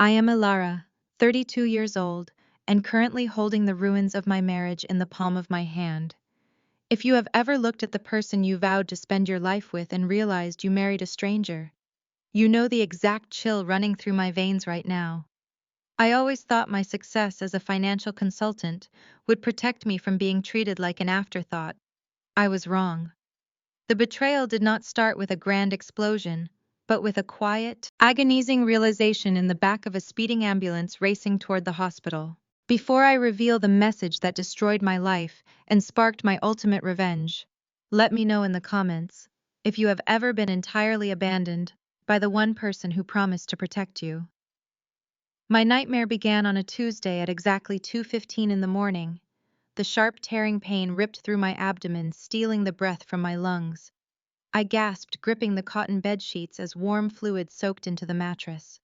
I am Elara, 32 years old, and currently holding the ruins of my marriage in the palm of my hand. If you have ever looked at the person you vowed to spend your life with and realized you married a stranger, you know the exact chill running through my veins right now. I always thought my success as a financial consultant would protect me from being treated like an afterthought. I was wrong. The betrayal did not start with a grand explosion, but with a quiet, agonizing realization in the back of a speeding ambulance racing toward the hospital. Before I reveal the message that destroyed my life and sparked my ultimate revenge, let me know in the comments if you have ever been entirely abandoned by the one person who promised to protect you. My nightmare began on a Tuesday at exactly 2:15 in the morning. The sharp tearing pain ripped through my abdomen, stealing the breath from my lungs. I gasped, gripping the cotton bed sheets as warm fluid soaked into the mattress.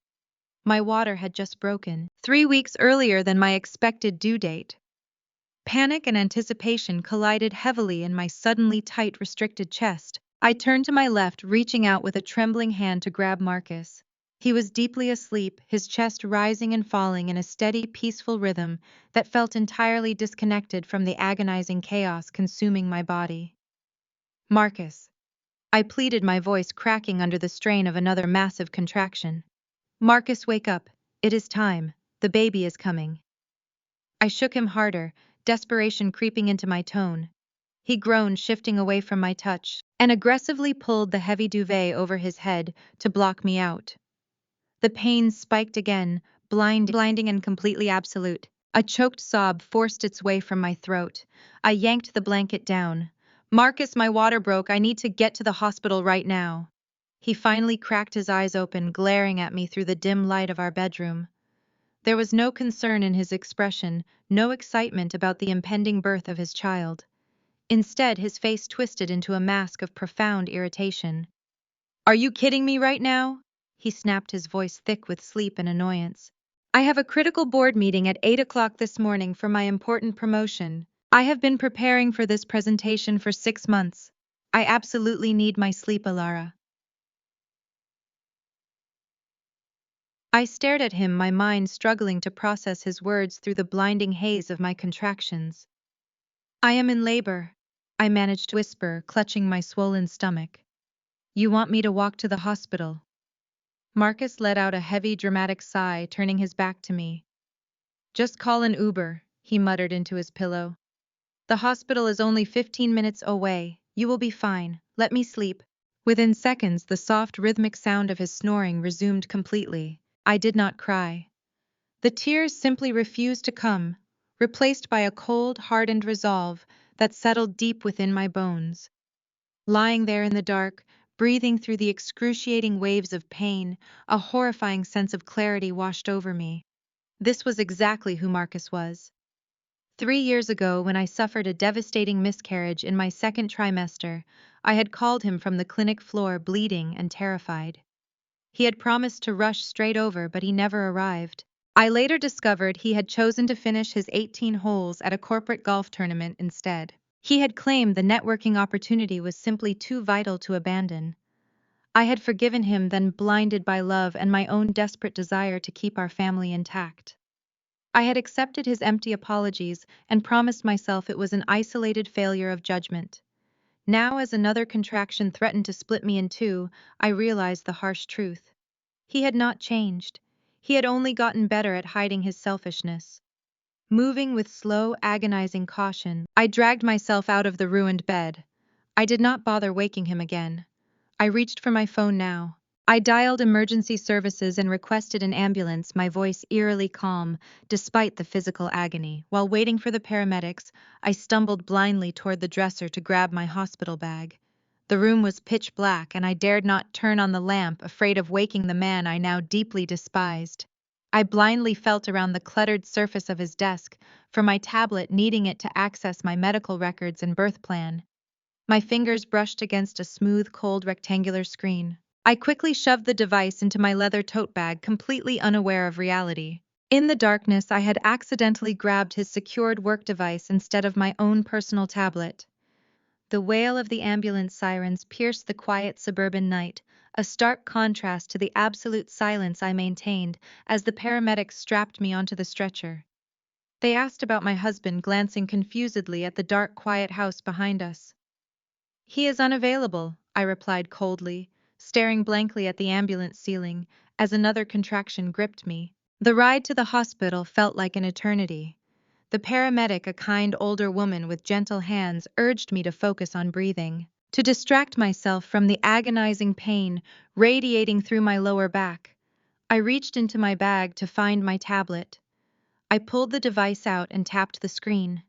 My water had just broken, 3 weeks earlier than my expected due date. Panic and anticipation collided heavily in my suddenly tight, restricted chest. I turned to my left, reaching out with a trembling hand to grab Marcus. He was deeply asleep, his chest rising and falling in a steady, peaceful rhythm that felt entirely disconnected from the agonizing chaos consuming my body. Marcus, I pleaded, my voice cracking under the strain of another massive contraction. Marcus, wake up. It is time. The baby is coming. I shook him harder, desperation creeping into my tone. He groaned, shifting away from my touch, and aggressively pulled the heavy duvet over his head to block me out. The pain spiked again, blinding and completely absolute. A choked sob forced its way from my throat. I yanked the blanket down. Marcus, my water broke. I need to get to the hospital right now. He finally cracked his eyes open, glaring at me through the dim light of our bedroom. There was no concern in his expression, no excitement about the impending birth of his child. Instead, his face twisted into a mask of profound irritation. Are you kidding me right now? He snapped, his voice thick with sleep and annoyance. I have a critical board meeting at 8 o'clock this morning for my important promotion. I have been preparing for this presentation for 6 months. I absolutely need my sleep, Elara. I stared at him, my mind struggling to process his words through the blinding haze of my contractions. I am in labor, I managed to whisper, clutching my swollen stomach. You want me to walk to the hospital? Marcus let out a heavy, dramatic sigh, turning his back to me. Just call an Uber, he muttered into his pillow. The hospital is only 15 minutes away. You will be fine. Let me sleep. Within seconds, the soft, rhythmic sound of his snoring resumed completely. I did not cry. The tears simply refused to come, replaced by a cold, hardened resolve that settled deep within my bones. Lying there in the dark, breathing through the excruciating waves of pain, a horrifying sense of clarity washed over me. This was exactly who Marcus was. 3 years ago, when I suffered a devastating miscarriage in my second trimester, I had called him from the clinic floor, bleeding and terrified. He had promised to rush straight over, but he never arrived. I later discovered he had chosen to finish his 18 holes at a corporate golf tournament instead. He had claimed the networking opportunity was simply too vital to abandon. I had forgiven him, then blinded by love and my own desperate desire to keep our family intact. I had accepted his empty apologies and promised myself it was an isolated failure of judgment. Now, as another contraction threatened to split me in two, I realized the harsh truth. He had not changed. He had only gotten better at hiding his selfishness. Moving with slow, agonizing caution, I dragged myself out of the ruined bed. I did not bother waking him again. I reached for my phone now. I dialed emergency services and requested an ambulance, my voice eerily calm, despite the physical agony. While waiting for the paramedics, I stumbled blindly toward the dresser to grab my hospital bag. The room was pitch black, and I dared not turn on the lamp, afraid of waking the man I now deeply despised. I blindly felt around the cluttered surface of his desk for my tablet, needing it to access my medical records and birth plan. My fingers brushed against a smooth, cold rectangular screen. I quickly shoved the device into my leather tote bag, completely unaware of reality. In the darkness, I had accidentally grabbed his secured work device instead of my own personal tablet. The wail of the ambulance sirens pierced the quiet suburban night, a stark contrast to the absolute silence I maintained as the paramedics strapped me onto the stretcher. They asked about my husband, glancing confusedly at the dark, quiet house behind us. "He is unavailable," I replied coldly, staring blankly at the ambulance ceiling as another contraction gripped me. The ride to the hospital felt like an eternity. The paramedic, a kind older woman with gentle hands, urged me to focus on breathing, to distract myself from the agonizing pain radiating through my lower back. I reached into my bag to find my tablet. I pulled the device out and tapped the screen.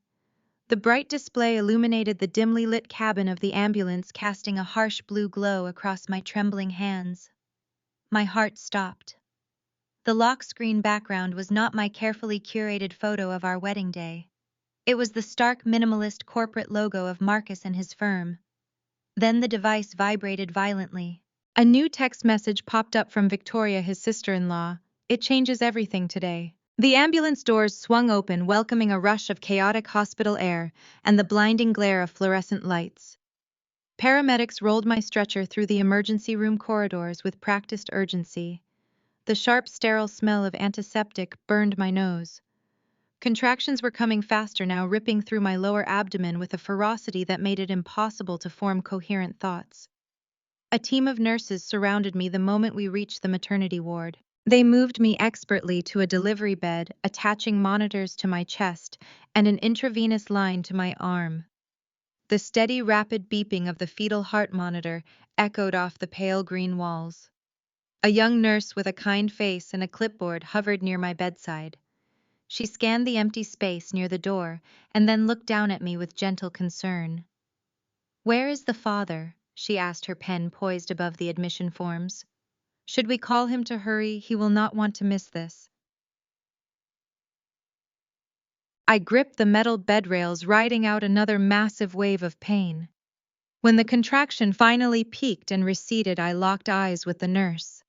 The bright display illuminated the dimly lit cabin of the ambulance, casting a harsh blue glow across my trembling hands. My heart stopped. The lock screen background was not my carefully curated photo of our wedding day. It was the stark minimalist corporate logo of Marcus and his firm. Then the device vibrated violently. A new text message popped up from Victoria, his sister-in-law. "It changes everything today." The ambulance doors swung open, welcoming a rush of chaotic hospital air and the blinding glare of fluorescent lights. Paramedics rolled my stretcher through the emergency room corridors with practiced urgency. The sharp, sterile smell of antiseptic burned my nose. Contractions were coming faster now, ripping through my lower abdomen with a ferocity that made it impossible to form coherent thoughts. A team of nurses surrounded me the moment we reached the maternity ward. They moved me expertly to a delivery bed, attaching monitors to my chest and an intravenous line to my arm. The steady, rapid beeping of the fetal heart monitor echoed off the pale green walls. A young nurse with a kind face and a clipboard hovered near my bedside. She scanned the empty space near the door and then looked down at me with gentle concern. "Where is the father?" she asked, her pen poised above the admission forms. "Should we call him to hurry? He will not want to miss this." I gripped the metal bed rails, riding out another massive wave of pain. When the contraction finally peaked and receded, I locked eyes with the nurse.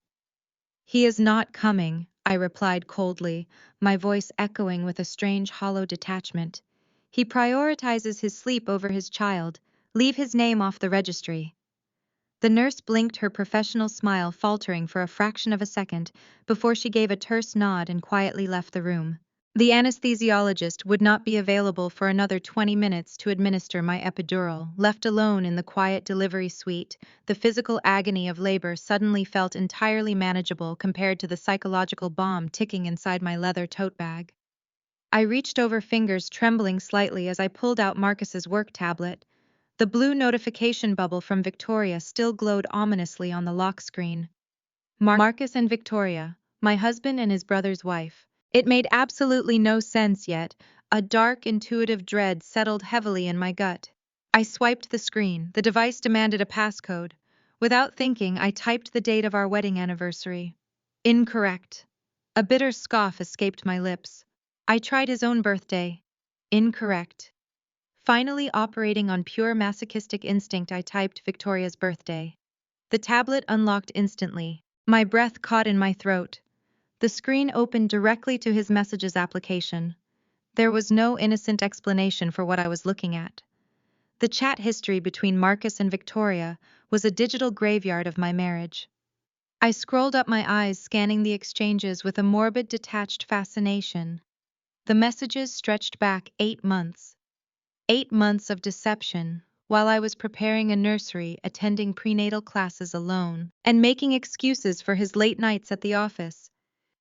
"He is not coming," I replied coldly, my voice echoing with a strange hollow detachment. "He prioritizes his sleep over his child. Leave his name off the registry." The nurse blinked, her professional smile faltering for a fraction of a second before she gave a terse nod and quietly left the room. The anesthesiologist would not be available for another 20 minutes to administer my epidural. Left alone in the quiet delivery suite, the physical agony of labor suddenly felt entirely manageable compared to the psychological bomb ticking inside my leather tote bag. I reached over, fingers trembling slightly as I pulled out Marcus's work tablet. The blue notification bubble from Victoria still glowed ominously on the lock screen. Marcus and Victoria, my husband and his brother's wife. It made absolutely no sense, yet a dark, intuitive dread settled heavily in my gut. I swiped the screen. The device demanded a passcode. Without thinking, I typed the date of our wedding anniversary. Incorrect. A bitter scoff escaped my lips. I tried his own birthday. Incorrect. Finally, operating on pure masochistic instinct, I typed Victoria's birthday. The tablet unlocked instantly. My breath caught in my throat. The screen opened directly to his messages application. There was no innocent explanation for what I was looking at. The chat history between Marcus and Victoria was a digital graveyard of my marriage. I scrolled up, my eyes scanning the exchanges with a morbid, detached fascination. The messages stretched back 8 months. 8 months of deception, while I was preparing a nursery, attending prenatal classes alone, and making excuses for his late nights at the office.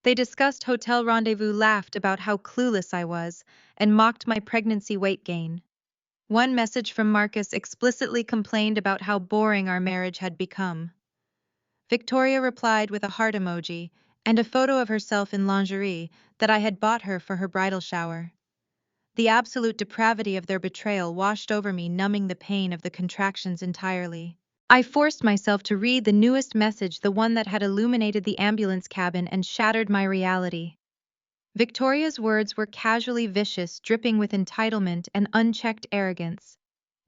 They discussed hotel rendezvous, laughed about how clueless I was, and mocked my pregnancy weight gain. One message from Marcus explicitly complained about how boring our marriage had become. Victoria replied with a heart emoji and a photo of herself in lingerie that I had bought her for her bridal shower. The absolute depravity of their betrayal washed over me, numbing the pain of the contractions entirely. I forced myself to read the newest message, the one that had illuminated the ambulance cabin and shattered my reality. Victoria's words were casually vicious, dripping with entitlement and unchecked arrogance.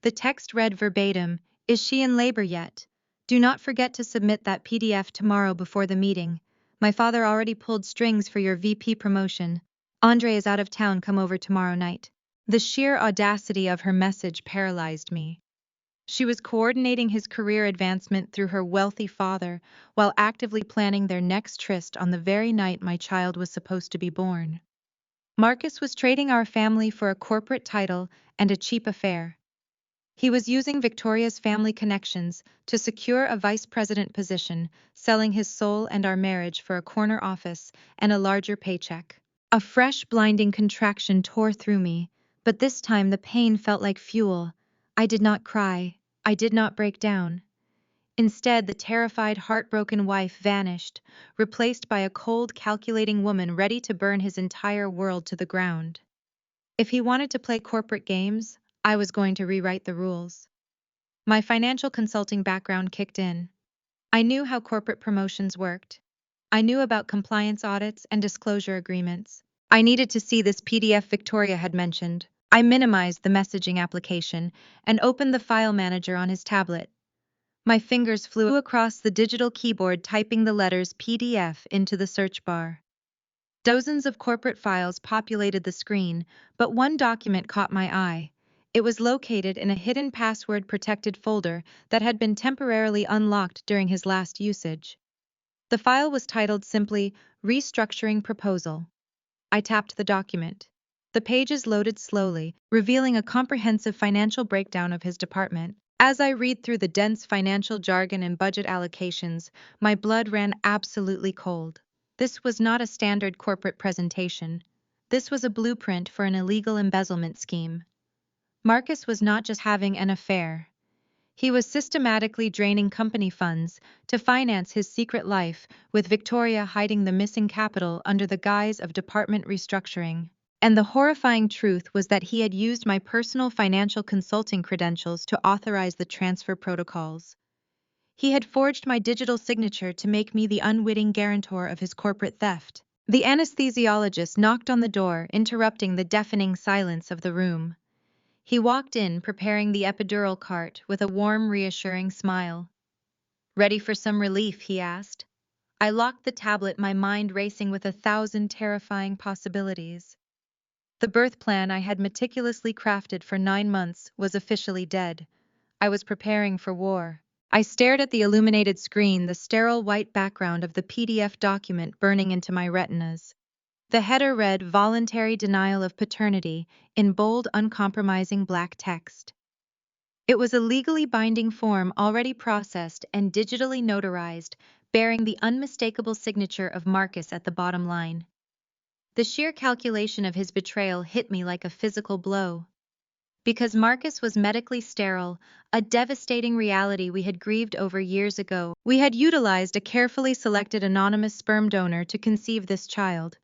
The text read verbatim, "Is she in labor yet? Do not forget to submit that PDF tomorrow before the meeting. My father already pulled strings for your VP promotion. Andre is out of town, come over tomorrow night." The sheer audacity of her message paralyzed me. She was coordinating his career advancement through her wealthy father while actively planning their next tryst on the very night my child was supposed to be born. Marcus was trading our family for a corporate title and a cheap affair. He was using Victoria's family connections to secure a vice president position, selling his soul and our marriage for a corner office and a larger paycheck. A fresh, blinding contraction tore through me, but this time the pain felt like fuel. I did not cry. I did not break down. Instead, the terrified, heartbroken wife vanished, replaced by a cold, calculating woman ready to burn his entire world to the ground. If he wanted to play corporate games, I was going to rewrite the rules. My financial consulting background kicked in. I knew how corporate promotions worked. I knew about compliance audits and disclosure agreements. I needed to see this PDF Victoria had mentioned. I minimized the messaging application and opened the file manager on his tablet. My fingers flew across the digital keyboard, typing the letters PDF into the search bar. Dozens of corporate files populated the screen, but one document caught my eye. It was located in a hidden password-protected folder that had been temporarily unlocked during his last usage. The file was titled simply, Restructuring Proposal. I tapped the document. The pages loaded slowly, revealing a comprehensive financial breakdown of his department. As I read through the dense financial jargon and budget allocations, my blood ran absolutely cold. This was not a standard corporate presentation. This was a blueprint for an illegal embezzlement scheme. Marcus was not just having an affair. He was systematically draining company funds to finance his secret life, with Victoria hiding the missing capital under the guise of department restructuring. And the horrifying truth was that he had used my personal financial consulting credentials to authorize the transfer protocols. He had forged my digital signature to make me the unwitting guarantor of his corporate theft. The anesthesiologist knocked on the door, interrupting the deafening silence of the room. He walked in, preparing the epidural cart with a warm, reassuring smile. "Ready for some relief?" he asked. I locked the tablet, my mind racing with 1,000 terrifying possibilities. The birth plan I had meticulously crafted for 9 months was officially dead. I was preparing for war. I stared at the illuminated screen, the sterile white background of the PDF document burning into my retinas. The header read, Voluntary Denial of Paternity, in bold, uncompromising black text. It was a legally binding form already processed and digitally notarized, bearing the unmistakable signature of Marcus at the bottom line. The sheer calculation of his betrayal hit me like a physical blow. Because Marcus was medically sterile, a devastating reality we had grieved over years ago, we had utilized a carefully selected anonymous sperm donor to conceive this child.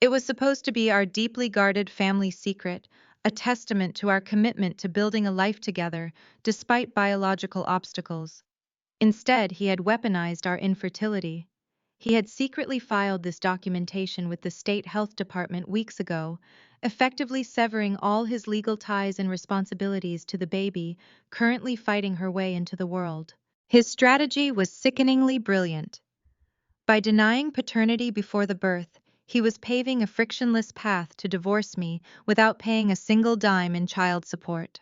It was supposed to be our deeply guarded family secret, a testament to our commitment to building a life together, despite biological obstacles. Instead, he had weaponized our infertility. He had secretly filed this documentation with the state health department weeks ago, effectively severing all his legal ties and responsibilities to the baby, currently fighting her way into the world. His strategy was sickeningly brilliant. By denying paternity before the birth, he was paving a frictionless path to divorce me without paying a single dime in child support.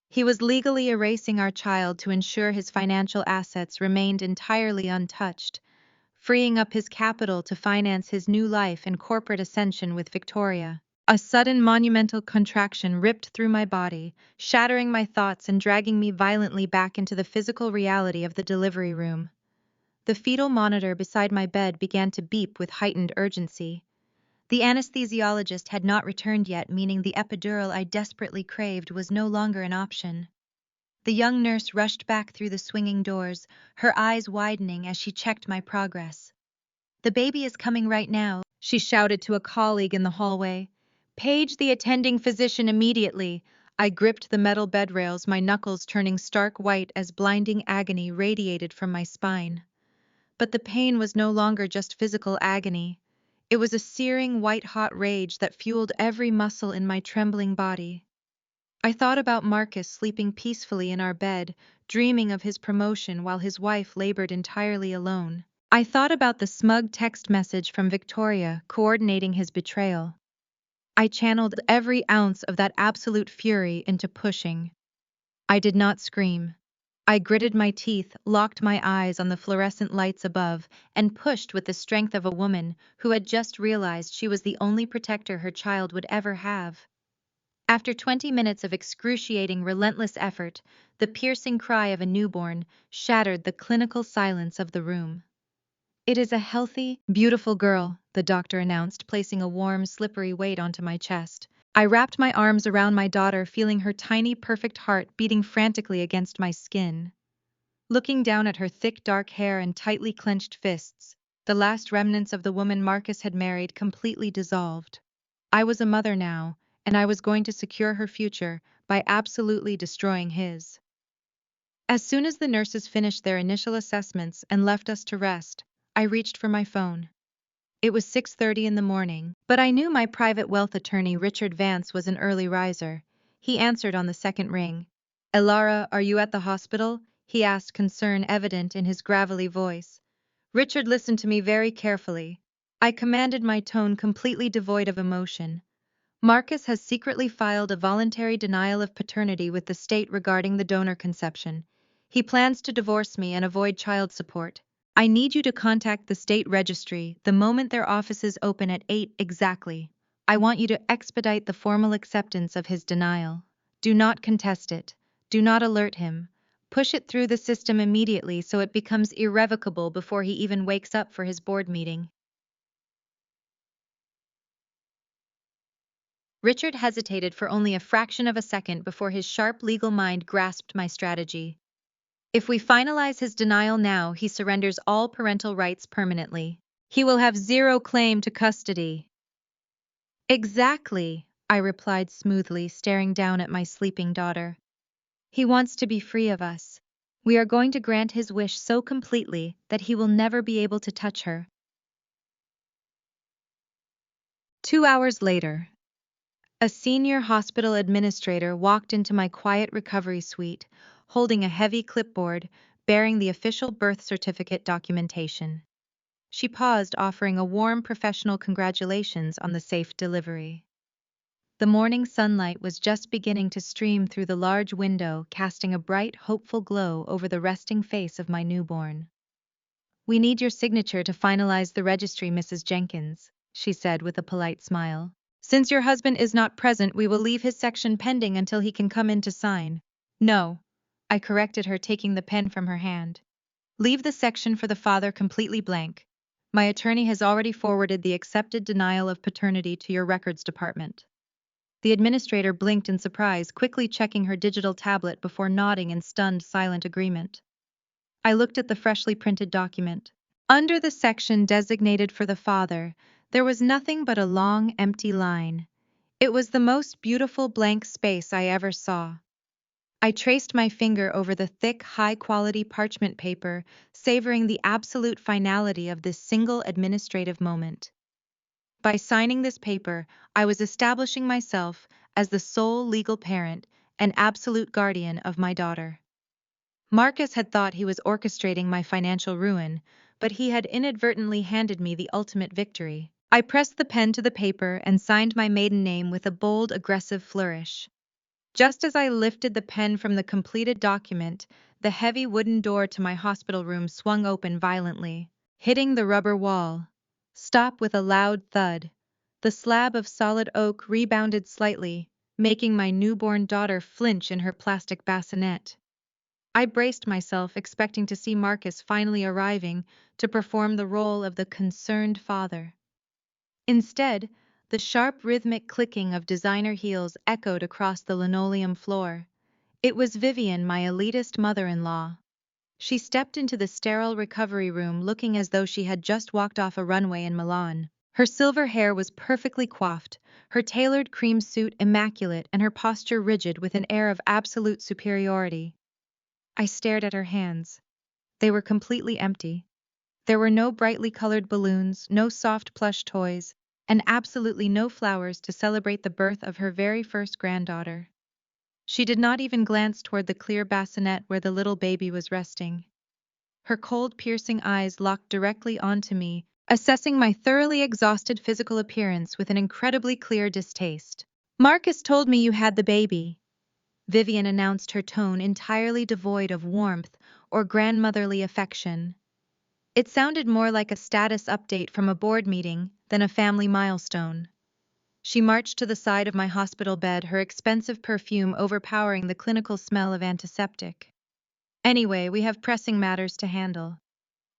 He was legally erasing our child to ensure his financial assets remained entirely untouched, freeing up his capital to finance his new life and corporate ascension with Victoria. A sudden monumental contraction ripped through my body, shattering my thoughts and dragging me violently back into the physical reality of the delivery room. The fetal monitor beside my bed began to beep with heightened urgency. The anesthesiologist had not returned yet, meaning the epidural I desperately craved was no longer an option. The young nurse rushed back through the swinging doors, her eyes widening as she checked my progress. "The baby is coming right now," she shouted to a colleague in the hallway. "Page the attending physician immediately." I gripped the metal bed rails, my knuckles turning stark white as blinding agony radiated from my spine. But the pain was no longer just physical agony. It was a searing, white-hot rage that fueled every muscle in my trembling body. I thought about Marcus sleeping peacefully in our bed, dreaming of his promotion while his wife labored entirely alone. I thought about the smug text message from Victoria coordinating his betrayal. I channeled every ounce of that absolute fury into pushing. I did not scream. I gritted my teeth, locked my eyes on the fluorescent lights above, and pushed with the strength of a woman who had just realized she was the only protector her child would ever have. After 20 minutes of excruciating, relentless effort, the piercing cry of a newborn shattered the clinical silence of the room. "It is a healthy, beautiful girl," the doctor announced, placing a warm, slippery weight onto my chest. I wrapped my arms around my daughter, feeling her tiny, perfect heart beating frantically against my skin. Looking down at her thick, dark hair and tightly clenched fists, the last remnants of the woman Marcus had married completely dissolved. I was a mother now, and I was going to secure her future by absolutely destroying his. As soon as the nurses finished their initial assessments and left us to rest, I reached for my phone. It was 6:30 in the morning, but I knew my private wealth attorney Richard Vance was an early riser. He answered on the second ring. "Elara, are you at the hospital?" he asked, concern evident in his gravelly voice. Richard listened to me very carefully. I commanded my tone completely devoid of emotion. "Marcus has secretly filed a voluntary denial of paternity with the state regarding the donor conception. He plans to divorce me and avoid child support. I need you to contact the state registry the moment their offices open at 8 exactly. I want you to expedite the formal acceptance of his denial. Do not contest it. Do not alert him. Push it through the system immediately so it becomes irrevocable before he even wakes up for his board meeting." Richard hesitated for only a fraction of a second before his sharp legal mind grasped my strategy. "If we finalize his denial now, he surrenders all parental rights permanently. He will have zero claim to custody." "Exactly," I replied smoothly, staring down at my sleeping daughter. "He wants to be free of us. We are going to grant his wish so completely that he will never be able to touch her." 2 hours later, a senior hospital administrator walked into my quiet recovery suite, holding a heavy clipboard bearing the official birth certificate documentation. She paused, offering a warm professional congratulations on the safe delivery. The morning sunlight was just beginning to stream through the large window, casting a bright, hopeful glow over the resting face of my newborn. "We need your signature to finalize the registry, Mrs. Jenkins," she said with a polite smile. "Since your husband is not present, we will leave his section pending until he can come in to sign." "No," I corrected her, taking the pen from her hand. "Leave the section for the father completely blank. My attorney has already forwarded the accepted denial of paternity to your records department." The administrator blinked in surprise, quickly checking her digital tablet before nodding in stunned, silent agreement. I looked at the freshly printed document. Under the section designated for the father, there was nothing but a long, empty line. It was the most beautiful blank space I ever saw. I traced my finger over the thick, high-quality parchment paper, savoring the absolute finality of this single administrative moment. By signing this paper, I was establishing myself as the sole legal parent and absolute guardian of my daughter. Marcus had thought he was orchestrating my financial ruin, but he had inadvertently handed me the ultimate victory. I pressed the pen to the paper and signed my maiden name with a bold, aggressive flourish. Just as I lifted the pen from the completed document, the heavy wooden door to my hospital room swung open violently, hitting the rubber wall. Stop with a loud thud. The slab of solid oak rebounded slightly, making my newborn daughter flinch in her plastic bassinet. I braced myself, expecting to see Marcus finally arriving to perform the role of the concerned father. Instead, the sharp rhythmic clicking of designer heels echoed across the linoleum floor. It was Vivian, my elitist mother-in-law. She stepped into the sterile recovery room looking as though she had just walked off a runway in Milan. Her silver hair was perfectly coiffed, her tailored cream suit immaculate, and her posture rigid with an air of absolute superiority. I stared at her hands. They were completely empty. There were no brightly colored balloons, no soft plush toys, and absolutely no flowers to celebrate the birth of her very first granddaughter. She did not even glance toward the clear bassinet where the little baby was resting. Her cold, piercing eyes locked directly onto me, assessing my thoroughly exhausted physical appearance with an incredibly clear distaste. "Marcus told me you had the baby." Vivian announced, her tone entirely devoid of warmth or grandmotherly affection. It sounded more like a status update from a board meeting than a family milestone. She marched to the side of my hospital bed, her expensive perfume overpowering the clinical smell of antiseptic. Anyway, we have pressing matters to handle.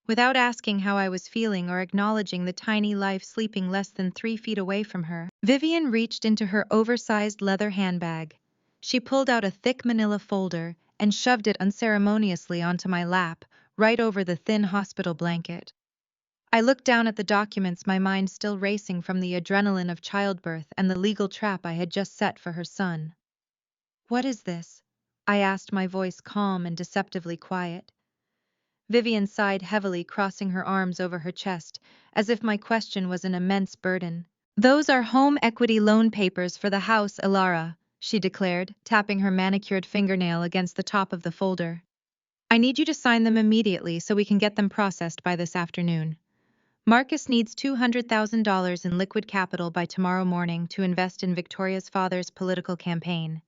Without asking how I was feeling or acknowledging the tiny life sleeping less than 3 feet away from her, Vivian reached into her oversized leather handbag. She pulled out a thick manila folder and shoved it unceremoniously onto my lap, right over the thin hospital blanket. I looked down at the documents, my mind still racing from the adrenaline of childbirth and the legal trap I had just set for her son. "What is this?" I asked, my voice calm and deceptively quiet. Vivian sighed heavily, crossing her arms over her chest, as if my question was an immense burden. "Those are home equity loan papers for the house, Elara," she declared, tapping her manicured fingernail against the top of the folder. "I need you to sign them immediately so we can get them processed by this afternoon. Marcus needs $200,000 in liquid capital by tomorrow morning to invest in Victoria's father's political campaign.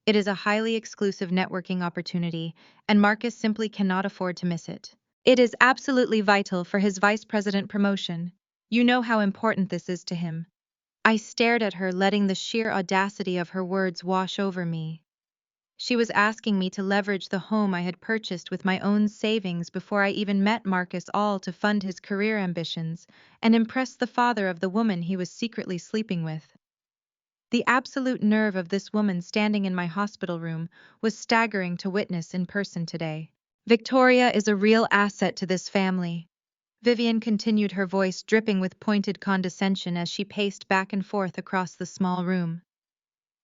It is a highly exclusive networking opportunity, and Marcus simply cannot afford to miss it. It is absolutely vital for his vice president promotion. You know how important this is to him." I stared at her, letting the sheer audacity of her words wash over me. She was asking me to leverage the home I had purchased with my own savings before I even met Marcus, all to fund his career ambitions and impress the father of the woman he was secretly sleeping with. The absolute nerve of this woman standing in my hospital room was staggering to witness in person today. "Victoria is a real asset to this family," Vivian continued, her voice dripping with pointed condescension as she paced back and forth across the small room.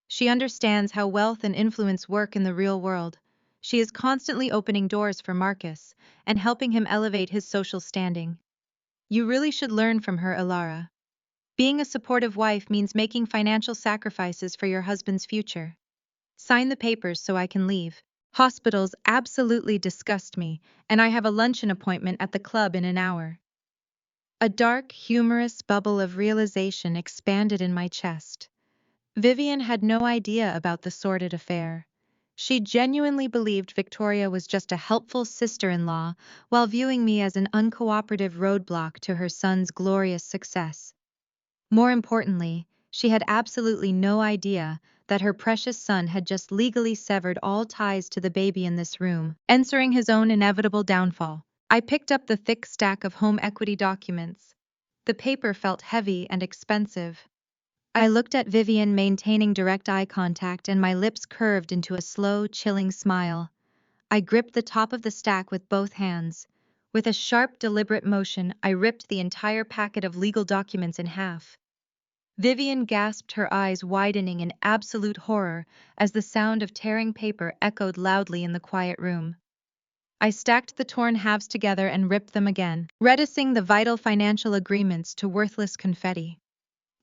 "She understands how wealth and influence work in the real world. She is constantly opening doors for Marcus and helping him elevate his social standing. You really should learn from her, Elara. Being a supportive wife means making financial sacrifices for your husband's future. Sign the papers so I can leave. Hospitals absolutely disgust me, and I have a luncheon appointment at the club in an hour." A dark, humorous bubble of realization expanded in my chest. Vivian had no idea about the sordid affair. She genuinely believed Victoria was just a helpful sister-in-law while viewing me as an uncooperative roadblock to her son's glorious success. More importantly, she had absolutely no idea that her precious son had just legally severed all ties to the baby in this room, ensuring his own inevitable downfall. I picked up the thick stack of home equity documents. The paper felt heavy and expensive. I looked at Vivian, maintaining direct eye contact, and my lips curved into a slow, chilling smile. I gripped the top of the stack with both hands. With a sharp, deliberate motion, I ripped the entire packet of legal documents in half. Vivian gasped, her eyes widening in absolute horror as the sound of tearing paper echoed loudly in the quiet room. I stacked the torn halves together and ripped them again, reducing the vital financial agreements to worthless confetti.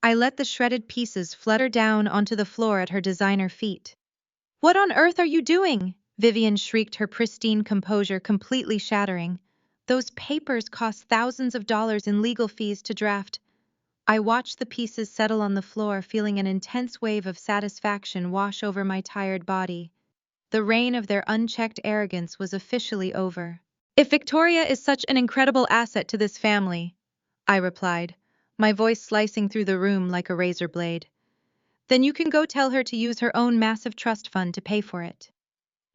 I let the shredded pieces flutter down onto the floor at her designer feet. "What on earth are you doing?" Vivian shrieked, her pristine composure completely shattering. "Those papers cost thousands of dollars in legal fees to draft." I watched the pieces settle on the floor, feeling an intense wave of satisfaction wash over my tired body. The reign of their unchecked arrogance was officially over. "If Victoria is such an incredible asset to this family," I replied, my voice slicing through the room like a razor blade, "then you can go tell her to use her own massive trust fund to pay for it.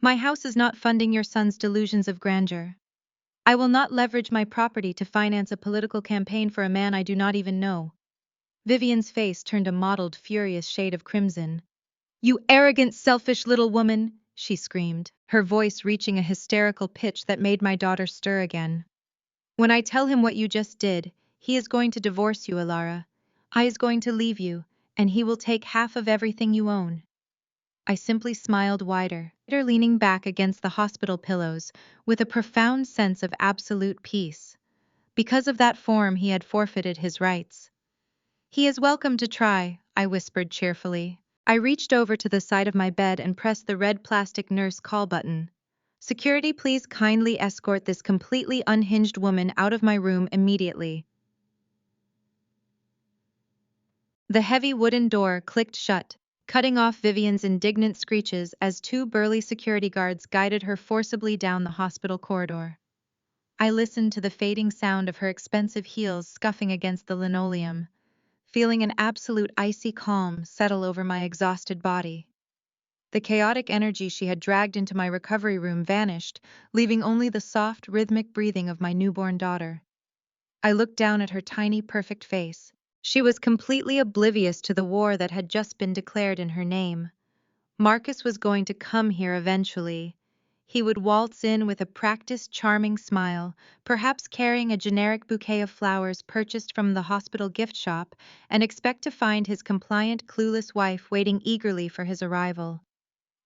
My house is not funding your son's delusions of grandeur. I will not leverage my property to finance a political campaign for a man I do not even know." Vivian's face turned a mottled, furious shade of crimson. "You arrogant, selfish little woman!" she screamed, her voice reaching a hysterical pitch that made my daughter stir again. "When I tell him what you just did, he is going to divorce you, Elara. I is going to leave you, and he will take half of everything you own." I simply smiled wider, leaning back against the hospital pillows with a profound sense of absolute peace. Because of that form, he had forfeited his rights. "He is welcome to try," I whispered cheerfully. I reached over to the side of my bed and pressed the red plastic nurse call button. "Security, please kindly escort this completely unhinged woman out of my room immediately." The heavy wooden door clicked shut, cutting off Vivian's indignant screeches as two burly security guards guided her forcibly down the hospital corridor. I listened to the fading sound of her expensive heels scuffing against the linoleum, feeling an absolute icy calm settle over my exhausted body. The chaotic energy she had dragged into my recovery room vanished, leaving only the soft, rhythmic breathing of my newborn daughter. I looked down at her tiny, perfect face. She was completely oblivious to the war that had just been declared in her name. Marcus was going to come here eventually. He would waltz in with a practiced, charming smile, perhaps carrying a generic bouquet of flowers purchased from the hospital gift shop, and expect to find his compliant, clueless wife waiting eagerly for his arrival.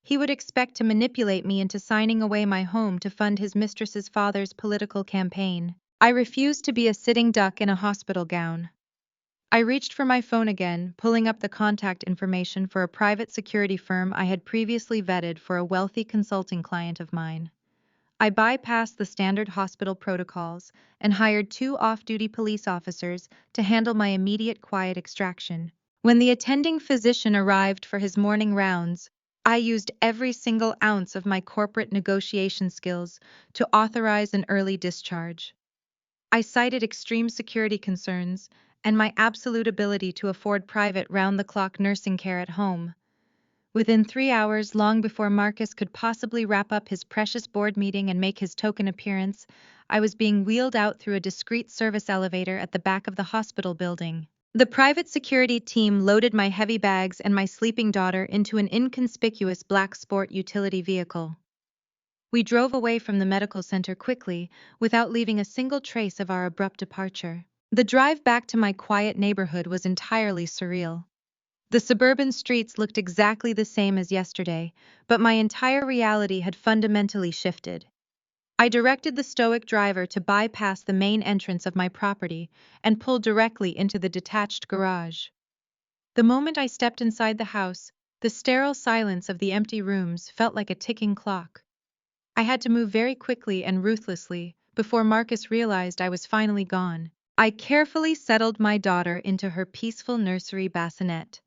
He would expect to manipulate me into signing away my home to fund his mistress's father's political campaign. I refused to be a sitting duck in a hospital gown. I reached for my phone again, pulling up the contact information for a private security firm I had previously vetted for a wealthy consulting client of mine. I bypassed the standard hospital protocols and hired two off-duty police officers to handle my immediate quiet extraction. When the attending physician arrived for his morning rounds, I used every single ounce of my corporate negotiation skills to authorize an early discharge. I cited extreme security concerns and my absolute ability to afford private round-the-clock nursing care at home. Within 3 hours, long before Marcus could possibly wrap up his precious board meeting and make his token appearance, I was being wheeled out through a discreet service elevator at the back of the hospital building. The private security team loaded my heavy bags and my sleeping daughter into an inconspicuous black sport utility vehicle. We drove away from the medical center quickly, without leaving a single trace of our abrupt departure. The drive back to my quiet neighborhood was entirely surreal. The suburban streets looked exactly the same as yesterday, but my entire reality had fundamentally shifted. I directed the stoic driver to bypass the main entrance of my property and pull directly into the detached garage. The moment I stepped inside the house, the sterile silence of the empty rooms felt like a ticking clock. I had to move very quickly and ruthlessly before Marcus realized I was finally gone. I carefully settled my daughter into her peaceful nursery bassinet,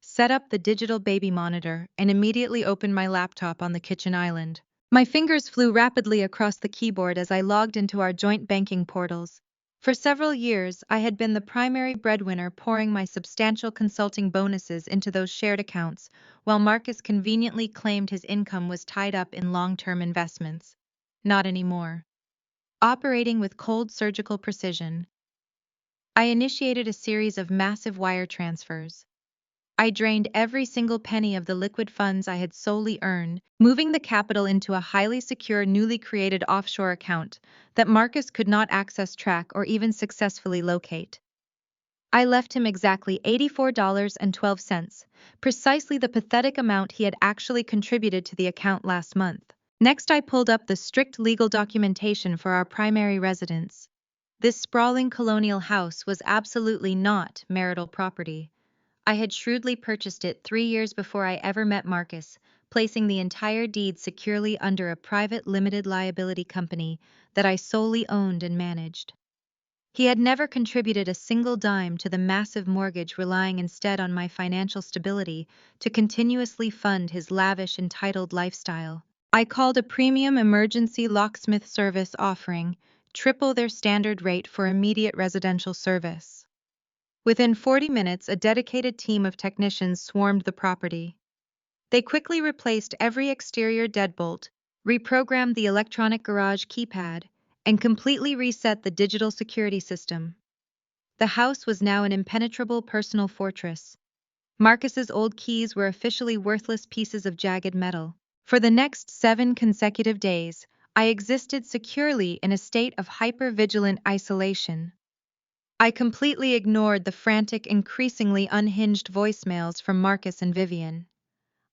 set up the digital baby monitor, and immediately opened my laptop on the kitchen island. My fingers flew rapidly across the keyboard as I logged into our joint banking portals. For several years, I had been the primary breadwinner, pouring my substantial consulting bonuses into those shared accounts, while Marcus conveniently claimed his income was tied up in long-term investments. Not anymore. Operating with cold surgical precision, I initiated a series of massive wire transfers. I drained every single penny of the liquid funds I had solely earned, moving the capital into a highly secure, newly created offshore account that Marcus could not access, track, or even successfully locate. I left him exactly $84.12, precisely the pathetic amount he had actually contributed to the account last month. Next, I pulled up the strict legal documentation for our primary residence. This sprawling colonial house was absolutely not marital property. I had shrewdly purchased it 3 years before I ever met Marcus, placing the entire deed securely under a private limited liability company that I solely owned and managed. He had never contributed a single dime to the massive mortgage, relying instead on my financial stability to continuously fund his lavish, entitled lifestyle. I called a premium emergency locksmith service, offering triple their standard rate for immediate residential service. Within 40 minutes, a dedicated team of technicians swarmed the property. They quickly replaced every exterior deadbolt, reprogrammed the electronic garage keypad, and completely reset the digital security system. The house was now an impenetrable personal fortress. Marcus's old keys were officially worthless pieces of jagged metal. For the next 7 consecutive days, I existed securely in a state of hyper-vigilant isolation. I completely ignored the frantic, increasingly unhinged voicemails from Marcus and Vivian.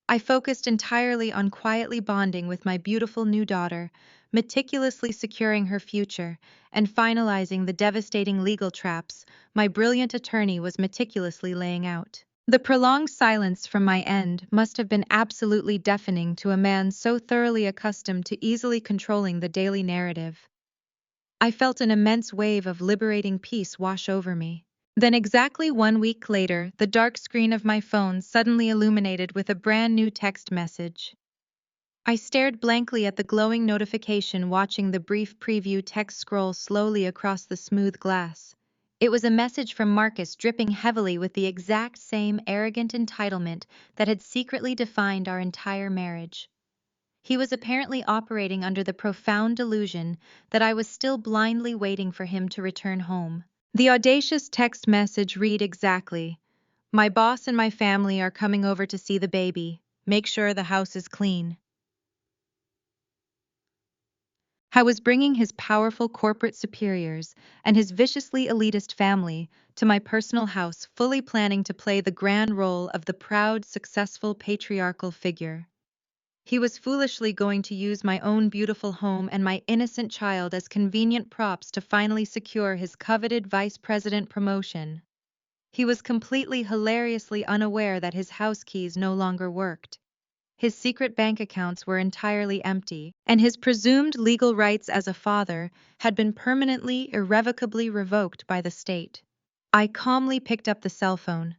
I focused entirely on quietly bonding with my beautiful new daughter, meticulously securing her future, and finalizing the devastating legal traps my brilliant attorney was meticulously laying out. The prolonged silence from my end must have been absolutely deafening to a man so thoroughly accustomed to easily controlling the daily narrative. I felt an immense wave of liberating peace wash over me. Then exactly 1 week later, the dark screen of my phone suddenly illuminated with a brand new text message. I stared blankly at the glowing notification, watching the brief preview text scroll slowly across the smooth glass. It was a message from Marcus, dripping heavily with the exact same arrogant entitlement that had secretly defined our entire marriage. He was apparently operating under the profound delusion that I was still blindly waiting for him to return home. The audacious text message read exactly: "My boss and my family are coming over to see the baby. Make sure the house is clean." I was bringing his powerful corporate superiors and his viciously elitist family to my personal house, fully planning to play the grand role of the proud, successful patriarchal figure. He was foolishly going to use my own beautiful home and my innocent child as convenient props to finally secure his coveted vice president promotion. He was completely hilariously unaware that his house keys no longer worked. His secret bank accounts were entirely empty, and his presumed legal rights as a father had been permanently, irrevocably revoked by the state. I calmly picked up the cell phone.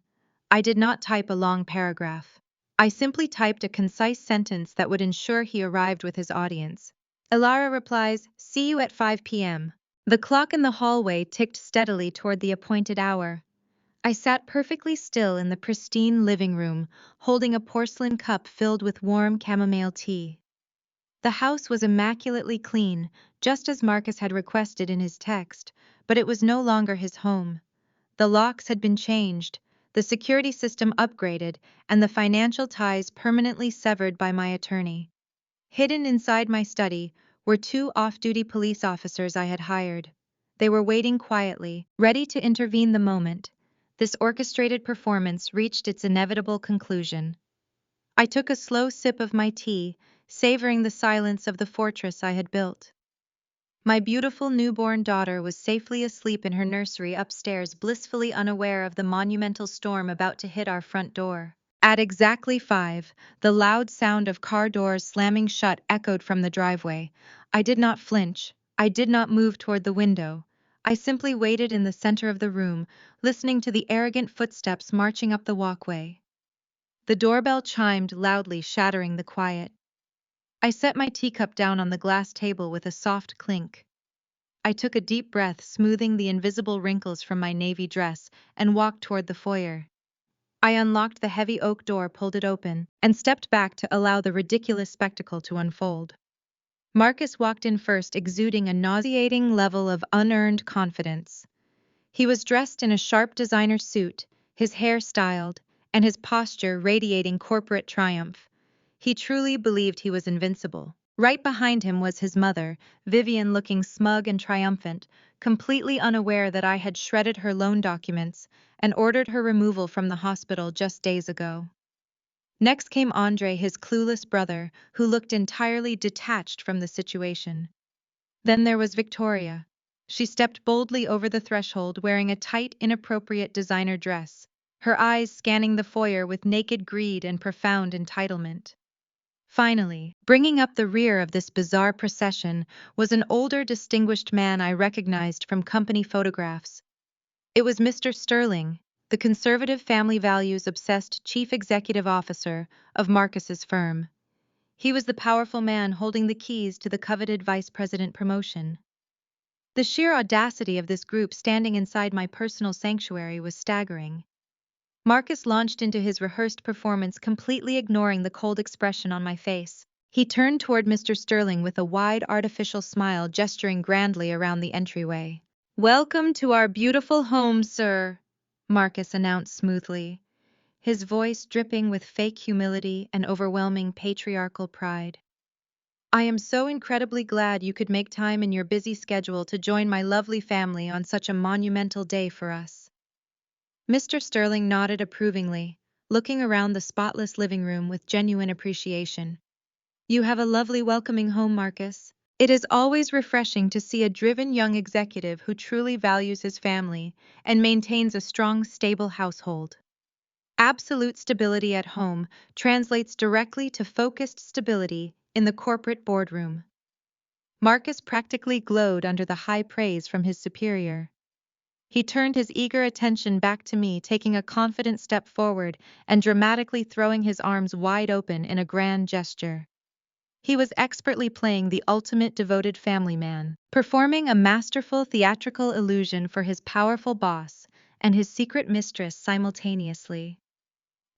I did not type a long paragraph. I simply typed a concise sentence that would ensure he arrived with his audience. Elara replies, "See you at 5 p.m. The clock in the hallway ticked steadily toward the appointed hour. I sat perfectly still in the pristine living room, holding a porcelain cup filled with warm chamomile tea. The house was immaculately clean, just as Marcus had requested in his text, but it was no longer his home. The locks had been changed, the security system upgraded, and the financial ties permanently severed by my attorney. Hidden inside my study were two off-duty police officers I had hired. They were waiting quietly, ready to intervene the moment this orchestrated performance reached its inevitable conclusion. I took a slow sip of my tea, savoring the silence of the fortress I had built. My beautiful newborn daughter was safely asleep in her nursery upstairs, blissfully unaware of the monumental storm about to hit our front door. At exactly 5, the loud sound of car doors slamming shut echoed from the driveway. I did not flinch. I did not move toward the window. I simply waited in the center of the room, listening to the arrogant footsteps marching up the walkway. The doorbell chimed loudly, shattering the quiet. I set my teacup down on the glass table with a soft clink. I took a deep breath, smoothing the invisible wrinkles from my navy dress, and walked toward the foyer. I unlocked the heavy oak door, pulled it open, and stepped back to allow the ridiculous spectacle to unfold. Marcus walked in first, exuding a nauseating level of unearned confidence. He was dressed in a sharp designer suit, his hair styled, and his posture radiating corporate triumph. He truly believed he was invincible. Right behind him was his mother, Vivian, looking smug and triumphant, completely unaware that I had shredded her loan documents and ordered her removal from the hospital just days ago. Next came Andre, his clueless brother, who looked entirely detached from the situation. Then there was Victoria. She stepped boldly over the threshold, wearing a tight, inappropriate designer dress, her eyes scanning the foyer with naked greed and profound entitlement. Finally, bringing up the rear of this bizarre procession was an older, distinguished man I recognized from company photographs. It was Mr. Sterling, the conservative, family values-obsessed chief executive officer of Marcus's firm. He was the powerful man holding the keys to the coveted vice president promotion. The sheer audacity of this group standing inside my personal sanctuary was staggering. Marcus launched into his rehearsed performance, completely ignoring the cold expression on my face. He turned toward Mr. Sterling with a wide, artificial smile, gesturing grandly around the entryway. "Welcome to our beautiful home, sir," Marcus announced smoothly, his voice dripping with fake humility and overwhelming patriarchal pride. "I am so incredibly glad you could make time in your busy schedule to join my lovely family on such a monumental day for us." Mr. Sterling nodded approvingly, looking around the spotless living room with genuine appreciation. "You have a lovely, welcoming home, Marcus. It is always refreshing to see a driven young executive who truly values his family and maintains a strong, stable household. Absolute stability at home translates directly to focused stability in the corporate boardroom." Marcus practically glowed under the high praise from his superior. He turned his eager attention back to me, taking a confident step forward and dramatically throwing his arms wide open in a grand gesture. He was expertly playing the ultimate devoted family man, performing a masterful theatrical illusion for his powerful boss and his secret mistress simultaneously.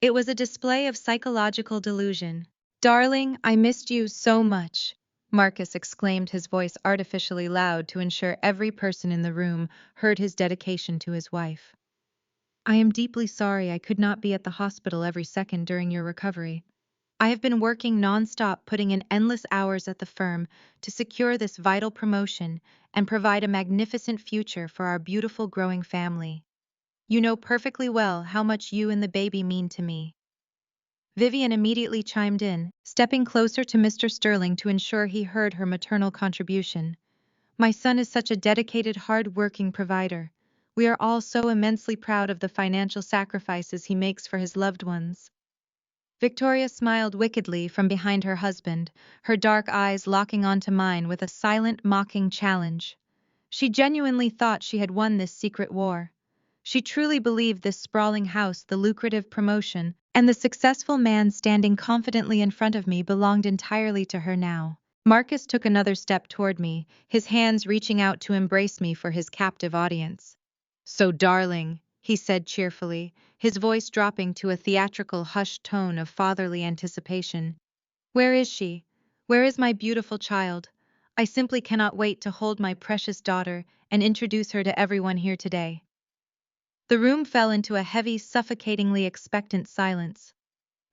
It was a display of psychological delusion. "Darling, I missed you so much," Marcus exclaimed, his voice artificially loud to ensure every person in the room heard his dedication to his wife. "I am deeply sorry I could not be at the hospital every second during your recovery. I have been working nonstop, putting in endless hours at the firm to secure this vital promotion and provide a magnificent future for our beautiful growing family. You know perfectly well how much you and the baby mean to me." Vivian immediately chimed in, stepping closer to Mr. Sterling to ensure he heard her maternal contribution. "My son is such a dedicated, hard-working provider. We are all so immensely proud of the financial sacrifices he makes for his loved ones." Victoria smiled wickedly from behind her husband, her dark eyes locking onto mine with a silent, mocking challenge. She genuinely thought she had won this secret war. She truly believed this sprawling house, the lucrative promotion, and the successful man standing confidently in front of me belonged entirely to her now. Marcus took another step toward me, his hands reaching out to embrace me for his captive audience. "So, darling," he said cheerfully, his voice dropping to a theatrical hushed tone of fatherly anticipation. "Where is she? Where is my beautiful child? I simply cannot wait to hold my precious daughter and introduce her to everyone here today." The room fell into a heavy, suffocatingly expectant silence.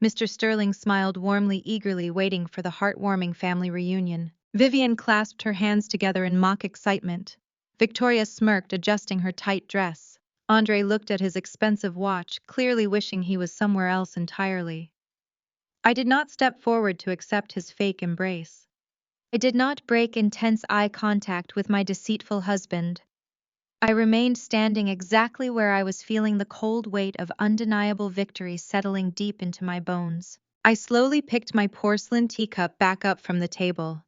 Mr. Sterling smiled warmly, eagerly waiting for the heartwarming family reunion. Vivian clasped her hands together in mock excitement. Victoria smirked, adjusting her tight dress. Andre looked at his expensive watch, clearly wishing he was somewhere else entirely. I did not step forward to accept his fake embrace. I did not break intense eye contact with my deceitful husband. I remained standing exactly where I was, feeling the cold weight of undeniable victory settling deep into my bones. I slowly picked my porcelain teacup back up from the table.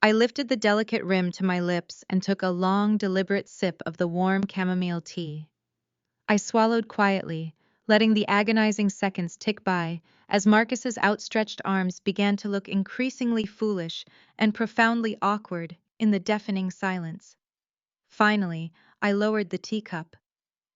I lifted the delicate rim to my lips and took a long, deliberate sip of the warm chamomile tea. I swallowed quietly, letting the agonizing seconds tick by as Marcus's outstretched arms began to look increasingly foolish and profoundly awkward in the deafening silence. Finally, I lowered the teacup.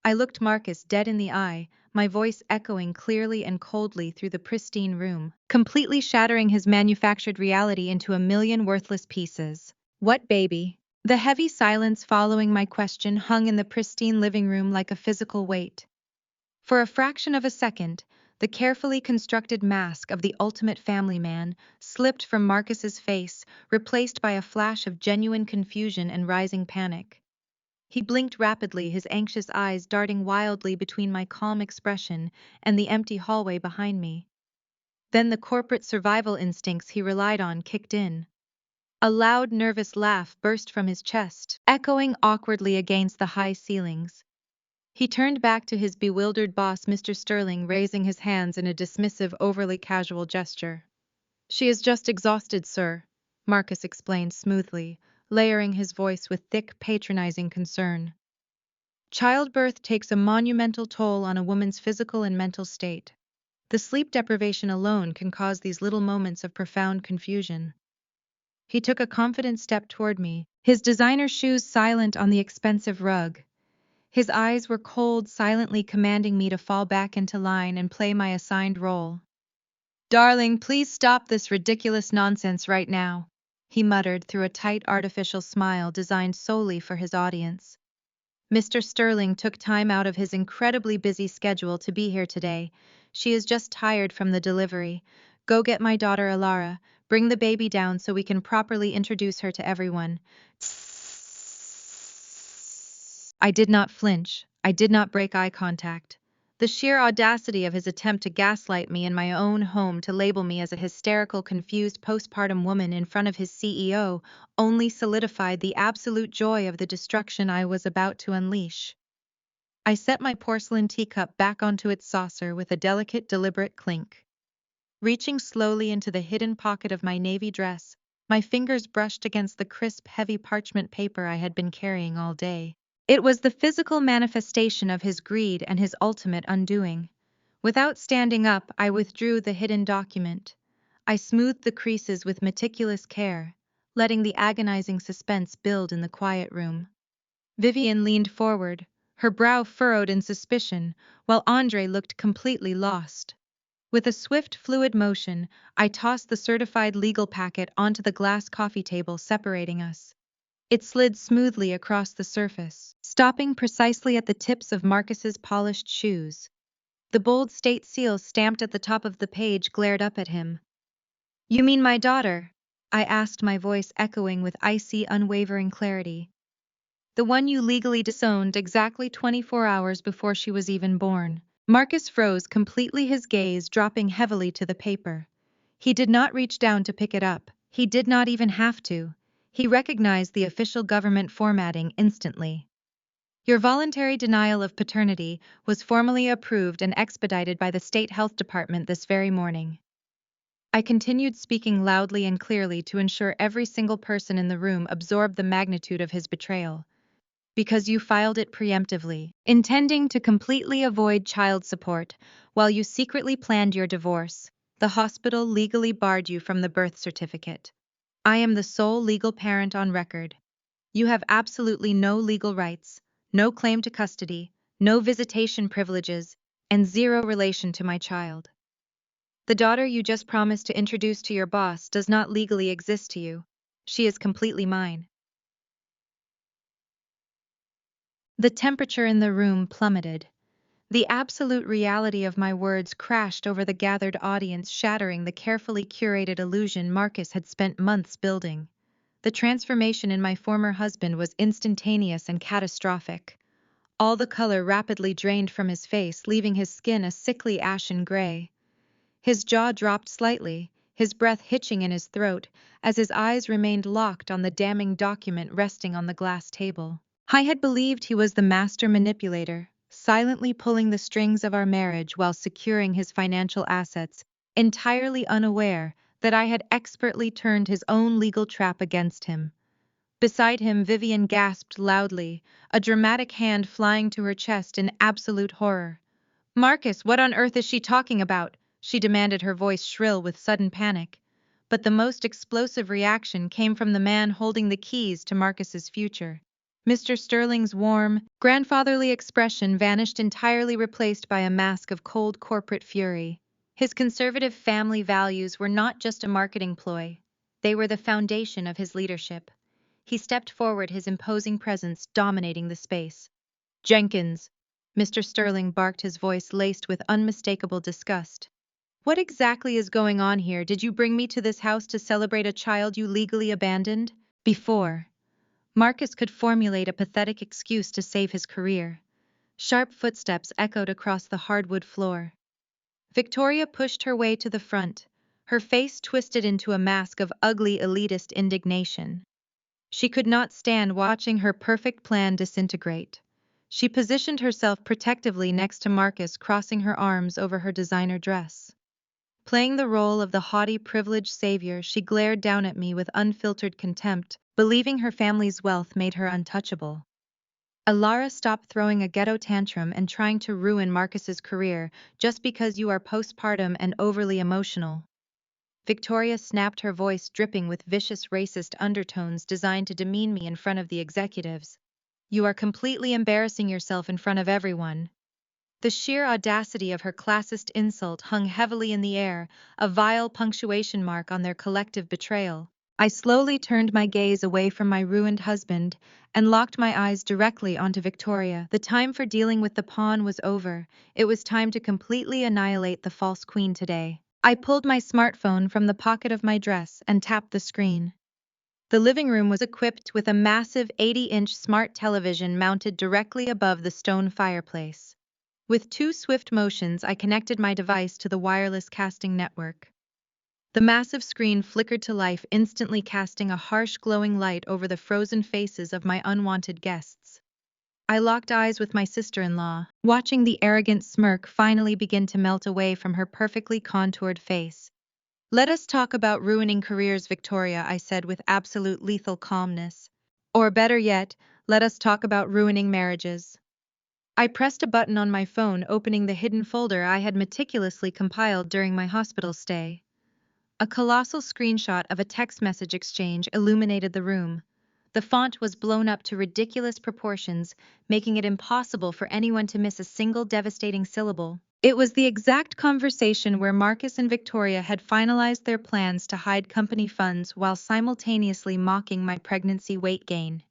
I looked Marcus dead in the eye, my voice echoing clearly and coldly through the pristine room, completely shattering his manufactured reality into a million worthless pieces. "What baby?" The heavy silence following my question hung in the pristine living room like a physical weight. For a fraction of a second, the carefully constructed mask of the ultimate family man slipped from Marcus's face, replaced by a flash of genuine confusion and rising panic. He blinked rapidly, his anxious eyes darting wildly between my calm expression and the empty hallway behind me. Then the corporate survival instincts he relied on kicked in. A loud, nervous laugh burst from his chest, echoing awkwardly against the high ceilings. He turned back to his bewildered boss, Mr. Sterling, raising his hands in a dismissive, overly casual gesture. "She is just exhausted, sir," Marcus explained smoothly, layering his voice with thick, patronizing concern. "Childbirth takes a monumental toll on a woman's physical and mental state. The sleep deprivation alone can cause these little moments of profound confusion." He took a confident step toward me, his designer shoes silent on the expensive rug. His eyes were cold, silently commanding me to fall back into line and play my assigned role. "Darling, please stop this ridiculous nonsense right now," he muttered through a tight, artificial smile designed solely for his audience. "Mr. Sterling took time out of his incredibly busy schedule to be here today. She is just tired from the delivery. Go get my daughter Elara, bring the baby down so we can properly introduce her to everyone." I did not flinch. I did not break eye contact. The sheer audacity of his attempt to gaslight me in my own home, to label me as a hysterical, confused postpartum woman in front of his CEO, only solidified the absolute joy of the destruction I was about to unleash. I set my porcelain teacup back onto its saucer with a delicate, deliberate clink. Reaching slowly into the hidden pocket of my navy dress, my fingers brushed against the crisp, heavy parchment paper I had been carrying all day. It was the physical manifestation of his greed and his ultimate undoing. Without standing up, I withdrew the hidden document. I smoothed the creases with meticulous care, letting the agonizing suspense build in the quiet room. Vivian leaned forward, her brow furrowed in suspicion, while Andre looked completely lost. With a swift, fluid motion, I tossed the certified legal packet onto the glass coffee table separating us. It slid smoothly across the surface, stopping precisely at the tips of Marcus's polished shoes. The bold state seal stamped at the top of the page glared up at him. "You mean my daughter?" I asked, my voice echoing with icy, unwavering clarity. "The one you legally disowned exactly 24 hours before she was even born." Marcus froze completely, his gaze dropping heavily to the paper. He did not reach down to pick it up. He did not even have to. He recognized the official government formatting instantly. "Your voluntary denial of paternity was formally approved and expedited by the State Health Department this very morning." I continued, speaking loudly and clearly to ensure every single person in the room absorbed the magnitude of his betrayal. "Because you filed it preemptively, intending to completely avoid child support, while you secretly planned your divorce. The hospital legally barred you from the birth certificate. I am the sole legal parent on record. You have absolutely no legal rights, no claim to custody, no visitation privileges, and zero relation to my child. The daughter you just promised to introduce to your boss does not legally exist to you. She is completely mine." The temperature in the room plummeted. The absolute reality of my words crashed over the gathered audience, shattering the carefully curated illusion Marcus had spent months building. The transformation in my former husband was instantaneous and catastrophic. All the color rapidly drained from his face, leaving his skin a sickly ashen gray. His jaw dropped slightly, his breath hitching in his throat, as his eyes remained locked on the damning document resting on the glass table. I had believed he was the master manipulator, silently pulling the strings of our marriage while securing his financial assets, entirely unaware that I had expertly turned his own legal trap against him. Beside him, Vivian gasped loudly, a dramatic hand flying to her chest in absolute horror. "Marcus, what on earth is she talking about?" she demanded, her voice shrill with sudden panic. But the most explosive reaction came from the man holding the keys to Marcus's future. Mr. Sterling's warm, grandfatherly expression vanished entirely, replaced by a mask of cold corporate fury. His conservative family values were not just a marketing ploy. They were the foundation of his leadership. He stepped forward, his imposing presence dominating the space. "Jenkins!" Mr. Sterling barked, his voice laced with unmistakable disgust. "What exactly is going on here? Did you bring me to this house to celebrate a child you legally abandoned?" Before Marcus could formulate a pathetic excuse to save his career, sharp footsteps echoed across the hardwood floor. Victoria pushed her way to the front, her face twisted into a mask of ugly elitist indignation. She could not stand watching her perfect plan disintegrate. She positioned herself protectively next to Marcus, crossing her arms over her designer dress. Playing the role of the haughty, privileged savior, she glared down at me with unfiltered contempt, believing her family's wealth made her untouchable. "Elara, stop throwing a ghetto tantrum and trying to ruin Marcus's career just because you are postpartum and overly emotional." Victoria snapped, her voice dripping with vicious racist undertones designed to demean me in front of the executives. "You are completely embarrassing yourself in front of everyone." The sheer audacity of her classist insult hung heavily in the air, a vile punctuation mark on their collective betrayal. I slowly turned my gaze away from my ruined husband and locked my eyes directly onto Victoria. The time for dealing with the pawn was over. It was time to completely annihilate the false queen today. I pulled my smartphone from the pocket of my dress and tapped the screen. The living room was equipped with a massive 80-inch smart television mounted directly above the stone fireplace. With two swift motions, I connected my device to the wireless casting network. The massive screen flickered to life, instantly casting a harsh, glowing light over the frozen faces of my unwanted guests. I locked eyes with my sister-in-law, watching the arrogant smirk finally begin to melt away from her perfectly contoured face. "Let us talk about ruining careers, Victoria," I said with absolute lethal calmness. "Or better yet, let us talk about ruining marriages. I pressed a button on my phone, opening the hidden folder I had meticulously compiled during my hospital stay. A colossal screenshot of a text message exchange illuminated the room. The font was blown up to ridiculous proportions, making it impossible for anyone to miss a single devastating syllable. It was the exact conversation where Marcus and Victoria had finalized their plans to hide company funds while simultaneously mocking my pregnancy weight gain.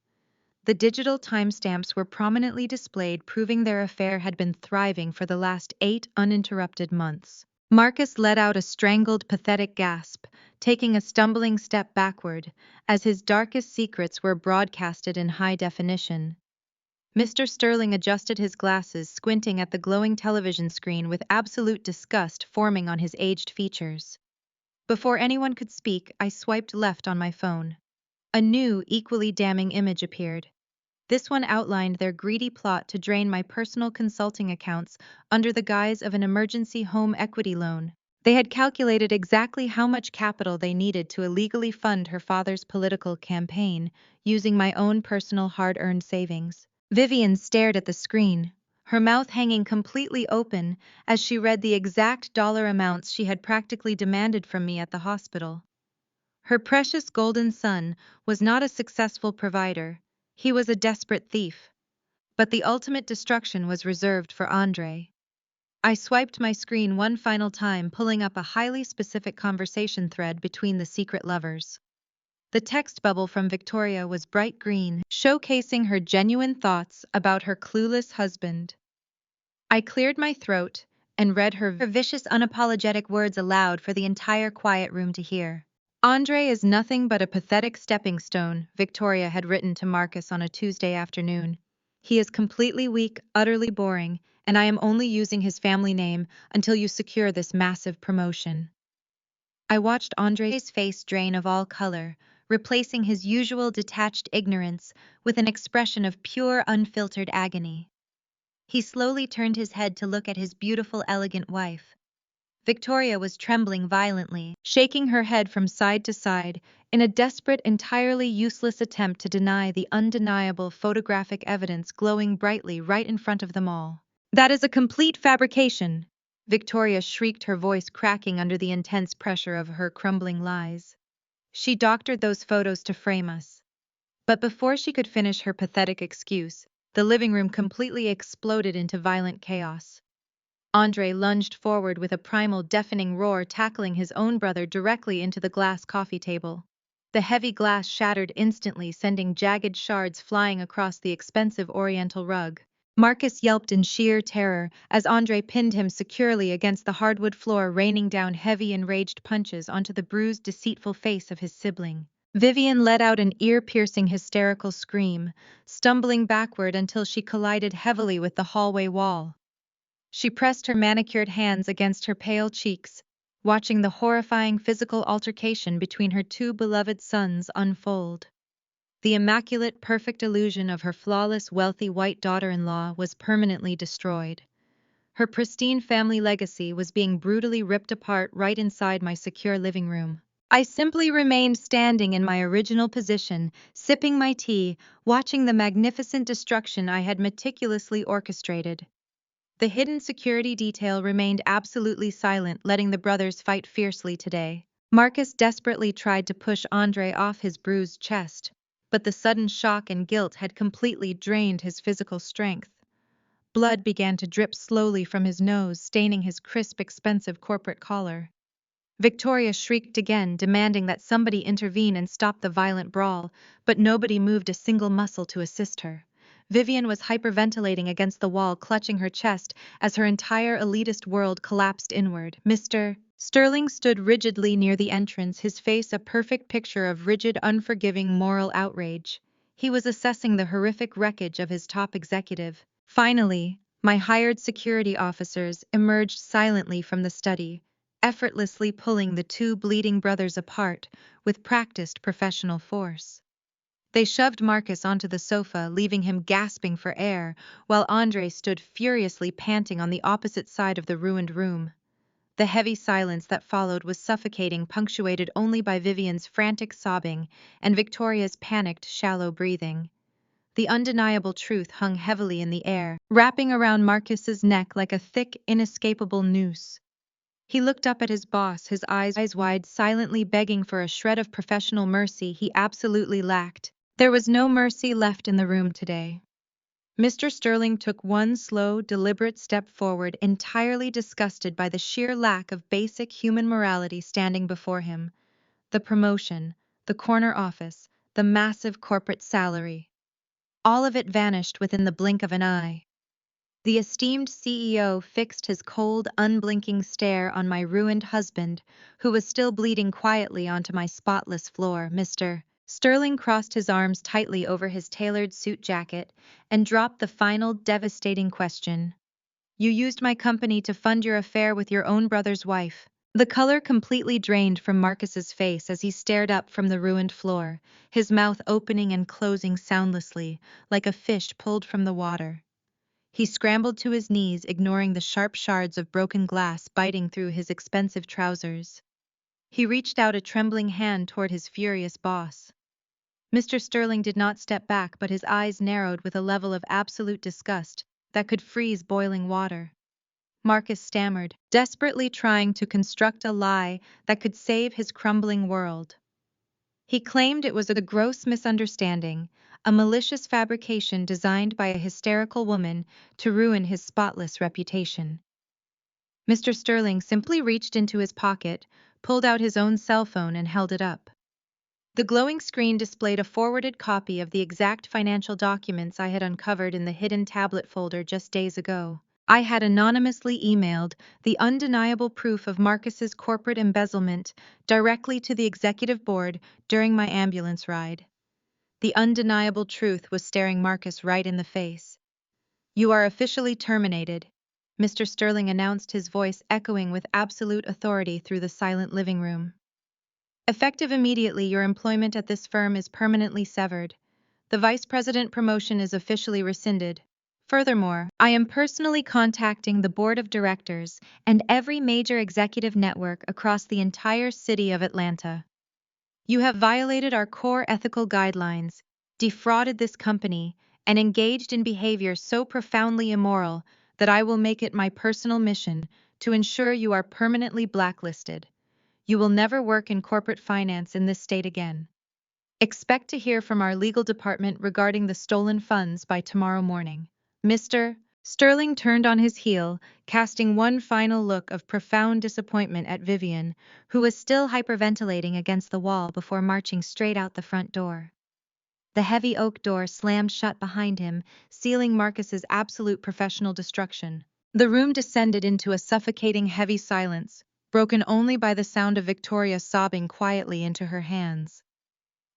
The digital timestamps were prominently displayed, proving their affair had been thriving for the last 8 uninterrupted months. Marcus let out a strangled, pathetic gasp, taking a stumbling step backward, as his darkest secrets were broadcasted in high definition. Mr. Sterling adjusted his glasses, squinting at the glowing television screen with absolute disgust forming on his aged features. Before anyone could speak, I swiped left on my phone. A new, equally damning image appeared. This one outlined their greedy plot to drain my personal consulting accounts under the guise of an emergency home equity loan. They had calculated exactly how much capital they needed to illegally fund her father's political campaign, using my own personal hard-earned savings. Vivian stared at the screen, her mouth hanging completely open as she read the exact dollar amounts she had practically demanded from me at the hospital. Her precious golden son was not a successful provider, he was a desperate thief. But the ultimate destruction was reserved for Andre. I swiped my screen one final time, pulling up a highly specific conversation thread between the secret lovers. The text bubble from Victoria was bright green, showcasing her genuine thoughts about her clueless husband. I cleared my throat and read her vicious, unapologetic words aloud for the entire quiet room to hear. Andre is nothing but a pathetic stepping stone, Victoria had written to Marcus on a Tuesday afternoon. He is completely weak, utterly boring, and I am only using his family name until you secure this massive promotion. I watched Andre's face drain of all color, replacing his usual detached ignorance with an expression of pure, unfiltered agony. He slowly turned his head to look at his beautiful, elegant wife. Victoria was trembling violently, shaking her head from side to side in a desperate, entirely useless attempt to deny the undeniable photographic evidence glowing brightly right in front of them all. "That is a complete fabrication!" Victoria shrieked, her voice cracking under the intense pressure of her crumbling lies. "She doctored those photos to frame us." But before she could finish her pathetic excuse, the living room completely exploded into violent chaos. Andre lunged forward with a primal, deafening roar, tackling his own brother directly into the glass coffee table. The heavy glass shattered instantly, sending jagged shards flying across the expensive oriental rug. Marcus yelped in sheer terror as Andre pinned him securely against the hardwood floor, raining down heavy, enraged punches onto the bruised, deceitful face of his sibling. Vivian let out an ear-piercing, hysterical scream, stumbling backward until she collided heavily with the hallway wall. She pressed her manicured hands against her pale cheeks, watching the horrifying physical altercation between her two beloved sons unfold. The immaculate, perfect illusion of her flawless, wealthy white daughter-in-law was permanently destroyed. Her pristine family legacy was being brutally ripped apart right inside my secure living room. I simply remained standing in my original position, sipping my tea, watching the magnificent destruction I had meticulously orchestrated. The hidden security detail remained absolutely silent, letting the brothers fight fiercely today. Marcus desperately tried to push Andre off his bruised chest, but the sudden shock and guilt had completely drained his physical strength. Blood began to drip slowly from his nose, staining his crisp, expensive corporate collar. Victoria shrieked again, demanding that somebody intervene and stop the violent brawl, but nobody moved a single muscle to assist her. Vivian was hyperventilating against the wall, clutching her chest as her entire elitist world collapsed inward. Mr. Sterling stood rigidly near the entrance, his face a perfect picture of rigid, unforgiving moral outrage. He was assessing the horrific wreckage of his top executive. Finally, my hired security officers emerged silently from the study, effortlessly pulling the two bleeding brothers apart with practiced professional force. They shoved Marcus onto the sofa, leaving him gasping for air, while Andre stood furiously panting on the opposite side of the ruined room. The heavy silence that followed was suffocating, punctuated only by Vivian's frantic sobbing and Victoria's panicked, shallow breathing. The undeniable truth hung heavily in the air, wrapping around Marcus's neck like a thick, inescapable noose. He looked up at his boss, his eyes wide, silently begging for a shred of professional mercy he absolutely lacked. There was no mercy left in the room today. Mr. Sterling took one slow, deliberate step forward, entirely disgusted by the sheer lack of basic human morality standing before him. The promotion, the corner office, the massive corporate salary. All of it vanished within the blink of an eye. The esteemed CEO fixed his cold, unblinking stare on my ruined husband, who was still bleeding quietly onto my spotless floor. Mr. Sterling crossed his arms tightly over his tailored suit jacket and dropped the final, devastating question. You used my company to fund your affair with your own brother's wife. The color completely drained from Marcus's face as he stared up from the ruined floor, his mouth opening and closing soundlessly, like a fish pulled from the water. He scrambled to his knees, ignoring the sharp shards of broken glass biting through his expensive trousers. He reached out a trembling hand toward his furious boss. Mr. Sterling did not step back, but his eyes narrowed with a level of absolute disgust that could freeze boiling water. Marcus stammered, desperately trying to construct a lie that could save his crumbling world. He claimed it was a gross misunderstanding, a malicious fabrication designed by a hysterical woman to ruin his spotless reputation. Mr. Sterling simply reached into his pocket, pulled out his own cell phone and held it up. The glowing screen displayed a forwarded copy of the exact financial documents I had uncovered in the hidden tablet folder just days ago. I had anonymously emailed the undeniable proof of Marcus's corporate embezzlement directly to the executive board during my ambulance ride. The undeniable truth was staring Marcus right in the face. You are officially terminated, Mr. Sterling announced, his voice echoing with absolute authority through the silent living room. Effective immediately, your employment at this firm is permanently severed. The vice president promotion is officially rescinded. Furthermore, I am personally contacting the board of directors and every major executive network across the entire city of Atlanta. You have violated our core ethical guidelines, defrauded this company, and engaged in behavior so profoundly immoral that I will make it my personal mission to ensure you are permanently blacklisted. You will never work in corporate finance in this state again. Expect to hear from our legal department regarding the stolen funds by tomorrow morning. Mr. Sterling turned on his heel, casting one final look of profound disappointment at Vivian, who was still hyperventilating against the wall before marching straight out the front door. The heavy oak door slammed shut behind him, sealing Marcus's absolute professional destruction. The room descended into a suffocating heavy silence, broken only by the sound of Victoria sobbing quietly into her hands.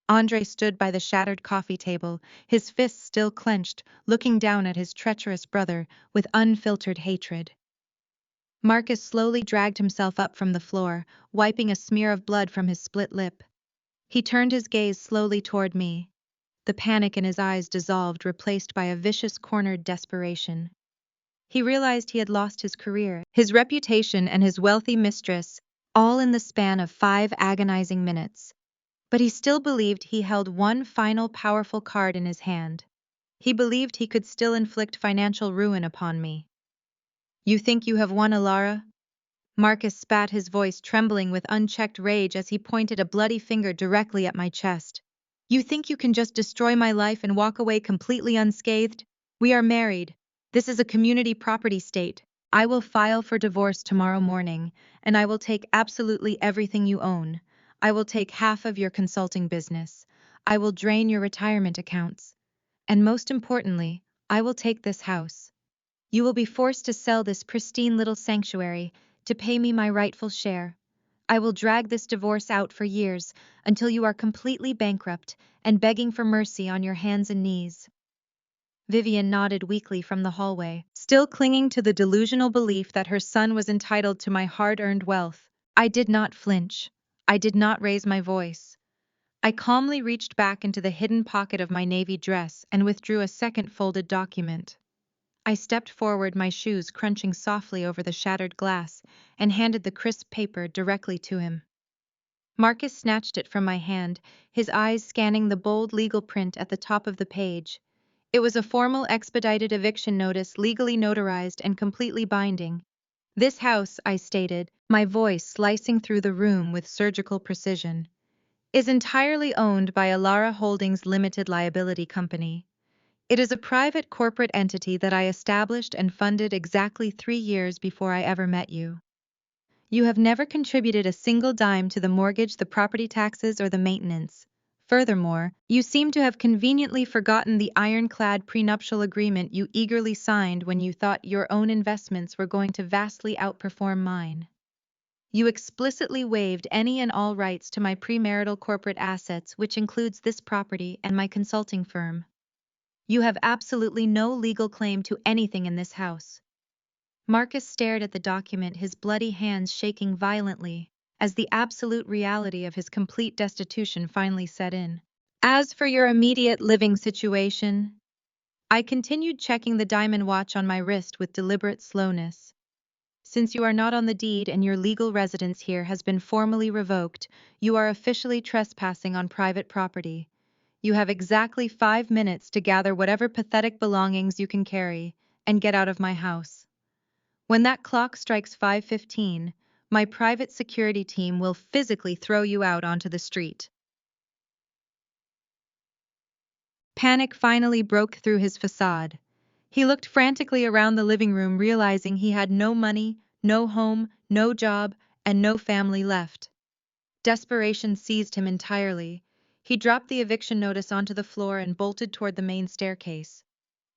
Andre stood by the shattered coffee table, his fists still clenched, looking down at his treacherous brother with unfiltered hatred. Marcus slowly dragged himself up from the floor, wiping a smear of blood from his split lip. He turned his gaze slowly toward me. The panic in his eyes dissolved, replaced by a vicious, cornered desperation. He realized he had lost his career, his reputation, and his wealthy mistress, all in the span of 5 agonizing minutes. But he still believed he held one final powerful card in his hand. He believed he could still inflict financial ruin upon me. You think you have won, Elara? Marcus spat, his voice trembling with unchecked rage as he pointed a bloody finger directly at my chest. You think you can just destroy my life and walk away completely unscathed? We are married. This is a community property state. I will file for divorce tomorrow morning, and I will take absolutely everything you own. I will take half of your consulting business. I will drain your retirement accounts. And most importantly, I will take this house. You will be forced to sell this pristine little sanctuary to pay me my rightful share. I will drag this divorce out for years until you are completely bankrupt and begging for mercy on your hands and knees. Vivian nodded weakly from the hallway, still clinging to the delusional belief that her son was entitled to my hard-earned wealth. I did not flinch. I did not raise my voice. I calmly reached back into the hidden pocket of my navy dress and withdrew a second folded document. I stepped forward, my shoes crunching softly over the shattered glass, and handed the crisp paper directly to him. Marcus snatched it from my hand, his eyes scanning the bold legal print at the top of the page. It was a formal expedited eviction notice, legally notarized and completely binding. "This house," I stated, my voice slicing through the room with surgical precision, "is entirely owned by Elara Holdings Limited Liability Company. It is a private corporate entity that I established and funded exactly 3 years before I ever met you. You have never contributed a single dime to the mortgage, the property taxes, or the maintenance. Furthermore, you seem to have conveniently forgotten the ironclad prenuptial agreement you eagerly signed when you thought your own investments were going to vastly outperform mine. You explicitly waived any and all rights to my premarital corporate assets, which includes this property and my consulting firm. You have absolutely no legal claim to anything in this house." Marcus stared at the document, his bloody hands shaking violently, as the absolute reality of his complete destitution finally set in. "As for your immediate living situation," I continued, checking the diamond watch on my wrist with deliberate slowness, "since you are not on the deed and your legal residence here has been formally revoked, you are officially trespassing on private property. You have exactly 5 minutes to gather whatever pathetic belongings you can carry and get out of my house. When that clock strikes 5:15, my private security team will physically throw you out onto the street." Panic finally broke through his facade. He looked frantically around the living room, realizing he had no money, no home, no job, and no family left. Desperation seized him entirely. He dropped the eviction notice onto the floor and bolted toward the main staircase.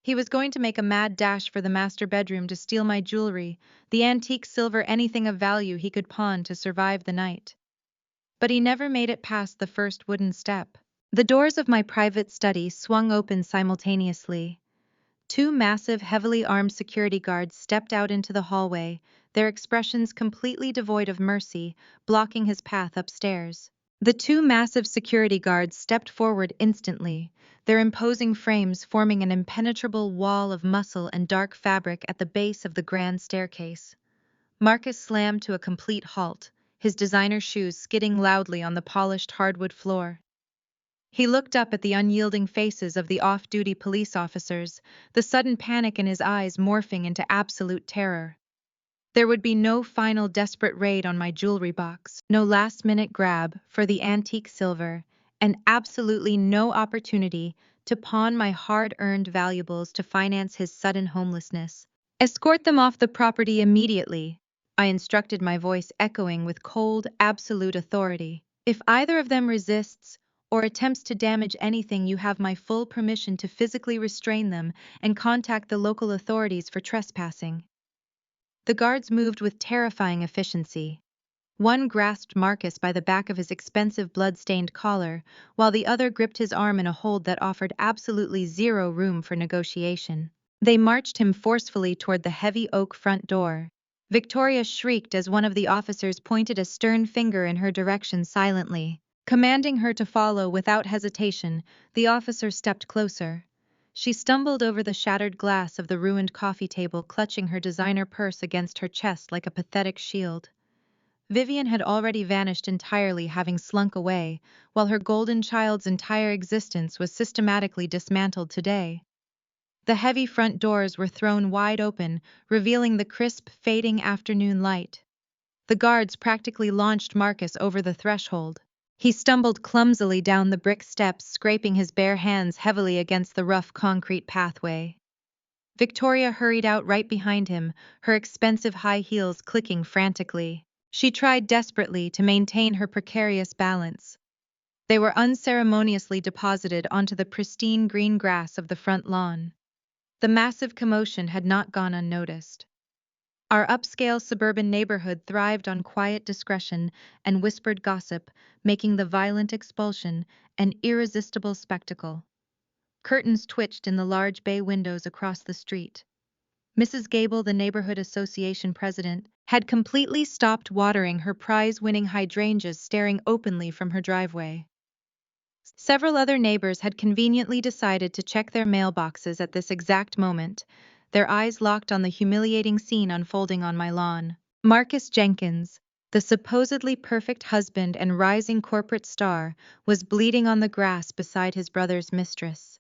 He was going to make a mad dash for the master bedroom to steal my jewelry, the antique silver, anything of value he could pawn to survive the night. But he never made it past the first wooden step. The doors of my private study swung open simultaneously. Two massive, heavily armed security guards stepped out into the hallway, their expressions completely devoid of mercy, blocking his path upstairs. The two massive security guards stepped forward instantly, their imposing frames forming an impenetrable wall of muscle and dark fabric at the base of the grand staircase. Marcus slammed to a complete halt, his designer shoes skidding loudly on the polished hardwood floor. He looked up at the unyielding faces of the off-duty police officers, the sudden panic in his eyes morphing into absolute terror. There would be no final desperate raid on my jewelry box, no last-minute grab for the antique silver, and absolutely no opportunity to pawn my hard-earned valuables to finance his sudden homelessness. "Escort them off the property immediately," I instructed, my voice echoing with cold, absolute authority. "If either of them resists or attempts to damage anything, you have my full permission to physically restrain them and contact the local authorities for trespassing." The guards moved with terrifying efficiency. One grasped Marcus by the back of his expensive blood-stained collar, while the other gripped his arm in a hold that offered absolutely zero room for negotiation. They marched him forcefully toward the heavy oak front door. Victoria shrieked as one of the officers pointed a stern finger in her direction silently. Commanding her to follow without hesitation, the officer stepped closer. She stumbled over the shattered glass of the ruined coffee table, clutching her designer purse against her chest like a pathetic shield. Vivian had already vanished entirely, having slunk away, while her golden child's entire existence was systematically dismantled today. The heavy front doors were thrown wide open, revealing the crisp, fading afternoon light. The guards practically launched Marcus over the threshold. He stumbled clumsily down the brick steps, scraping his bare hands heavily against the rough concrete pathway. Victoria hurried out right behind him, her expensive high heels clicking frantically. She tried desperately to maintain her precarious balance. They were unceremoniously deposited onto the pristine green grass of the front lawn. The massive commotion had not gone unnoticed. Our upscale suburban neighborhood thrived on quiet discretion and whispered gossip, making the violent expulsion an irresistible spectacle. Curtains twitched in the large bay windows across the street. Mrs. Gable, the neighborhood association president, had completely stopped watering her prize-winning hydrangeas, staring openly from her driveway. Several other neighbors had conveniently decided to check their mailboxes at this exact moment, their eyes locked on the humiliating scene unfolding on my lawn. Marcus Jenkins, the supposedly perfect husband and rising corporate star, was bleeding on the grass beside his brother's mistress.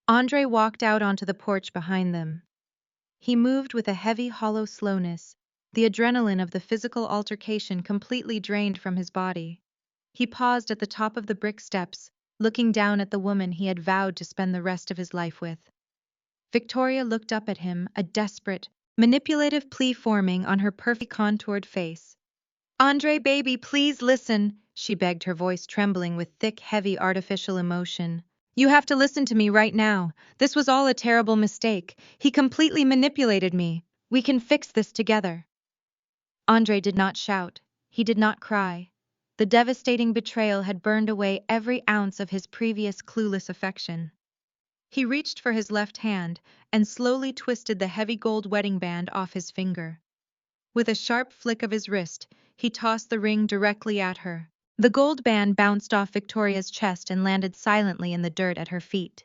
Andre walked out onto the porch behind them. He moved with a heavy, hollow slowness, the adrenaline of the physical altercation completely drained from his body. He paused at the top of the brick steps, looking down at the woman he had vowed to spend the rest of his life with. Victoria looked up at him, a desperate, manipulative plea forming on her perfectly contoured face. Andre, baby, please listen, she begged, her voice trembling with thick, heavy, artificial emotion. You have to listen to me right now. This was all a terrible mistake. He completely manipulated me. We can fix this together. Andre did not shout. He did not cry. The devastating betrayal had burned away every ounce of his previous clueless affection. He reached for his left hand and slowly twisted the heavy gold wedding band off his finger. With a sharp flick of his wrist, he tossed the ring directly at her. The gold band bounced off Victoria's chest and landed silently in the dirt at her feet.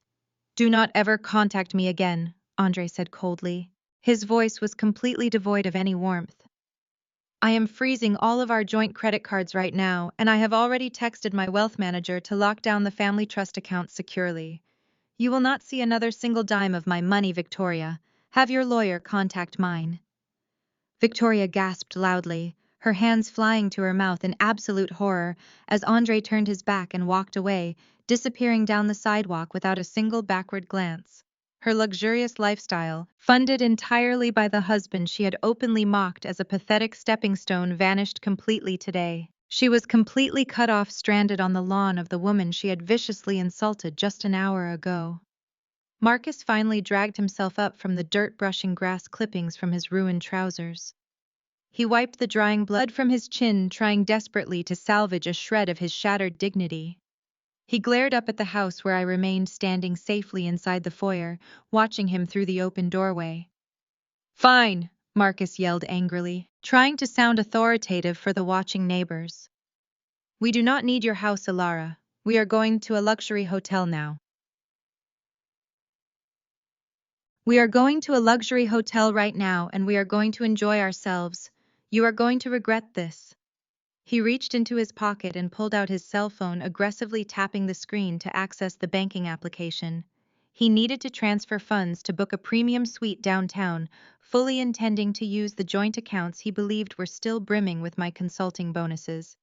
Do not ever contact me again, Andre said coldly. His voice was completely devoid of any warmth. I am freezing all of our joint credit cards right now, and I have already texted my wealth manager to lock down the family trust account securely. You will not see another single dime of my money, Victoria. Have your lawyer contact mine. Victoria gasped loudly, her hands flying to her mouth in absolute horror as Andre turned his back and walked away, disappearing down the sidewalk without a single backward glance. Her luxurious lifestyle, funded entirely by the husband she had openly mocked as a pathetic stepping stone, vanished completely today. She was completely cut off, stranded on the lawn of the woman she had viciously insulted just an hour ago. Marcus finally dragged himself up from the dirt, brushing grass clippings from his ruined trousers. He wiped the drying blood from his chin, trying desperately to salvage a shred of his shattered dignity. He glared up at the house where I remained standing safely inside the foyer, watching him through the open doorway. Fine, Marcus yelled angrily, trying to sound authoritative for the watching neighbors. We do not need your house, Elara. We are going to a luxury hotel now. We are going to a luxury hotel right now, and we are going to enjoy ourselves. You are going to regret this. He reached into his pocket and pulled out his cell phone, aggressively tapping the screen to access the banking application. He needed to transfer funds to book a premium suite downtown, fully intending to use the joint accounts he believed were still brimming with my consulting bonuses.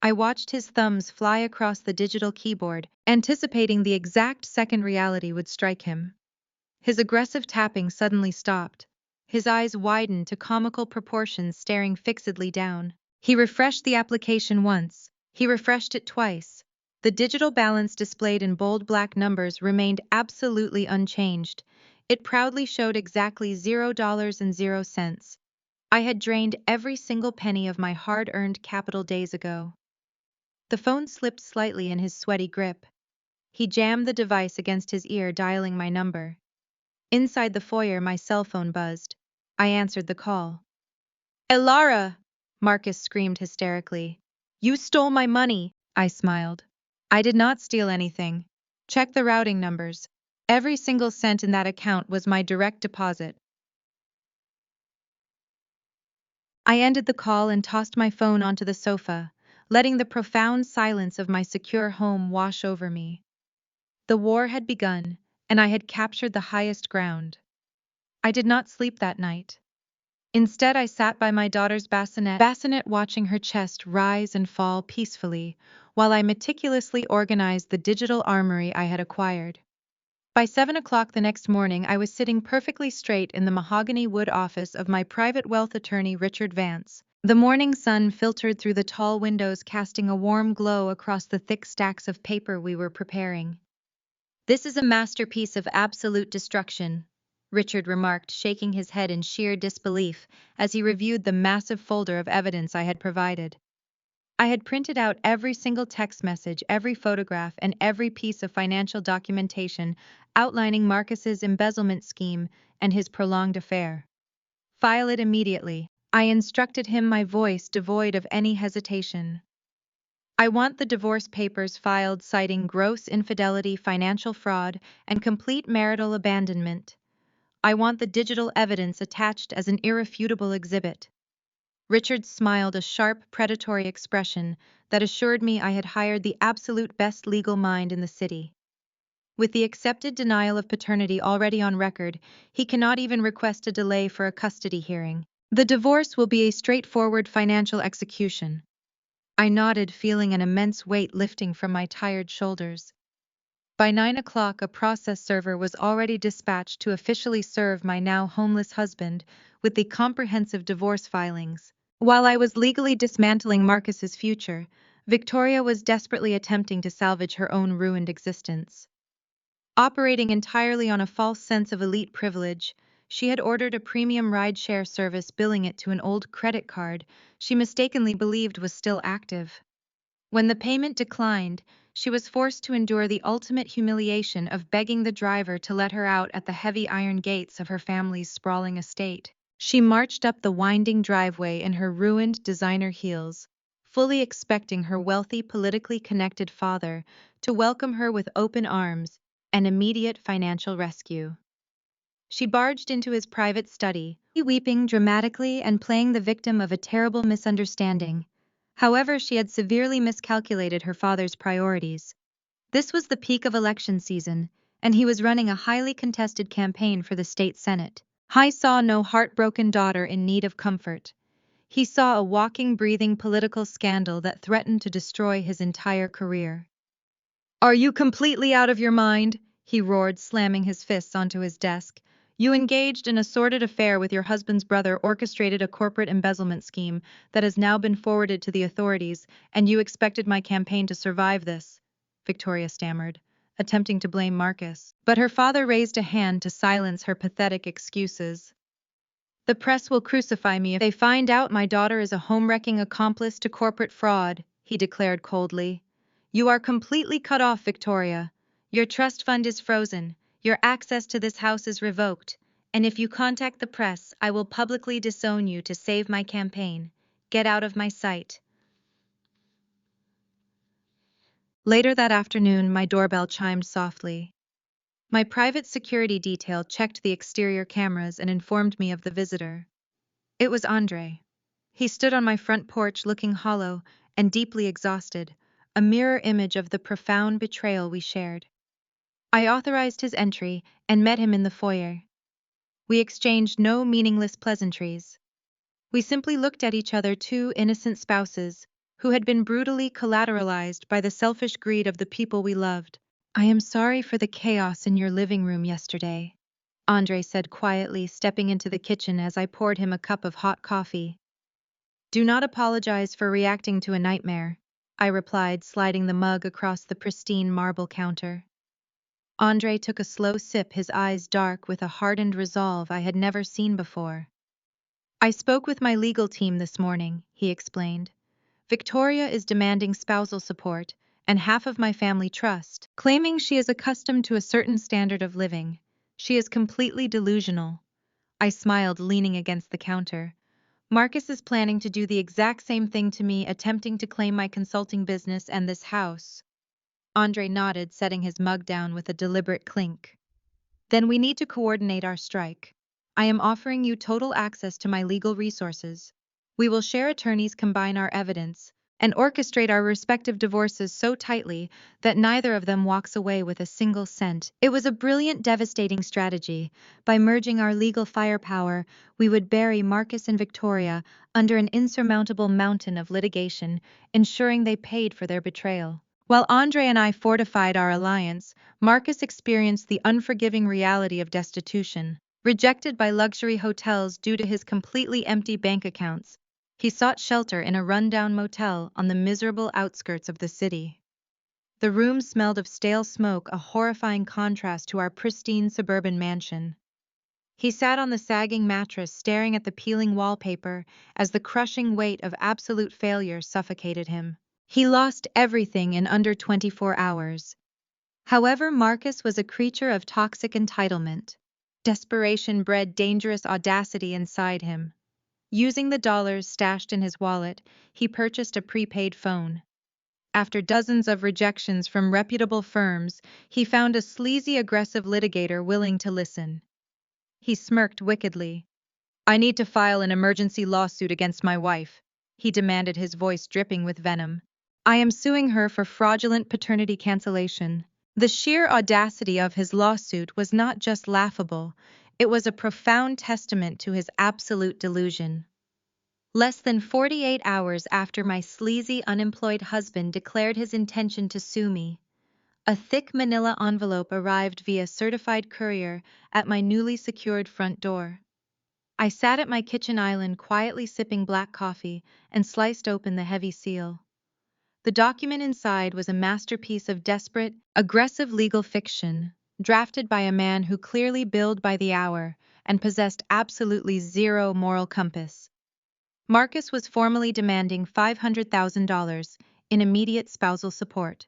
I watched his thumbs fly across the digital keyboard, anticipating the exact second reality would strike him. His aggressive tapping suddenly stopped. His eyes widened to comical proportions, staring fixedly down. He refreshed the application once. He refreshed it twice. The digital balance displayed in bold black numbers remained absolutely unchanged. It proudly showed exactly $0.00. I had drained every single penny of my hard-earned capital days ago. The phone slipped slightly in his sweaty grip. He jammed the device against his ear, dialing my number. Inside the foyer, my cell phone buzzed. I answered the call. Elara! Marcus screamed hysterically. You stole my money, I smiled. I did not steal anything. Check the routing numbers. Every single cent in that account was my direct deposit. I ended the call and tossed my phone onto the sofa, letting the profound silence of my secure home wash over me. The war had begun, and I had captured the highest ground. I did not sleep that night. Instead, I sat by my daughter's bassinet watching her chest rise and fall peacefully, while I meticulously organized the digital armory I had acquired. By 7 o'clock the next morning, I was sitting perfectly straight in the mahogany wood office of my private wealth attorney, Richard Vance. The morning sun filtered through the tall windows, casting a warm glow across the thick stacks of paper we were preparing. This is a masterpiece of absolute destruction, Richard remarked, shaking his head in sheer disbelief as he reviewed the massive folder of evidence I had provided. I had printed out every single text message, every photograph, and every piece of financial documentation outlining Marcus's embezzlement scheme and his prolonged affair. File it immediately, I instructed him, my voice devoid of any hesitation. I want the divorce papers filed citing gross infidelity, financial fraud, and complete marital abandonment. I want the digital evidence attached as an irrefutable exhibit. Richard smiled, a sharp, predatory expression that assured me I had hired the absolute best legal mind in the city. With the accepted denial of paternity already on record, he cannot even request a delay for a custody hearing. The divorce will be a straightforward financial execution. I nodded, feeling an immense weight lifting from my tired shoulders. By 9 o'clock, a process server was already dispatched to officially serve my now homeless husband with the comprehensive divorce filings. While I was legally dismantling Marcus's future, Victoria was desperately attempting to salvage her own ruined existence. Operating entirely on a false sense of elite privilege, she had ordered a premium rideshare service, billing it to an old credit card she mistakenly believed was still active. When the payment declined, she was forced to endure the ultimate humiliation of begging the driver to let her out at the heavy iron gates of her family's sprawling estate. She marched up the winding driveway in her ruined designer heels, fully expecting her wealthy, politically connected father to welcome her with open arms and immediate financial rescue. She barged into his private study, weeping dramatically and playing the victim of a terrible misunderstanding. However, she had severely miscalculated her father's priorities. This was the peak of election season, and he was running a highly contested campaign for the state senate. He saw no heartbroken daughter in need of comfort. He saw a walking, breathing political scandal that threatened to destroy his entire career. "Are you completely out of your mind?" he roared, slamming his fists onto his desk. "You engaged in a sordid affair with your husband's brother, orchestrated a corporate embezzlement scheme that has now been forwarded to the authorities, and you expected my campaign to survive this," Victoria stammered, attempting to blame Marcus. But her father raised a hand to silence her pathetic excuses. "The press will crucify me if they find out my daughter is a home-wrecking accomplice to corporate fraud," he declared coldly. "You are completely cut off, Victoria. Your trust fund is frozen, your access to this house is revoked, and if you contact the press, I will publicly disown you to save my campaign. Get out of my sight." Later that afternoon, my doorbell chimed softly. My private security detail checked the exterior cameras and informed me of the visitor. It was Andre. He stood on my front porch looking hollow and deeply exhausted, a mirror image of the profound betrayal we shared. I authorized his entry and met him in the foyer. We exchanged no meaningless pleasantries. We simply looked at each other, two innocent spouses who had been brutally collateralized by the selfish greed of the people we loved. "I am sorry for the chaos in your living room yesterday," Andre said quietly, stepping into the kitchen as I poured him a cup of hot coffee. "Do not apologize for reacting to a nightmare," I replied, sliding the mug across the pristine marble counter. Andre took a slow sip, his eyes dark with a hardened resolve I had never seen before. "I spoke with my legal team this morning," he explained. "Victoria is demanding spousal support and half of my family trust, claiming she is accustomed to a certain standard of living. She is completely delusional." I smiled, leaning against the counter. "Marcus is planning to do the exact same thing to me, attempting to claim my consulting business and this house." Andre nodded, setting his mug down with a deliberate clink. "Then we need to coordinate our strike. I am offering you total access to my legal resources. We will share attorneys, combine our evidence, and orchestrate our respective divorces so tightly that neither of them walks away with a single cent." It was a brilliant, devastating strategy. By merging our legal firepower, we would bury Marcus and Victoria under an insurmountable mountain of litigation, ensuring they paid for their betrayal. While Andre and I fortified our alliance, Marcus experienced the unforgiving reality of destitution. Rejected by luxury hotels due to his completely empty bank accounts, he sought shelter in a rundown motel on the miserable outskirts of the city. The room smelled of stale smoke, a horrifying contrast to our pristine suburban mansion. He sat on the sagging mattress, staring at the peeling wallpaper as the crushing weight of absolute failure suffocated him. He lost everything in under 24 hours. However, Marcus was a creature of toxic entitlement. Desperation bred dangerous audacity inside him. Using the dollars stashed in his wallet, he purchased a prepaid phone. After dozens of rejections from reputable firms, he found a sleazy, aggressive litigator willing to listen. He smirked wickedly. "I need to file an emergency lawsuit against my wife," he demanded, his voice dripping with venom. "I am suing her for fraudulent paternity cancellation." The sheer audacity of his lawsuit was not just laughable, it was a profound testament to his absolute delusion. Less than 48 hours after my sleazy unemployed husband declared his intention to sue me, a thick manila envelope arrived via certified courier at my newly secured front door. I sat at my kitchen island quietly sipping black coffee and sliced open the heavy seal. The document inside was a masterpiece of desperate, aggressive legal fiction, drafted by a man who clearly billed by the hour and possessed absolutely zero moral compass. Marcus was formally demanding $500,000 in immediate spousal support.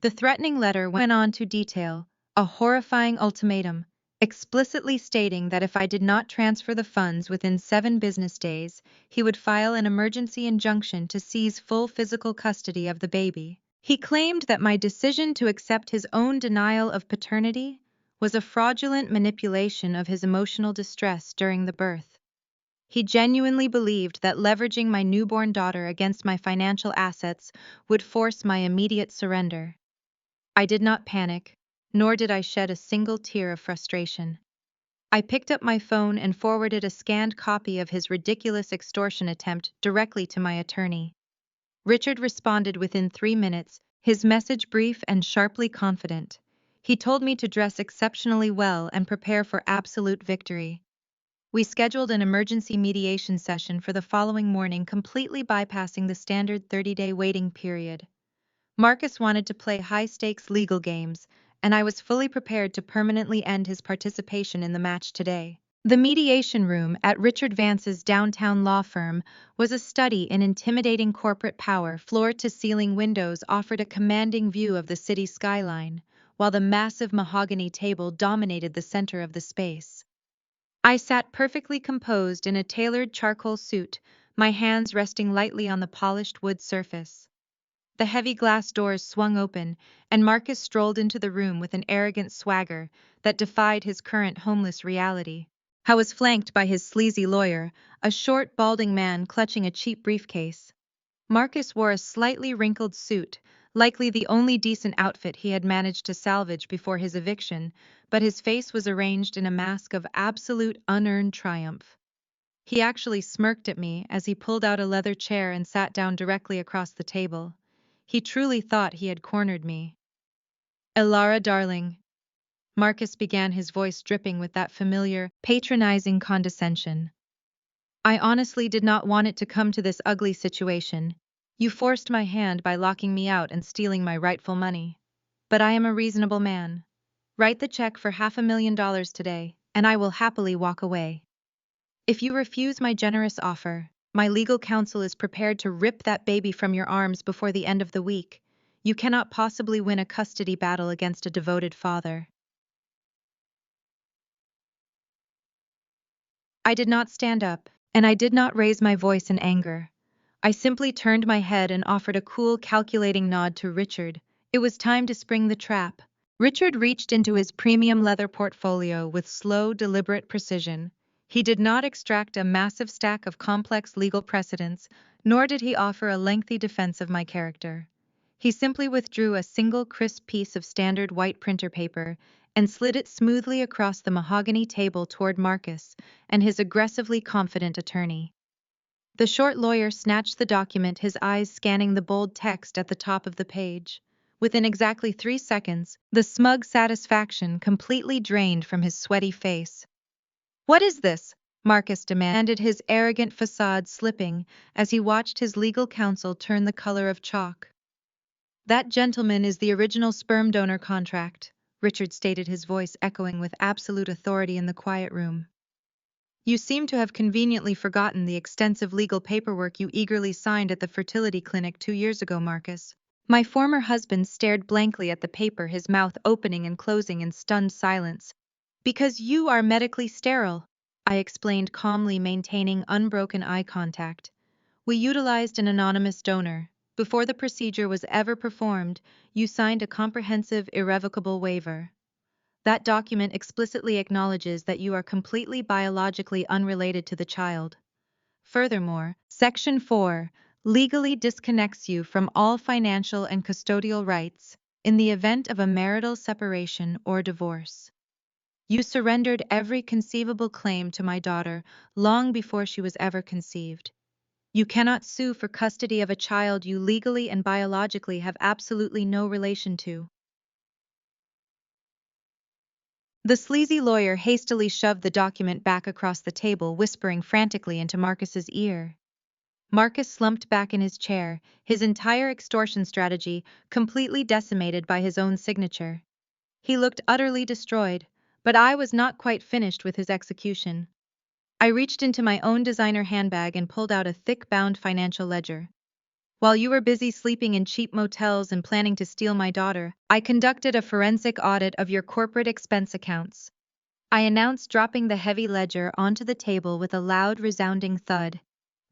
The threatening letter went on to detail a horrifying ultimatum, explicitly stating that if I did not transfer the funds within 7 business days, he would file an emergency injunction to seize full physical custody of the baby. He claimed that my decision to accept his own denial of paternity was a fraudulent manipulation of his emotional distress during the birth. He genuinely believed that leveraging my newborn daughter against my financial assets would force my immediate surrender. I did not panic, nor did I shed a single tear of frustration. I picked up my phone and forwarded a scanned copy of his ridiculous extortion attempt directly to my attorney. Richard responded within 3 minutes, his message brief and sharply confident. He told me to dress exceptionally well and prepare for absolute victory. We scheduled an emergency mediation session for the following morning, completely bypassing the standard 30-day waiting period. Marcus wanted to play high-stakes legal games, and I was fully prepared to permanently end his participation in the match today. The mediation room at Richard Vance's downtown law firm was a study in intimidating corporate power. Floor-to-ceiling windows offered a commanding view of the city skyline, while the massive mahogany table dominated the center of the space. I sat perfectly composed in a tailored charcoal suit, my hands resting lightly on the polished wood surface. The heavy glass doors swung open, and Marcus strolled into the room with an arrogant swagger that defied his current homeless reality. I was flanked by his sleazy lawyer, a short, balding man clutching a cheap briefcase. Marcus wore a slightly wrinkled suit, likely the only decent outfit he had managed to salvage before his eviction, but his face was arranged in a mask of absolute unearned triumph. He actually smirked at me as he pulled out a leather chair and sat down directly across the table. He truly thought he had cornered me. "Elara, darling," Marcus began, his voice dripping with that familiar, patronizing condescension. "I honestly did not want it to come to this ugly situation. You forced my hand by locking me out and stealing my rightful money. But I am a reasonable man. Write the check for $500,000 today, and I will happily walk away. If you refuse my generous offer, my legal counsel is prepared to rip that baby from your arms before the end of the week. You cannot possibly win a custody battle against a devoted father." I did not stand up, and I did not raise my voice in anger. I simply turned my head and offered a cool, calculating nod to Richard. It was time to spring the trap. Richard reached into his premium leather portfolio with slow, deliberate precision. He did not extract a massive stack of complex legal precedents, nor did he offer a lengthy defense of my character. He simply withdrew a single crisp piece of standard white printer paper and slid it smoothly across the mahogany table toward Marcus and his aggressively confident attorney. The short lawyer snatched the document, his eyes scanning the bold text at the top of the page. Within exactly 3 seconds, the smug satisfaction completely drained from his sweaty face. "What is this?" Marcus demanded, his arrogant facade slipping as he watched his legal counsel turn the color of chalk. "That gentleman is the original sperm donor contract," Richard stated, his voice echoing with absolute authority in the quiet room. "You seem to have conveniently forgotten the extensive legal paperwork you eagerly signed at the fertility clinic 2 years ago, Marcus." My former husband stared blankly at the paper, his mouth opening and closing in stunned silence. "Because you are medically sterile," I explained calmly, maintaining unbroken eye contact. "We utilized an anonymous donor. Before the procedure was ever performed, you signed a comprehensive, irrevocable waiver. That document explicitly acknowledges that you are completely biologically unrelated to the child. Furthermore, Section 4 legally disconnects you from all financial and custodial rights, in the event of a marital separation or divorce. You surrendered every conceivable claim to my daughter long before she was ever conceived. You cannot sue for custody of a child you legally and biologically have absolutely no relation to. The sleazy lawyer hastily shoved the document back across the table, whispering frantically into Marcus's ear. Marcus slumped back in his chair, his entire extortion strategy completely decimated by his own signature. He looked utterly destroyed, but I was not quite finished with his execution. I reached into my own designer handbag and pulled out a thick-bound financial ledger. While you were busy sleeping in cheap motels and planning to steal my daughter, I conducted a forensic audit of your corporate expense accounts. I announced, dropping the heavy ledger onto the table with a loud, resounding thud.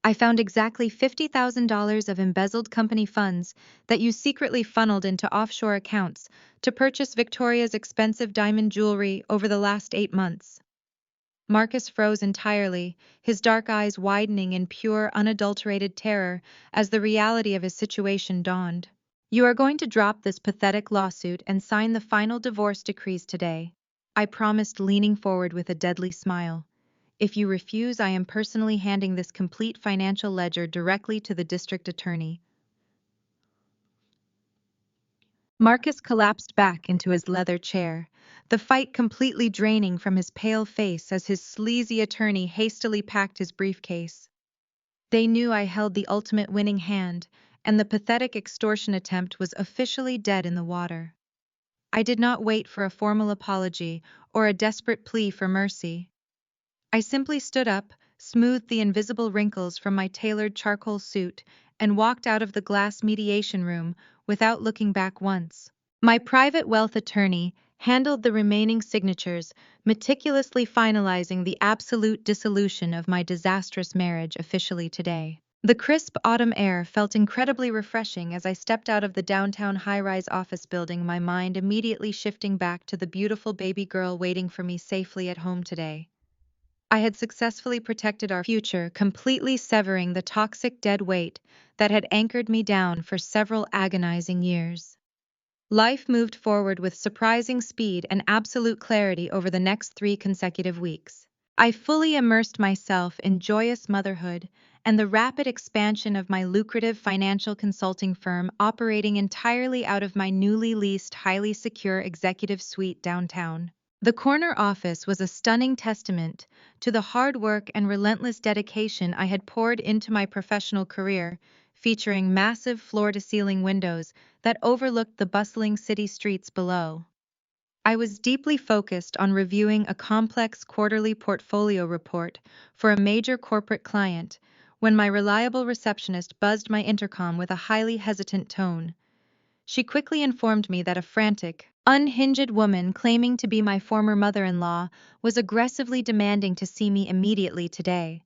I found exactly $50,000 of embezzled company funds that you secretly funneled into offshore accounts to purchase Victoria's expensive diamond jewelry over the last 8 months. Marcus froze entirely, his dark eyes widening in pure, unadulterated terror as the reality of his situation dawned. You are going to drop this pathetic lawsuit and sign the final divorce decrees today, I promised, leaning forward with a deadly smile. If you refuse, I am personally handing this complete financial ledger directly to the district attorney. Marcus collapsed back into his leather chair, the fight completely draining from his pale face as his sleazy attorney hastily packed his briefcase. They knew I held the ultimate winning hand, and the pathetic extortion attempt was officially dead in the water. I did not wait for a formal apology or a desperate plea for mercy. I simply stood up, smoothed the invisible wrinkles from my tailored charcoal suit, and walked out of the glass mediation room without looking back once. My private wealth attorney handled the remaining signatures, meticulously finalizing the absolute dissolution of my disastrous marriage officially today. The crisp autumn air felt incredibly refreshing as I stepped out of the downtown high-rise office building, my mind immediately shifting back to the beautiful baby girl waiting for me safely at home today. I had successfully protected our future, completely severing the toxic dead weight that had anchored me down for several agonizing years. Life moved forward with surprising speed and absolute clarity over the next 3 consecutive weeks. I fully immersed myself in joyous motherhood and the rapid expansion of my lucrative financial consulting firm, operating entirely out of my newly leased, highly secure executive suite downtown. The corner office was a stunning testament to the hard work and relentless dedication I had poured into my professional career, featuring massive floor-to-ceiling windows that overlooked the bustling city streets below. I was deeply focused on reviewing a complex quarterly portfolio report for a major corporate client when my reliable receptionist buzzed my intercom with a highly hesitant tone. She quickly informed me that a frantic, unhinged woman claiming to be my former mother-in-law was aggressively demanding to see me immediately today.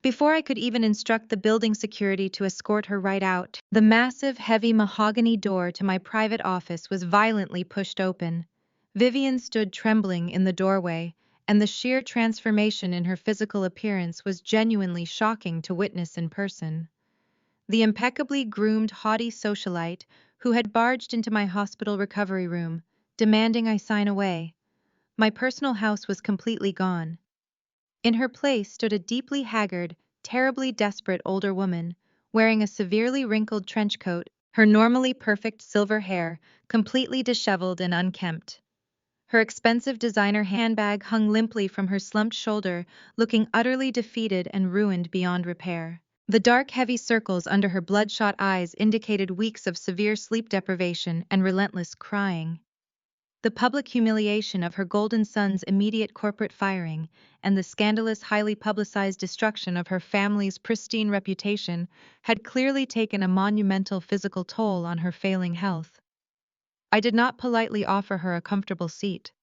Before I could even instruct the building security to escort her right out, the massive, heavy mahogany door to my private office was violently pushed open. Vivian stood trembling in the doorway, and the sheer transformation in her physical appearance was genuinely shocking to witness in person. The impeccably groomed, haughty socialite who had barged into my hospital recovery room, demanding I sign away. My personal house was completely gone. In her place stood a deeply haggard, terribly desperate older woman, wearing a severely wrinkled trench coat, her normally perfect silver hair completely disheveled and unkempt. Her expensive designer handbag hung limply from her slumped shoulder, looking utterly defeated and ruined beyond repair. The dark, heavy circles under her bloodshot eyes indicated weeks of severe sleep deprivation and relentless crying. The public humiliation of her golden son's immediate corporate firing and the scandalous, highly publicized destruction of her family's pristine reputation had clearly taken a monumental physical toll on her failing health. I did not politely offer her a comfortable seat.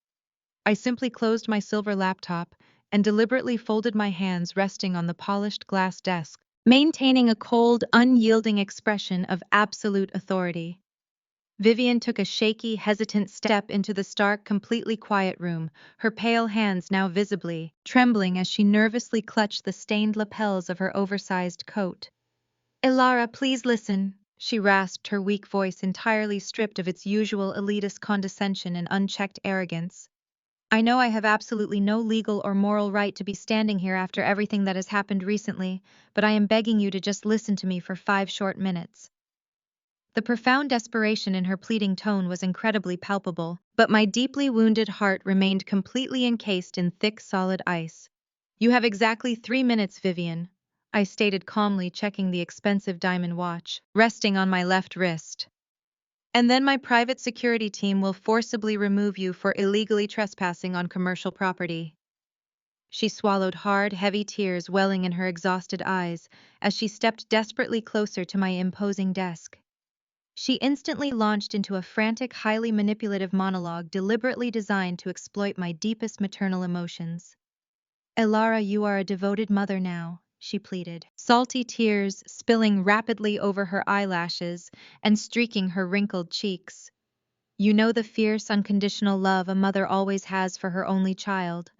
I simply closed my silver laptop and deliberately folded my hands, resting on the polished glass desk, maintaining a cold, unyielding expression of absolute authority. Vivian took a shaky, hesitant step into the stark, completely quiet room, her pale hands now visibly trembling as she nervously clutched the stained lapels of her oversized coat. "Elara, please listen," she rasped, her weak voice entirely stripped of its usual elitist condescension and unchecked arrogance. I know I have absolutely no legal or moral right to be standing here after everything that has happened recently, but I am begging you to just listen to me for 5 short minutes. The profound desperation in her pleading tone was incredibly palpable, but my deeply wounded heart remained completely encased in thick, solid ice. You have exactly 3 minutes, Vivian, I stated calmly, checking the expensive diamond watch, resting on my left wrist. And then my private security team will forcibly remove you for illegally trespassing on commercial property. She swallowed hard, heavy tears welling in her exhausted eyes as she stepped desperately closer to my imposing desk. She instantly launched into a frantic, highly manipulative monologue deliberately designed to exploit my deepest maternal emotions. Elara, you are a devoted mother now, she pleaded, salty tears spilling rapidly over her eyelashes and streaking her wrinkled cheeks. You know the fierce, unconditional love a mother always has for her only child.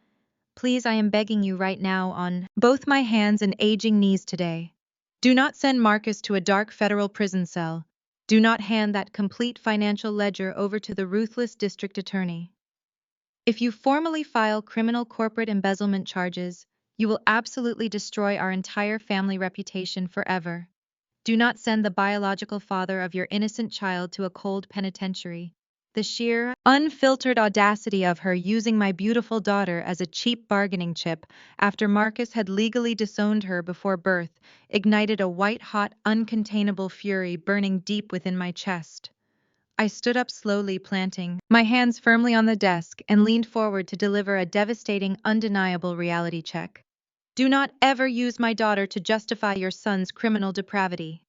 Please, I am begging you right now on both my hands and aging knees today. Do not send Marcus to a dark federal prison cell. Do not hand that complete financial ledger over to the ruthless district attorney. If you formally file criminal corporate embezzlement charges, you will absolutely destroy our entire family reputation forever. Do not send the biological father of your innocent child to a cold penitentiary. The sheer, unfiltered audacity of her using my beautiful daughter as a cheap bargaining chip after Marcus had legally disowned her before birth ignited a white-hot, uncontainable fury burning deep within my chest. I stood up slowly, planting my hands firmly on the desk, and leaned forward to deliver a devastating, undeniable reality check. Do not ever use my daughter to justify your son's criminal depravity.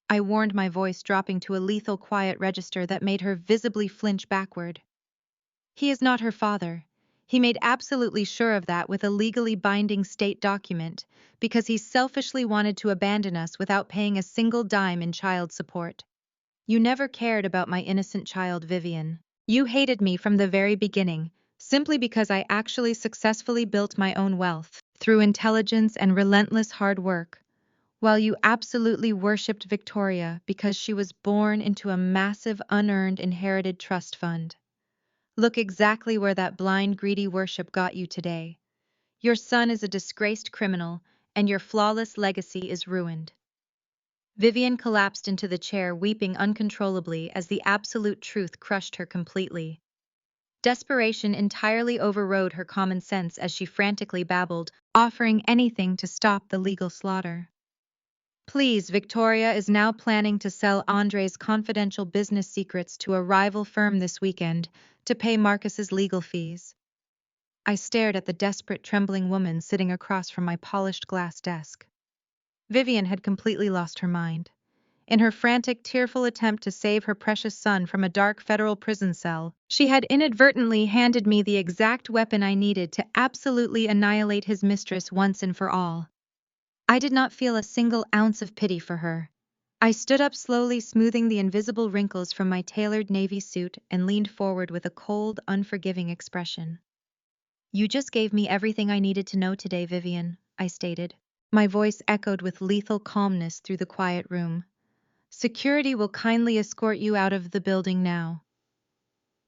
I warned, my voice dropping to a lethal quiet register that made her visibly flinch backward. He is not her father. He made absolutely sure of that with a legally binding state document, because he selfishly wanted to abandon us without paying a single dime in child support. You never cared about my innocent child, Vivian. You hated me from the very beginning, simply because I actually successfully built my own wealth through intelligence and relentless hard work, while you absolutely worshipped Victoria because she was born into a massive unearned inherited trust fund. Look exactly where that blind, greedy worship got you today. Your son is a disgraced criminal, and your flawless legacy is ruined. Vivian collapsed into the chair, weeping uncontrollably as the absolute truth crushed her completely. Desperation entirely overrode her common sense as she frantically babbled, offering anything to stop the legal slaughter. Please, Victoria is now planning to sell Andre's confidential business secrets to a rival firm this weekend to pay Marcus's legal fees. I stared at the desperate, trembling woman sitting across from my polished glass desk. Vivian had completely lost her mind. In her frantic, tearful attempt to save her precious son from a dark federal prison cell, she had inadvertently handed me the exact weapon I needed to absolutely annihilate his mistress once and for all. I did not feel a single ounce of pity for her. I stood up slowly, smoothing the invisible wrinkles from my tailored navy suit, and leaned forward with a cold, unforgiving expression. You just gave me everything I needed to know today, Vivian, I stated. My voice echoed with lethal calmness through the quiet room. Security will kindly escort you out of the building now.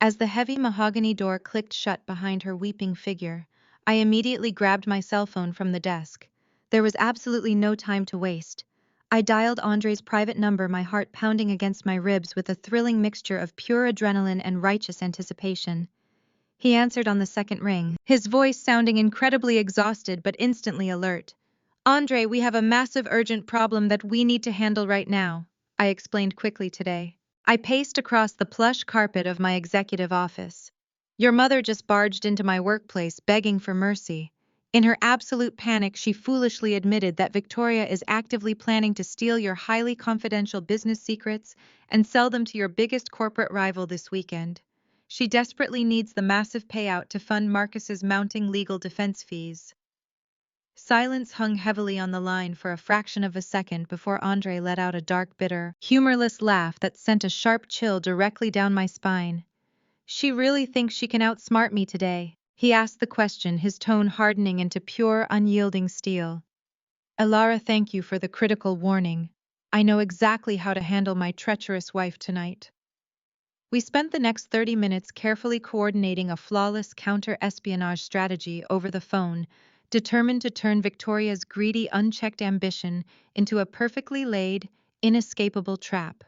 As the heavy mahogany door clicked shut behind her weeping figure, I immediately grabbed my cell phone from the desk. There was absolutely no time to waste. I dialed Andre's private number, my heart pounding against my ribs with a thrilling mixture of pure adrenaline and righteous anticipation. He answered on the second ring, his voice sounding incredibly exhausted but instantly alert. Andre, we have a massive urgent problem that we need to handle right now, I explained quickly today. I paced across the plush carpet of my executive office. Your mother just barged into my workplace begging for mercy. In her absolute panic, she foolishly admitted that Victoria is actively planning to steal your highly confidential business secrets and sell them to your biggest corporate rival this weekend. She desperately needs the massive payout to fund Marcus's mounting legal defense fees. Silence hung heavily on the line for a fraction of a second before Andre let out a dark, bitter, humorless laugh that sent a sharp chill directly down my spine. She really thinks she can outsmart me today? He asked the question, his tone hardening into pure, unyielding steel. Elara, thank you for the critical warning. I know exactly how to handle my treacherous wife tonight. We spent the next 30 minutes carefully coordinating a flawless counter-espionage strategy over the phone, determined to turn Victoria's greedy, unchecked ambition into a perfectly laid, inescapable trap.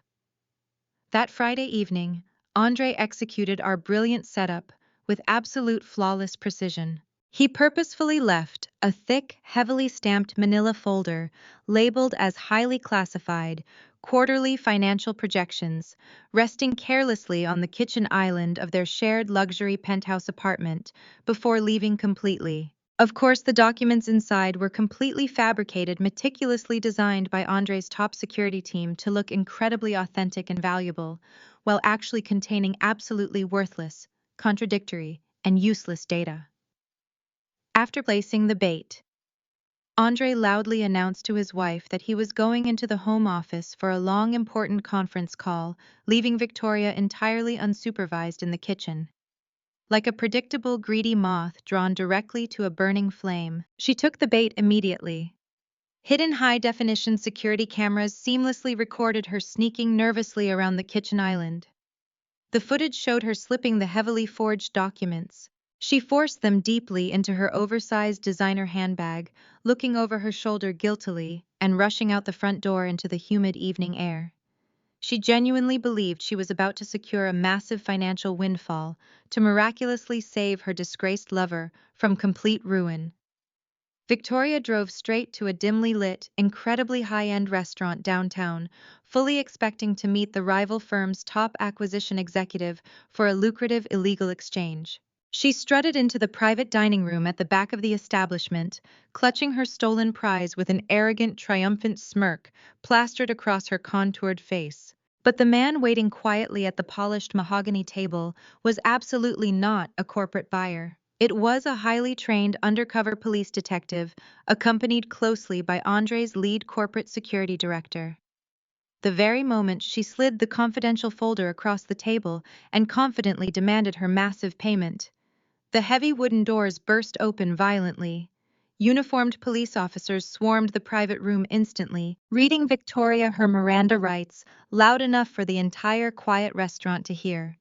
That Friday evening, Andre executed our brilliant setup with absolute flawless precision. He purposefully left a thick, heavily stamped manila folder labeled as highly classified, quarterly financial projections, resting carelessly on the kitchen island of their shared luxury penthouse apartment before leaving completely. Of course, the documents inside were completely fabricated, meticulously designed by Andre's top security team to look incredibly authentic and valuable, while actually containing absolutely worthless, contradictory, and useless data. After placing the bait, Andre loudly announced to his wife that he was going into the home office for a long, important conference call, leaving Victoria entirely unsupervised in the kitchen. Like a predictable, greedy moth drawn directly to a burning flame, she took the bait immediately. Hidden high-definition security cameras seamlessly recorded her sneaking nervously around the kitchen island. The footage showed her slipping the heavily forged documents. She forced them deeply into her oversized designer handbag, looking over her shoulder guiltily, and rushing out the front door into the humid evening air. She genuinely believed she was about to secure a massive financial windfall to miraculously save her disgraced lover from complete ruin. Victoria drove straight to a dimly lit, incredibly high-end restaurant downtown, fully expecting to meet the rival firm's top acquisition executive for a lucrative illegal exchange. She strutted into the private dining room at the back of the establishment, clutching her stolen prize with an arrogant, triumphant smirk plastered across her contoured face. But the man waiting quietly at the polished mahogany table was absolutely not a corporate buyer. It was a highly trained undercover police detective, accompanied closely by Andre's lead corporate security director. The very moment she slid the confidential folder across the table and confidently demanded her massive payment, the heavy wooden doors burst open violently. Uniformed police officers swarmed the private room instantly, reading Victoria her Miranda rights loud enough for the entire quiet restaurant to hear.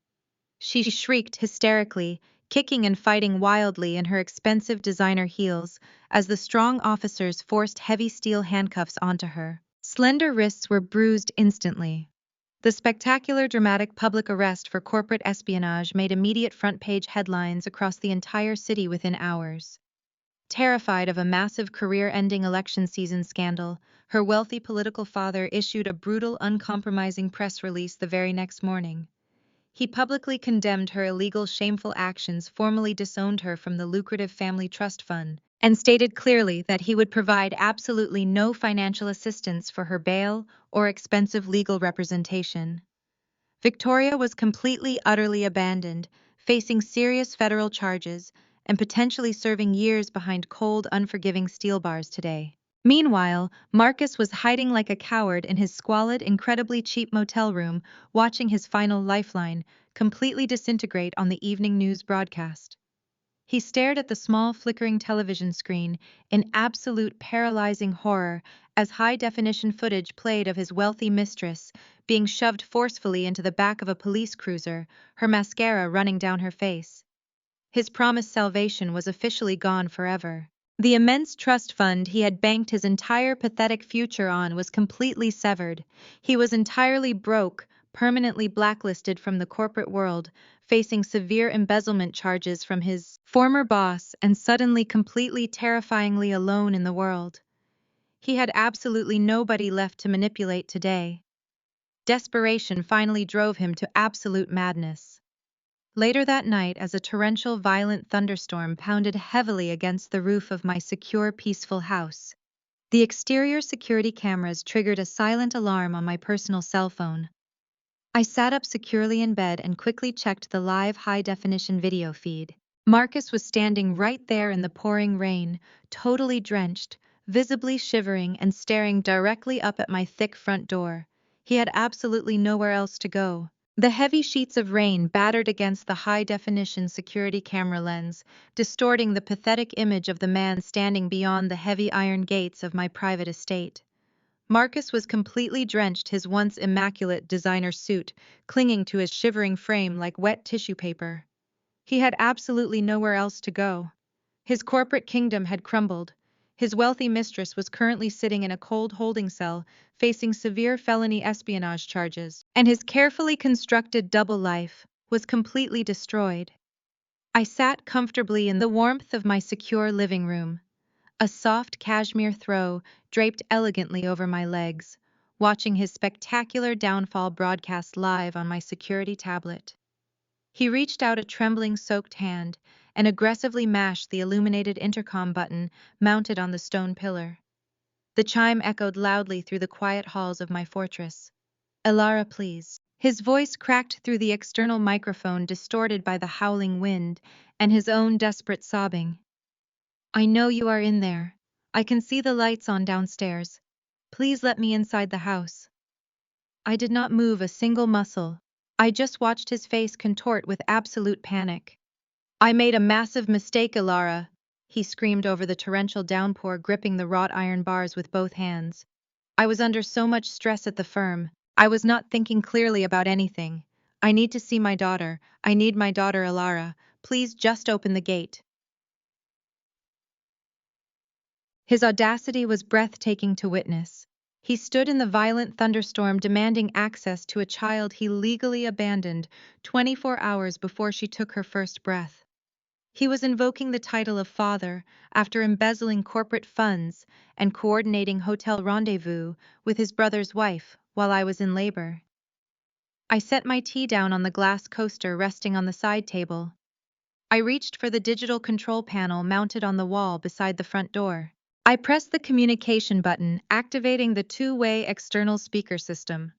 She shrieked hysterically, kicking and fighting wildly in her expensive designer heels as the strong officers forced heavy steel handcuffs onto her. Slender wrists were bruised instantly. The spectacular dramatic public arrest for corporate espionage made immediate front-page headlines across the entire city within hours. Terrified of a massive career-ending election season scandal, her wealthy political father issued a brutal, uncompromising press release the very next morning. He publicly condemned her illegal, shameful actions, formally disowned her from the lucrative family trust fund, and stated clearly that he would provide absolutely no financial assistance for her bail or expensive legal representation. Victoria was completely, utterly abandoned, facing serious federal charges and potentially serving years behind cold, unforgiving steel bars today. Meanwhile, Marcus was hiding like a coward in his squalid, incredibly cheap motel room, watching his final lifeline completely disintegrate on the evening news broadcast. He stared at the small, flickering television screen in absolute paralyzing horror as high-definition footage played of his wealthy mistress being shoved forcefully into the back of a police cruiser, her mascara running down her face. His promised salvation was officially gone forever. The immense trust fund he had banked his entire pathetic future on was completely severed. He was entirely broke, permanently blacklisted from the corporate world, facing severe embezzlement charges from his former boss, and suddenly completely terrifyingly alone in the world. He had absolutely nobody left to manipulate today. Desperation finally drove him to absolute madness. Later that night, as a torrential, violent thunderstorm pounded heavily against the roof of my secure, peaceful house, the exterior security cameras triggered a silent alarm on my personal cell phone. I sat up securely in bed and quickly checked the live high-definition video feed. Marcus was standing right there in the pouring rain, totally drenched, visibly shivering and staring directly up at my thick front door. He had absolutely nowhere else to go. The heavy sheets of rain battered against the high-definition security camera lens, distorting the pathetic image of the man standing beyond the heavy iron gates of my private estate. Marcus was completely drenched, his once immaculate designer suit clinging to his shivering frame like wet tissue paper. He had absolutely nowhere else to go. His corporate kingdom had crumbled. His wealthy mistress was currently sitting in a cold holding cell, facing severe felony espionage charges, and his carefully constructed double life was completely destroyed. I sat comfortably in the warmth of my secure living room, a soft cashmere throw draped elegantly over my legs, watching his spectacular downfall broadcast live on my security tablet. He reached out a trembling, soaked hand and aggressively mashed the illuminated intercom button mounted on the stone pillar. The chime echoed loudly through the quiet halls of my fortress. "Elara, please." His voice cracked through the external microphone distorted by the howling wind and his own desperate sobbing. "I know you are in there. I can see the lights on downstairs. Please let me inside the house." I did not move a single muscle. I just watched his face contort with absolute panic. "I made a massive mistake, Elara," he screamed over the torrential downpour, gripping the wrought iron bars with both hands. "I was under so much stress at the firm. I was not thinking clearly about anything. I need to see my daughter. I need my daughter, Elara. Please just open the gate." His audacity was breathtaking to witness. He stood in the violent thunderstorm demanding access to a child he legally abandoned 24 hours before she took her first breath. He was invoking the title of father after embezzling corporate funds and coordinating hotel rendezvous with his brother's wife while I was in labor. I set my tea down on the glass coaster resting on the side table. I reached for the digital control panel mounted on the wall beside the front door. I pressed the communication button, activating the two-way external speaker system.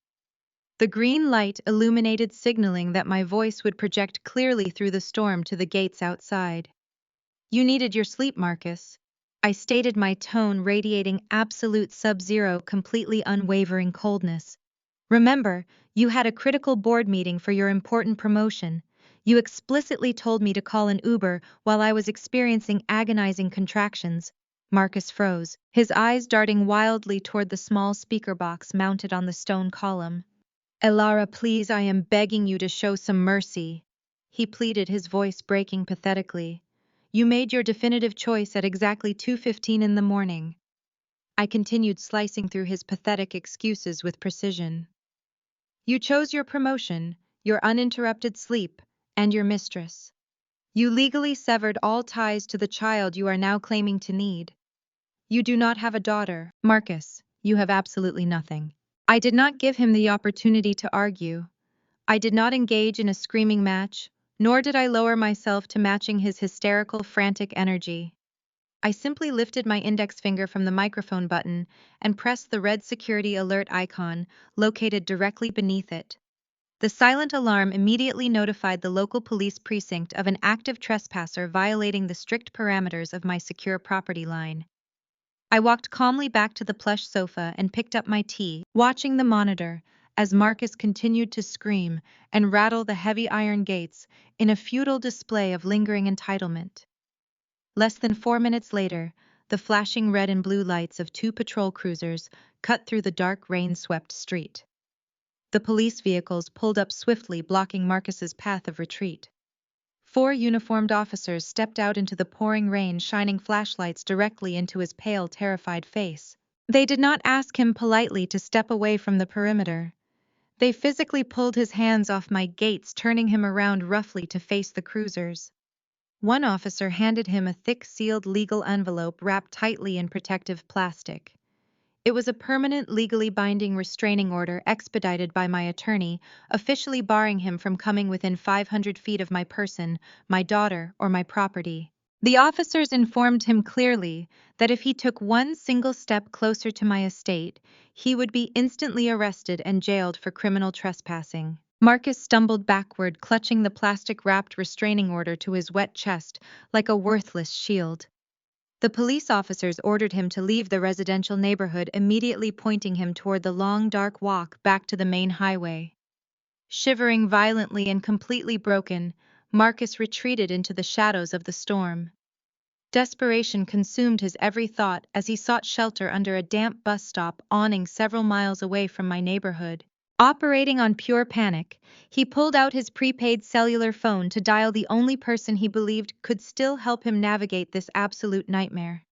The green light illuminated, signaling that my voice would project clearly through the storm to the gates outside. "You needed your sleep, Marcus," I stated, my tone radiating absolute sub-zero, completely unwavering coldness. "Remember, you had a critical board meeting for your important promotion. You explicitly told me to call an Uber while I was experiencing agonizing contractions." Marcus froze, his eyes darting wildly toward the small speaker box mounted on the stone column. "Elara, please, I am begging you to show some mercy," he pleaded, his voice breaking pathetically. "You made your definitive choice at exactly 2:15 in the morning." I continued, slicing through his pathetic excuses with precision. "You chose your promotion, your uninterrupted sleep, and your mistress. You legally severed all ties to the child you are now claiming to need. You do not have a daughter, Marcus. You have absolutely nothing." I did not give him the opportunity to argue. I did not engage in a screaming match, nor did I lower myself to matching his hysterical, frantic energy. I simply lifted my index finger from the microphone button and pressed the red security alert icon located directly beneath it. The silent alarm immediately notified the local police precinct of an active trespasser violating the strict parameters of my secure property line. I walked calmly back to the plush sofa and picked up my tea, watching the monitor as Marcus continued to scream and rattle the heavy iron gates in a futile display of lingering entitlement. Less than 4 minutes later, the flashing red and blue lights of 2 patrol cruisers cut through the dark, rain-swept street. The police vehicles pulled up swiftly, blocking Marcus's path of retreat. 4 uniformed officers stepped out into the pouring rain, shining flashlights directly into his pale, terrified face. They did not ask him politely to step away from the perimeter. They physically pulled his hands off my gates, turning him around roughly to face the cruisers. One officer handed him a thick, sealed legal envelope wrapped tightly in protective plastic. It was a permanent, legally binding restraining order expedited by my attorney, officially barring him from coming within 500 feet of my person, my daughter, or my property. The officers informed him clearly that if he took one single step closer to my estate, he would be instantly arrested and jailed for criminal trespassing. Marcus stumbled backward, clutching the plastic-wrapped restraining order to his wet chest like a worthless shield. The police officers ordered him to leave the residential neighborhood, immediately pointing him toward the long, dark walk back to the main highway. Shivering violently and completely broken, Marcus retreated into the shadows of the storm. Desperation consumed his every thought as he sought shelter under a damp bus stop awning several miles away from my neighborhood. Operating on pure panic, he pulled out his prepaid cellular phone to dial the only person he believed could still help him navigate this absolute nightmare.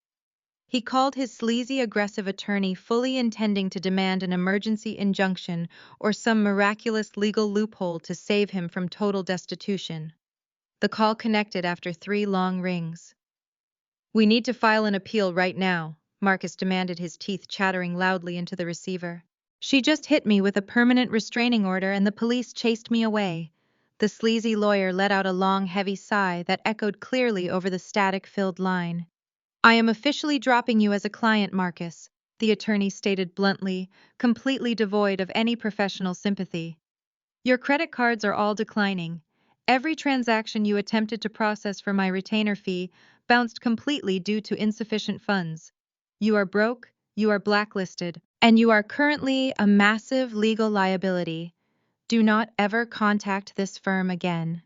He called his sleazy, aggressive attorney, fully intending to demand an emergency injunction or some miraculous legal loophole to save him from total destitution. The call connected after 3 long rings. "We need to file an appeal right now," Marcus demanded, his teeth chattering loudly into the receiver. "She just hit me with a permanent restraining order and the police chased me away." The sleazy lawyer let out a long, heavy sigh that echoed clearly over the static-filled line. "I am officially dropping you as a client, Marcus," the attorney stated bluntly, completely devoid of any professional sympathy. "Your credit cards are all declining. Every transaction you attempted to process for my retainer fee bounced completely due to insufficient funds. You are broke, you are blacklisted, and you are currently a massive legal liability. Do not ever contact this firm again."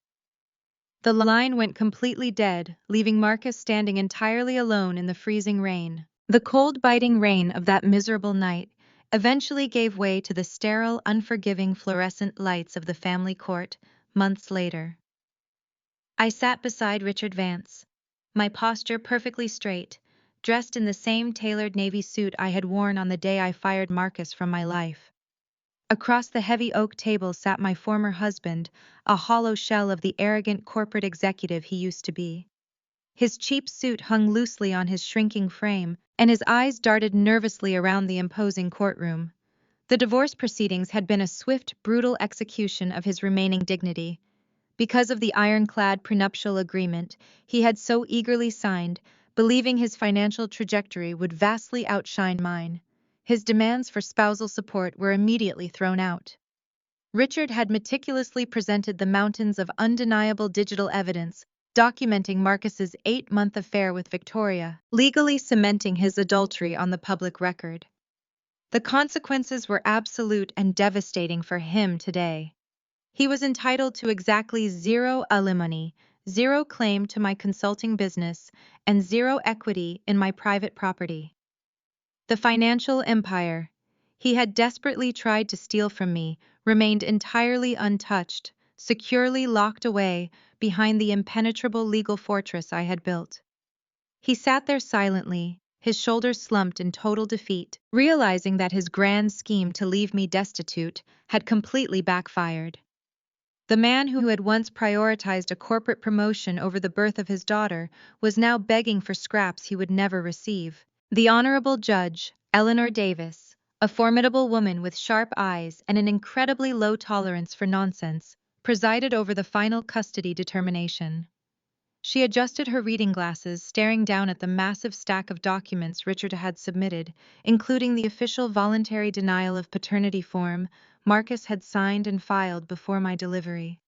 The line went completely dead, leaving Marcus standing entirely alone in the freezing rain. The cold, biting rain of that miserable night eventually gave way to the sterile, unforgiving fluorescent lights of the family court months later. I sat beside Richard Vance, my posture perfectly straight, dressed in the same tailored navy suit I had worn on the day I fired Marcus from my life. Across the heavy oak table sat my former husband, a hollow shell of the arrogant corporate executive he used to be. His cheap suit hung loosely on his shrinking frame, and his eyes darted nervously around the imposing courtroom. The divorce proceedings had been a swift, brutal execution of his remaining dignity. Because of the ironclad prenuptial agreement he had so eagerly signed, believing his financial trajectory would vastly outshine mine, his demands for spousal support were immediately thrown out. Richard had meticulously presented the mountains of undeniable digital evidence documenting Marcus's 8-month affair with Victoria, legally cementing his adultery on the public record. The consequences were absolute and devastating for him today. He was entitled to exactly 0 alimony, 0 claim to my consulting business, and 0 equity in my private property. The financial empire he had desperately tried to steal from me remained entirely untouched, securely locked away behind the impenetrable legal fortress I had built. He sat there silently, his shoulders slumped in total defeat, realizing that his grand scheme to leave me destitute had completely backfired. The man who had once prioritized a corporate promotion over the birth of his daughter was now begging for scraps he would never receive. The Honorable Judge, Eleanor Davis, a formidable woman with sharp eyes and an incredibly low tolerance for nonsense, presided over the final custody determination. She adjusted her reading glasses, staring down at the massive stack of documents Richard had submitted, including the official voluntary denial of paternity form Marcus had signed and filed before my delivery.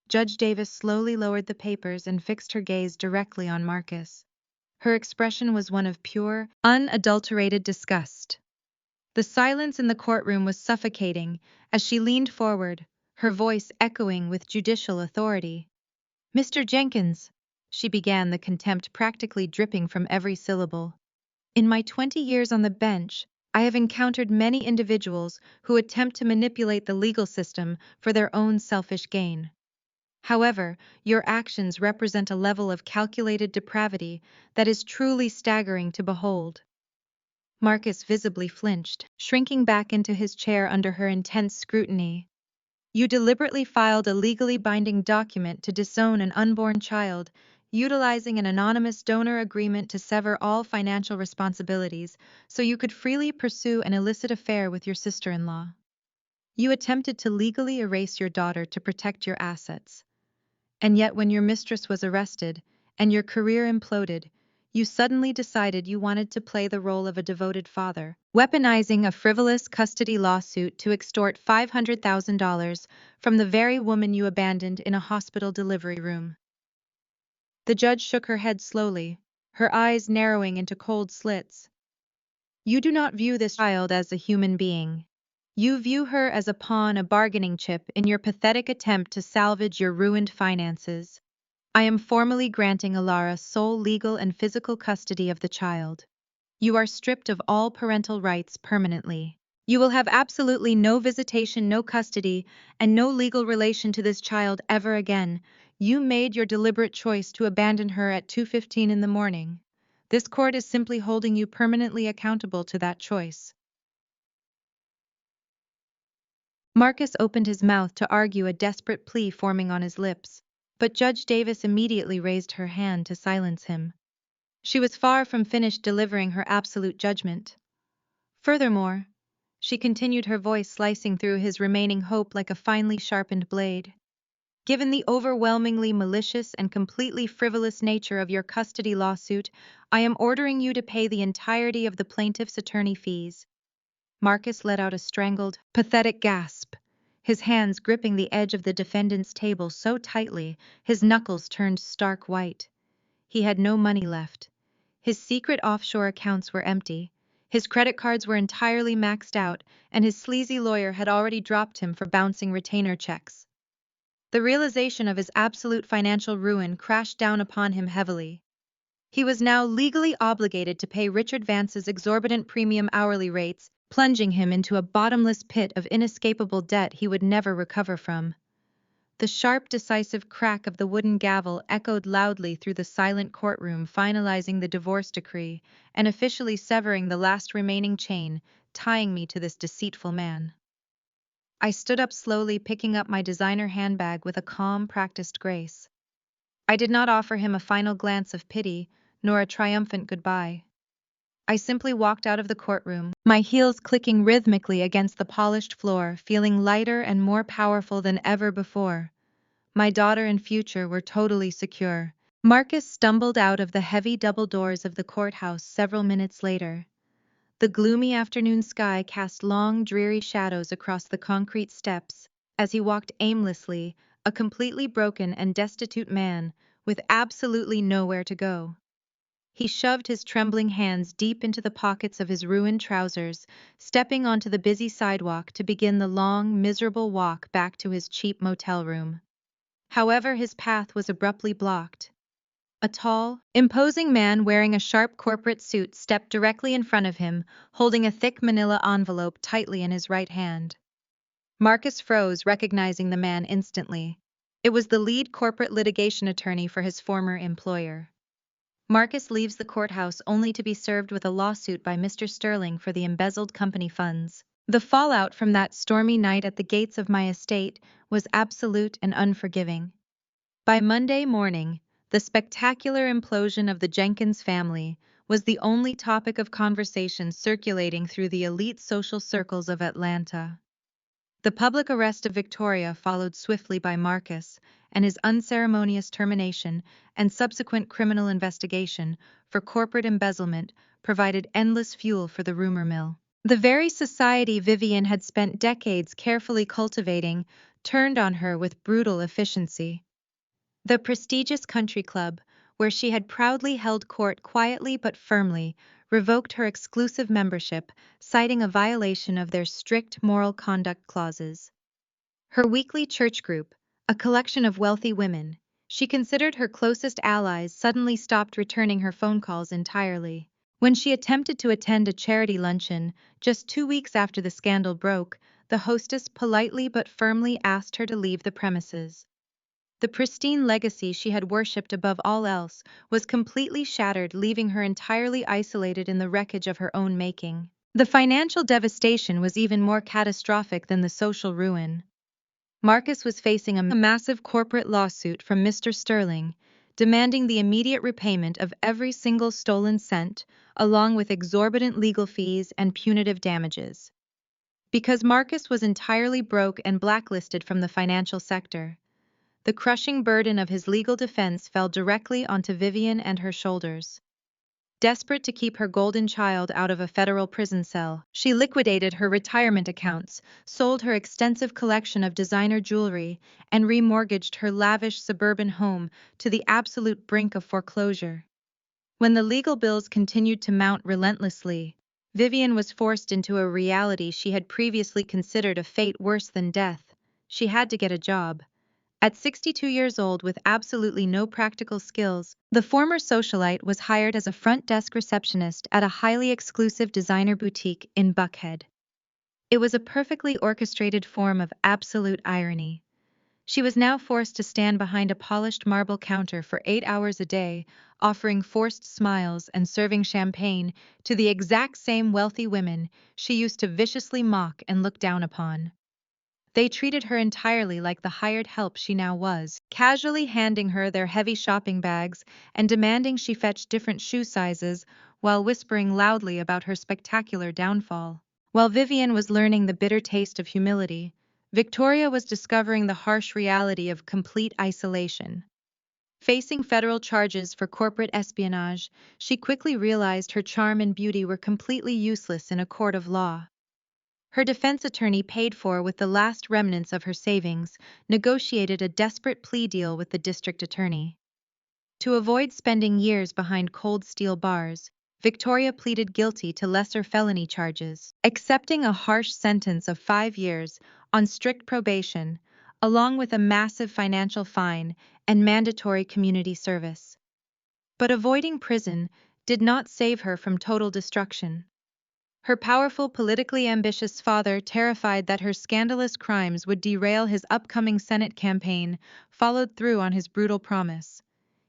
Judge Davis slowly lowered the papers and fixed her gaze directly on Marcus. Her expression was one of pure, unadulterated disgust. The silence in the courtroom was suffocating as she leaned forward, her voice echoing with judicial authority. "Mr. Jenkins," she began, the contempt practically dripping from every syllable. "In my 20 years on the bench, I have encountered many individuals who attempt to manipulate the legal system for their own selfish gain. However, your actions represent a level of calculated depravity that is truly staggering to behold." Marcus visibly flinched, shrinking back into his chair under her intense scrutiny. "You deliberately filed a legally binding document to disown an unborn child, utilizing an anonymous donor agreement to sever all financial responsibilities so you could freely pursue an illicit affair with your sister-in-law. You attempted to legally erase your daughter to protect your assets. And yet when your mistress was arrested and your career imploded, you suddenly decided you wanted to play the role of a devoted father, weaponizing a frivolous custody lawsuit to extort $500,000 from the very woman you abandoned in a hospital delivery room." The judge shook her head slowly, her eyes narrowing into cold slits. "You do not view this child as a human being. You view her as a pawn, a bargaining chip in your pathetic attempt to salvage your ruined finances. I am formally granting Elara sole legal and physical custody of the child. You are stripped of all parental rights permanently. You will have absolutely no visitation, no custody, and no legal relation to this child ever again. You made your deliberate choice to abandon her at 2:15 in the morning. This court is simply holding you permanently accountable to that choice. Marcus opened his mouth to argue, a desperate plea forming on his lips, but Judge Davis immediately raised her hand to silence him. She was far from finished delivering her absolute judgment. Furthermore, she continued, her voice slicing through his remaining hope like a finely sharpened blade. Given the overwhelmingly malicious and completely frivolous nature of your custody lawsuit, I am ordering you to pay the entirety of the plaintiff's attorney fees. Marcus let out a strangled, pathetic gasp, his hands gripping the edge of the defendant's table so tightly his knuckles turned stark white. He had no money left. His secret offshore accounts were empty. His credit cards were entirely maxed out, and his sleazy lawyer had already dropped him for bouncing retainer checks. The realization of his absolute financial ruin crashed down upon him heavily. He was now legally obligated to pay Richard Vance's exorbitant premium hourly rates, plunging him into a bottomless pit of inescapable debt he would never recover from. The sharp, decisive crack of the wooden gavel echoed loudly through the silent courtroom, finalizing the divorce decree and officially severing the last remaining chain, tying me to this deceitful man. I stood up slowly, picking up my designer handbag with a calm, practiced grace. I did not offer him a final glance of pity, nor a triumphant goodbye. I simply walked out of the courtroom, my heels clicking rhythmically against the polished floor, feeling lighter and more powerful than ever before. My daughter and future were totally secure. Marcus stumbled out of the heavy double doors of the courthouse several minutes later. The gloomy afternoon sky cast long, dreary shadows across the concrete steps as he walked aimlessly, a completely broken and destitute man, with absolutely nowhere to go. He shoved his trembling hands deep into the pockets of his ruined trousers, stepping onto the busy sidewalk to begin the long, miserable walk back to his cheap motel room. However, his path was abruptly blocked. A tall, imposing man wearing a sharp corporate suit stepped directly in front of him, holding a thick manila envelope tightly in his right hand. Marcus froze, recognizing the man instantly. It was the lead corporate litigation attorney for his former employer. Marcus leaves the courthouse only to be served with a lawsuit by Mr. Sterling for the embezzled company funds. The fallout from that stormy night at the gates of my estate was absolute and unforgiving. By Monday morning, the spectacular implosion of the Jenkins family was the only topic of conversation circulating through the elite social circles of Atlanta. The public arrest of Victoria followed swiftly by Marcus, and his unceremonious termination and subsequent criminal investigation for corporate embezzlement provided endless fuel for the rumor mill. The very society Vivian had spent decades carefully cultivating turned on her with brutal efficiency. The prestigious country club, where she had proudly held court quietly but firmly, revoked her exclusive membership, citing a violation of their strict moral conduct clauses. Her weekly church group, a collection of wealthy women she considered her closest allies, suddenly stopped returning her phone calls entirely. When she attempted to attend a charity luncheon just 2 weeks after the scandal broke, the hostess politely but firmly asked her to leave the premises. The pristine legacy she had worshipped above all else was completely shattered, leaving her entirely isolated in the wreckage of her own making. The financial devastation was even more catastrophic than the social ruin. Marcus was facing a massive corporate lawsuit from Mr. Sterling, demanding the immediate repayment of every single stolen cent, along with exorbitant legal fees and punitive damages. Because Marcus was entirely broke and blacklisted from the financial sector, the crushing burden of his legal defense fell directly onto Vivian and her shoulders. Desperate to keep her golden child out of a federal prison cell, she liquidated her retirement accounts, sold her extensive collection of designer jewelry, and remortgaged her lavish suburban home to the absolute brink of foreclosure. When the legal bills continued to mount relentlessly, Vivian was forced into a reality she had previously considered a fate worse than death. She had to get a job. At 62 years old with absolutely no practical skills, the former socialite was hired as a front desk receptionist at a highly exclusive designer boutique in Buckhead. It was a perfectly orchestrated form of absolute irony. She was now forced to stand behind a polished marble counter for 8 hours a day, offering forced smiles and serving champagne to the exact same wealthy women she used to viciously mock and look down upon. They treated her entirely like the hired help she now was, casually handing her their heavy shopping bags and demanding she fetch different shoe sizes while whispering loudly about her spectacular downfall. While Vivian was learning the bitter taste of humility, Victoria was discovering the harsh reality of complete isolation. Facing federal charges for corporate espionage, she quickly realized her charm and beauty were completely useless in a court of law. Her defense attorney, paid for with the last remnants of her savings, negotiated a desperate plea deal with the district attorney. To avoid spending years behind cold steel bars, Victoria pleaded guilty to lesser felony charges, accepting a harsh sentence of 5 years on strict probation, along with a massive financial fine and mandatory community service. But avoiding prison did not save her from total destruction. Her powerful, politically ambitious father, terrified that her scandalous crimes would derail his upcoming Senate campaign, followed through on his brutal promise.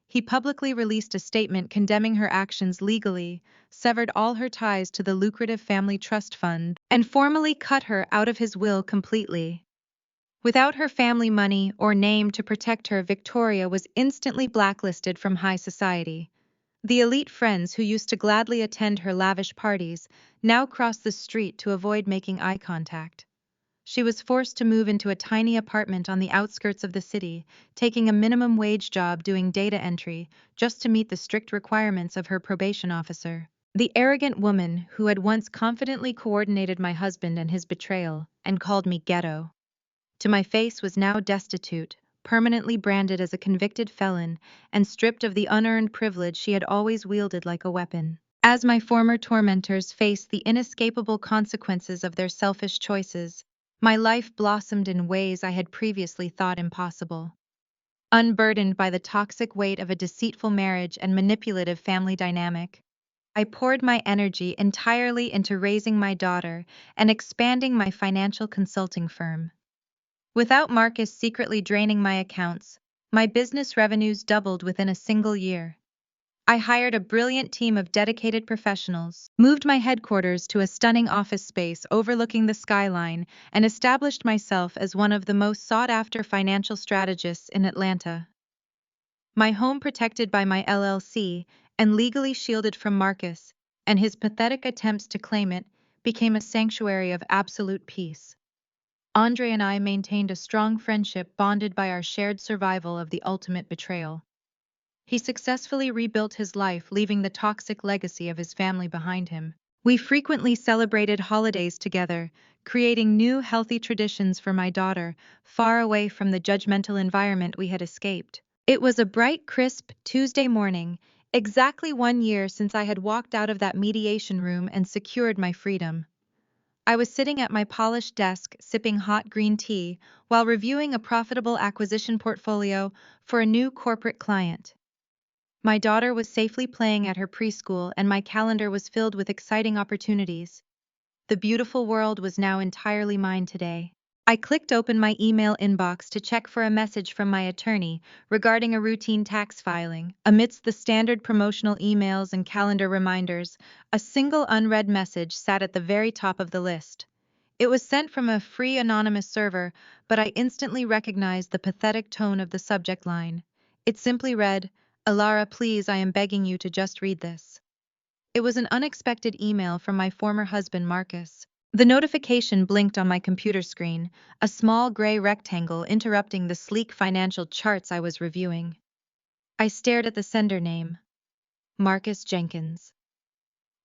He publicly released a statement condemning her actions legally, severed all her ties to the lucrative family trust fund, and formally cut her out of his will completely. Without her family money or name to protect her, Victoria was instantly blacklisted from high society. The elite friends who used to gladly attend her lavish parties now crossed the street to avoid making eye contact. She was forced to move into a tiny apartment on the outskirts of the city, taking a minimum wage job doing data entry just to meet the strict requirements of her probation officer. The arrogant woman who had once confidently coordinated my husband and his betrayal and called me ghetto to my face was now destitute, permanently branded as a convicted felon, and stripped of the unearned privilege she had always wielded like a weapon. As my former tormentors faced the inescapable consequences of their selfish choices, my life blossomed in ways I had previously thought impossible. Unburdened by the toxic weight of a deceitful marriage and manipulative family dynamic, I poured my energy entirely into raising my daughter and expanding my financial consulting firm. Without Marcus secretly draining my accounts, my business revenues doubled within a single year. I hired a brilliant team of dedicated professionals, moved my headquarters to a stunning office space overlooking the skyline, and established myself as one of the most sought-after financial strategists in Atlanta. My home, protected by my LLC and legally shielded from Marcus and his pathetic attempts to claim it, became a sanctuary of absolute peace. Andre and I maintained a strong friendship bonded by our shared survival of the ultimate betrayal. He successfully rebuilt his life, leaving the toxic legacy of his family behind him. We frequently celebrated holidays together, creating new healthy traditions for my daughter, far away from the judgmental environment we had escaped. It was a bright, crisp Tuesday morning, exactly 1 year since I had walked out of that mediation room and secured my freedom. I was sitting at my polished desk, sipping hot green tea, while reviewing a profitable acquisition portfolio for a new corporate client. My daughter was safely playing at her preschool, and my calendar was filled with exciting opportunities. The beautiful world was now entirely mine today. I clicked open my email inbox to check for a message from my attorney regarding a routine tax filing. Amidst the standard promotional emails and calendar reminders, a single unread message sat at the very top of the list. It was sent from a free anonymous server, but I instantly recognized the pathetic tone of the subject line. It simply read, "Elara, please, I am begging you to just read this." It was an unexpected email from my former husband, Marcus. The notification blinked on my computer screen, a small gray rectangle interrupting the sleek financial charts I was reviewing. I stared at the sender name, Marcus Jenkins.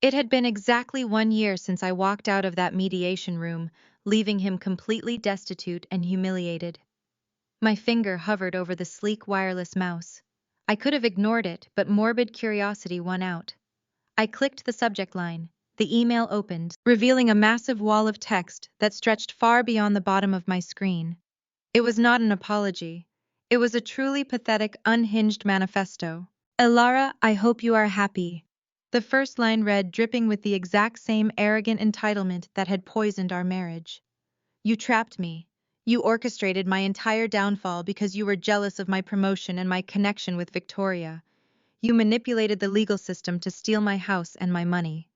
It had been exactly 1 year since I walked out of that mediation room, leaving him completely destitute and humiliated. My finger hovered over the sleek wireless mouse. I could have ignored it, but morbid curiosity won out. I clicked the subject line. The email opened, revealing a massive wall of text that stretched far beyond the bottom of my screen. It was not an apology. It was a truly pathetic, unhinged manifesto. Elara, I hope you are happy. The first line read, dripping with the exact same arrogant entitlement that had poisoned our marriage. You trapped me. You orchestrated my entire downfall because you were jealous of my promotion and my connection with Victoria. You manipulated the legal system to steal my house and my money.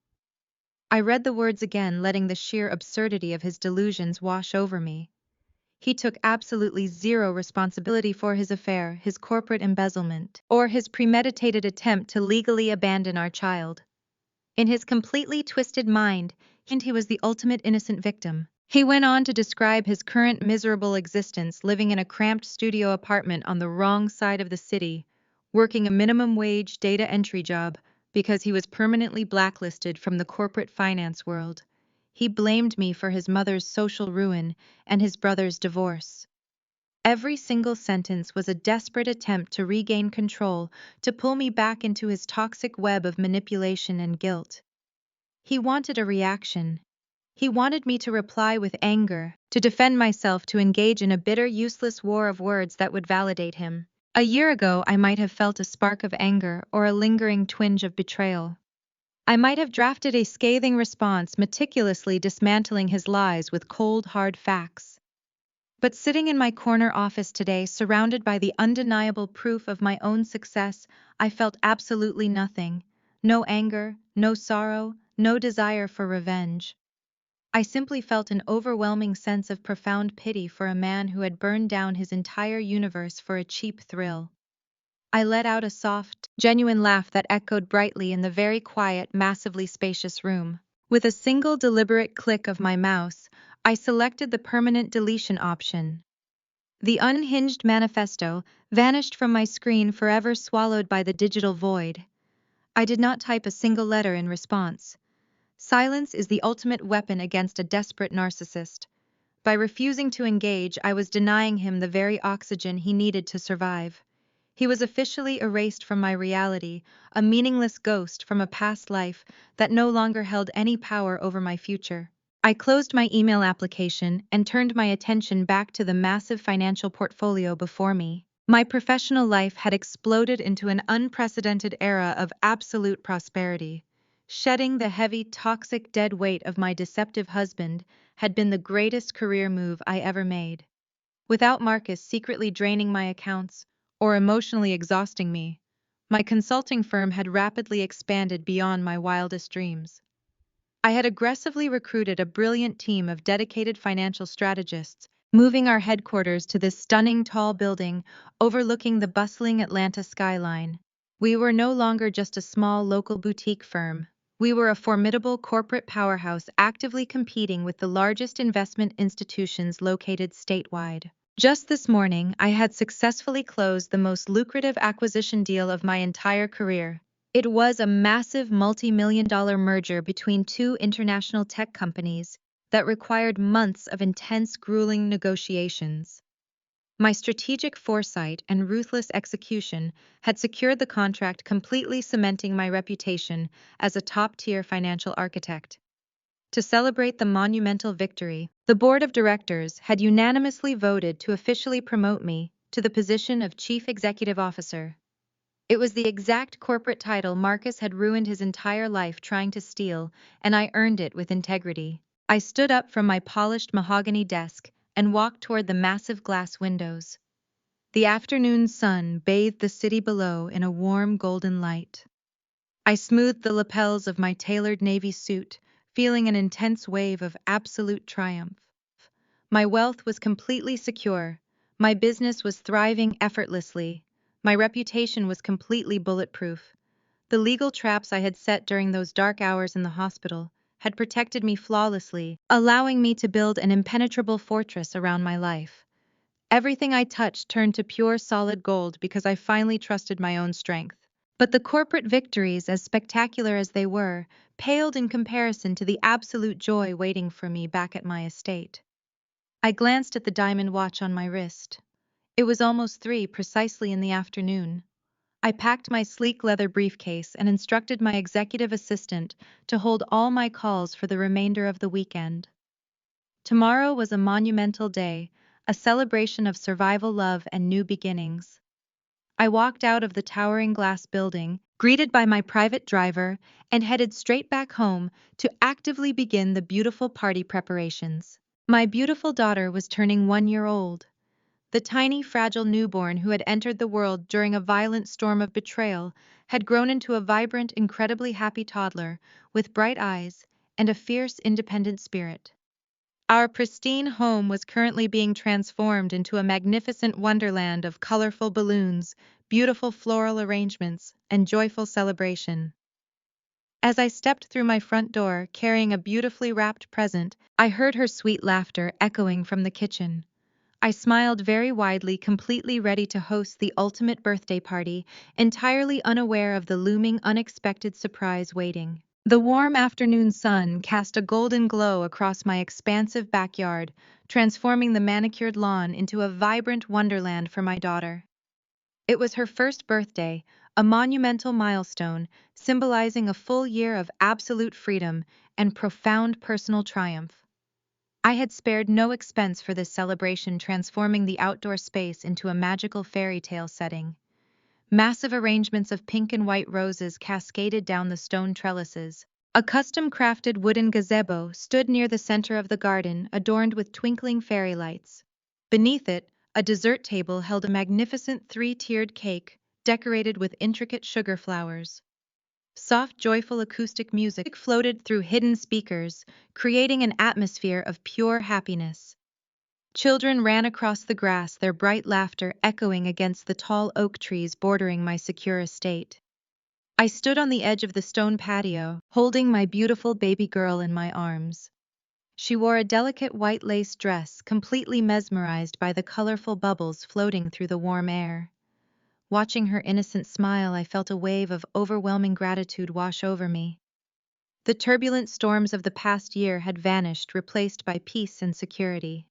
I read the words again, letting the sheer absurdity of his delusions wash over me. He took absolutely zero responsibility for his affair, his corporate embezzlement, or his premeditated attempt to legally abandon our child. In his completely twisted mind, he was the ultimate innocent victim. He went on to describe his current miserable existence, living in a cramped studio apartment on the wrong side of the city, working a minimum wage data entry job because he was permanently blacklisted from the corporate finance world. He blamed me for his mother's social ruin and his brother's divorce. Every single sentence was a desperate attempt to regain control, to pull me back into his toxic web of manipulation and guilt. He wanted a reaction. He wanted me to reply with anger, to defend myself, to engage in a bitter, useless war of words that would validate him. A year ago, I might have felt a spark of anger or a lingering twinge of betrayal. I might have drafted a scathing response, meticulously dismantling his lies with cold, hard facts. But sitting in my corner office today, surrounded by the undeniable proof of my own success, I felt absolutely nothing. No anger, no sorrow, no desire for revenge. I simply felt an overwhelming sense of profound pity for a man who had burned down his entire universe for a cheap thrill. I let out a soft, genuine laugh that echoed brightly in the very quiet, massively spacious room. With a single deliberate click of my mouse, I selected the permanent deletion option. The unhinged manifesto vanished from my screen, forever swallowed by the digital void. I did not type a single letter in response. Silence is the ultimate weapon against a desperate narcissist. By refusing to engage, I was denying him the very oxygen he needed to survive. He was officially erased from my reality, a meaningless ghost from a past life that no longer held any power over my future. I closed my email application and turned my attention back to the massive financial portfolio before me. My professional life had exploded into an unprecedented era of absolute prosperity. Shedding the heavy, toxic dead weight of my deceptive husband had been the greatest career move I ever made. Without Marcus secretly draining my accounts or emotionally exhausting me, my consulting firm had rapidly expanded beyond my wildest dreams. I had aggressively recruited a brilliant team of dedicated financial strategists, moving our headquarters to this stunning tall building overlooking the bustling Atlanta skyline. We were no longer just a small local boutique firm. We were a formidable corporate powerhouse actively competing with the largest investment institutions located statewide. Just this morning, I had successfully closed the most lucrative acquisition deal of my entire career. It was a massive multi-million-dollar merger between two international tech companies that required months of intense, grueling negotiations. My strategic foresight and ruthless execution had secured the contract, completely cementing my reputation as a top-tier financial architect. To celebrate the monumental victory, the board of directors had unanimously voted to officially promote me to the position of Chief Executive Officer. It was the exact corporate title Marcus had ruined his entire life trying to steal, and I earned it with integrity. I stood up from my polished mahogany desk and walked toward the massive glass windows. The afternoon sun bathed the city below in a warm golden light. I smoothed the lapels of my tailored navy suit, feeling an intense wave of absolute triumph. My wealth was completely secure. My business was thriving effortlessly. My reputation was completely bulletproof. The legal traps I had set during those dark hours in the hospital had protected me flawlessly, allowing me to build an impenetrable fortress around my life. Everything I touched turned to pure solid gold because I finally trusted my own strength. But the corporate victories, as spectacular as they were, paled in comparison to the absolute joy waiting for me back at my estate. I glanced at the diamond watch on my wrist. It was almost 3 precisely in the afternoon. I packed my sleek leather briefcase and instructed my executive assistant to hold all my calls for the remainder of the weekend. Tomorrow was a monumental day, a celebration of survival, love, and new beginnings. I walked out of the towering glass building, greeted by my private driver, and headed straight back home to actively begin the beautiful party preparations. My beautiful daughter was turning 1 year old. The tiny, fragile newborn who had entered the world during a violent storm of betrayal had grown into a vibrant, incredibly happy toddler with bright eyes and a fierce, independent spirit. Our pristine home was currently being transformed into a magnificent wonderland of colorful balloons, beautiful floral arrangements, and joyful celebration. As I stepped through my front door carrying a beautifully wrapped present, I heard her sweet laughter echoing from the kitchen. I smiled very widely, completely ready to host the ultimate birthday party, entirely unaware of the looming unexpected surprise waiting. The warm afternoon sun cast a golden glow across my expansive backyard, transforming the manicured lawn into a vibrant wonderland for my daughter. It was her first birthday, a monumental milestone symbolizing a full year of absolute freedom and profound personal triumph. I had spared no expense for this celebration, transforming the outdoor space into a magical fairy tale setting. Massive arrangements of pink and white roses cascaded down the stone trellises. A custom-crafted wooden gazebo stood near the center of the garden, adorned with twinkling fairy lights. Beneath it, a dessert table held a magnificent three-tiered cake, decorated with intricate sugar flowers. Soft, joyful acoustic music floated through hidden speakers, creating an atmosphere of pure happiness. Children ran across the grass, their bright laughter echoing against the tall oak trees bordering my secure estate. I stood on the edge of the stone patio, holding my beautiful baby girl in my arms. She wore a delicate white lace dress, completely mesmerized by the colorful bubbles floating through the warm air. Watching her innocent smile, I felt a wave of overwhelming gratitude wash over me. The turbulent storms of the past year had vanished, replaced by peace and security.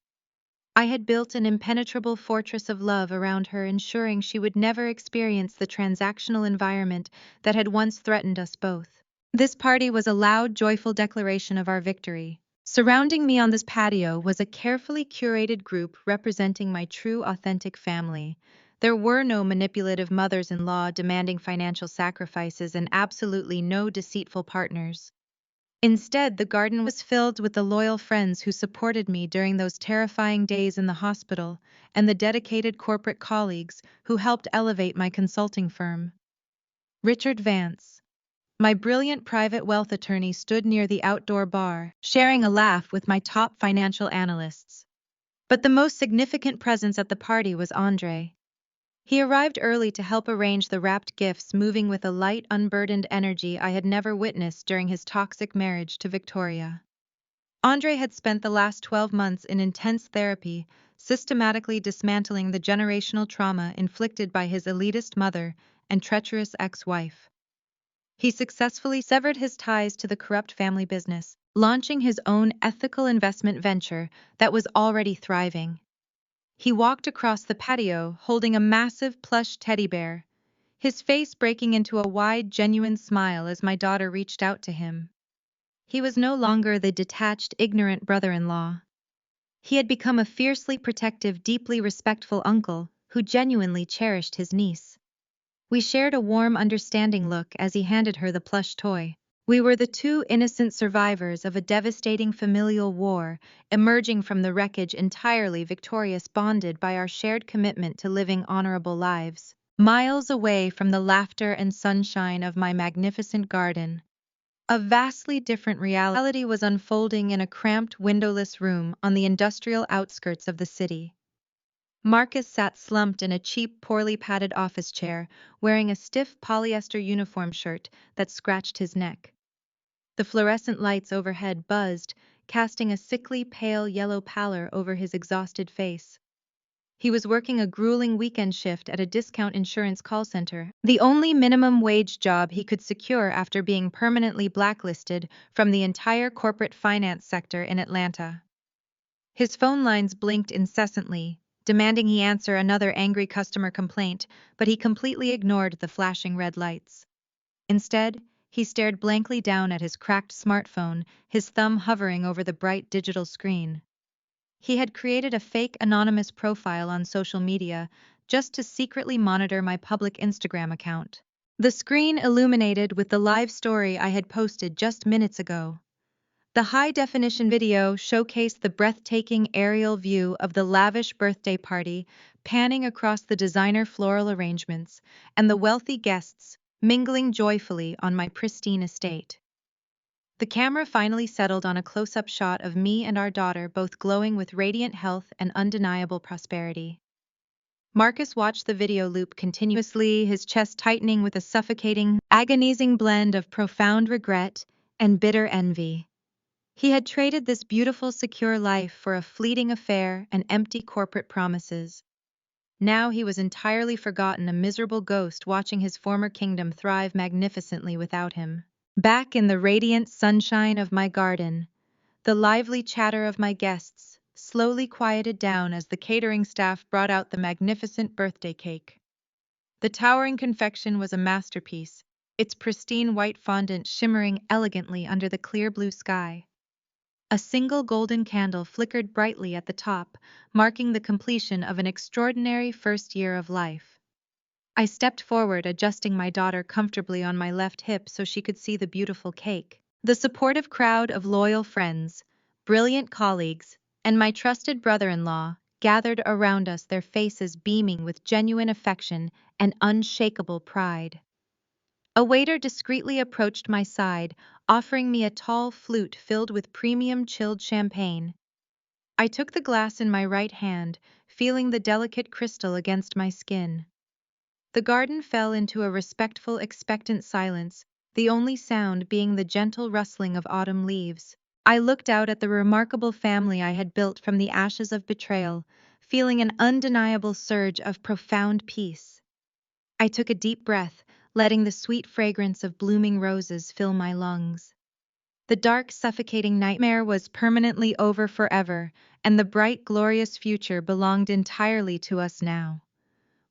I had built an impenetrable fortress of love around her, ensuring she would never experience the transactional environment that had once threatened us both. This party was a loud, joyful declaration of our victory. Surrounding me on this patio was a carefully curated group representing my true, authentic family. There were no manipulative mothers-in-law demanding financial sacrifices and absolutely no deceitful partners. Instead, the garden was filled with the loyal friends who supported me during those terrifying days in the hospital, and the dedicated corporate colleagues who helped elevate my consulting firm. Richard Vance, my brilliant private wealth attorney, stood near the outdoor bar, sharing a laugh with my top financial analysts. But the most significant presence at the party was Andre. He arrived early to help arrange the wrapped gifts, moving with a light, unburdened energy I had never witnessed during his toxic marriage to Victoria. Andre had spent the last 12 months in intense therapy, systematically dismantling the generational trauma inflicted by his elitist mother and treacherous ex-wife. He successfully severed his ties to the corrupt family business, launching his own ethical investment venture that was already thriving. He walked across the patio holding a massive plush teddy bear, his face breaking into a wide, genuine smile as my daughter reached out to him. He was no longer the detached, ignorant brother-in-law. He had become a fiercely protective, deeply respectful uncle who genuinely cherished his niece. We shared a warm, understanding look as he handed her the plush toy. We were the two innocent survivors of a devastating familial war, emerging from the wreckage entirely victorious, bonded by our shared commitment to living honorable lives. Miles away from the laughter and sunshine of my magnificent garden, a vastly different reality was unfolding in a cramped, windowless room on the industrial outskirts of the city. Marcus sat slumped in a cheap, poorly padded office chair, wearing a stiff polyester uniform shirt that scratched his neck. The fluorescent lights overhead buzzed, casting a sickly, pale yellow pallor over his exhausted face. He was working a grueling weekend shift at a discount insurance call center, the only minimum wage job he could secure after being permanently blacklisted from the entire corporate finance sector in Atlanta. His phone lines blinked incessantly, demanding he answer another angry customer complaint, but he completely ignored the flashing red lights. Instead, he stared blankly down at his cracked smartphone, his thumb hovering over the bright digital screen. He had created a fake anonymous profile on social media just to secretly monitor my public Instagram account. The screen illuminated with the live story I had posted just minutes ago. The high-definition video showcased the breathtaking aerial view of the lavish birthday party, panning across the designer floral arrangements, and the wealthy guests mingling joyfully on my pristine estate. The camera finally settled on a close-up shot of me and our daughter both glowing with radiant health and undeniable prosperity. Marcus watched the video loop continuously, his chest tightening with a suffocating, agonizing blend of profound regret and bitter envy. He had traded this beautiful, secure life for a fleeting affair and empty corporate promises. Now he was entirely forgotten, a miserable ghost watching his former kingdom thrive magnificently without him. Back in the radiant sunshine of my garden, the lively chatter of my guests slowly quieted down as the catering staff brought out the magnificent birthday cake. The towering confection was a masterpiece, its pristine white fondant shimmering elegantly under the clear blue sky. A single golden candle flickered brightly at the top, marking the completion of an extraordinary first year of life. I stepped forward, adjusting my daughter comfortably on my left hip so she could see the beautiful cake. The supportive crowd of loyal friends, brilliant colleagues, and my trusted brother-in-law gathered around us, their faces beaming with genuine affection and unshakable pride. A waiter discreetly approached my side, offering me a tall flute filled with premium chilled champagne. I took the glass in my right hand, feeling the delicate crystal against my skin. The garden fell into a respectful, expectant silence, the only sound being the gentle rustling of autumn leaves. I looked out at the remarkable family I had built from the ashes of betrayal, feeling an undeniable surge of profound peace. I took a deep breath, letting the sweet fragrance of blooming roses fill my lungs. The dark, suffocating nightmare was permanently over forever, and the bright, glorious future belonged entirely to us now.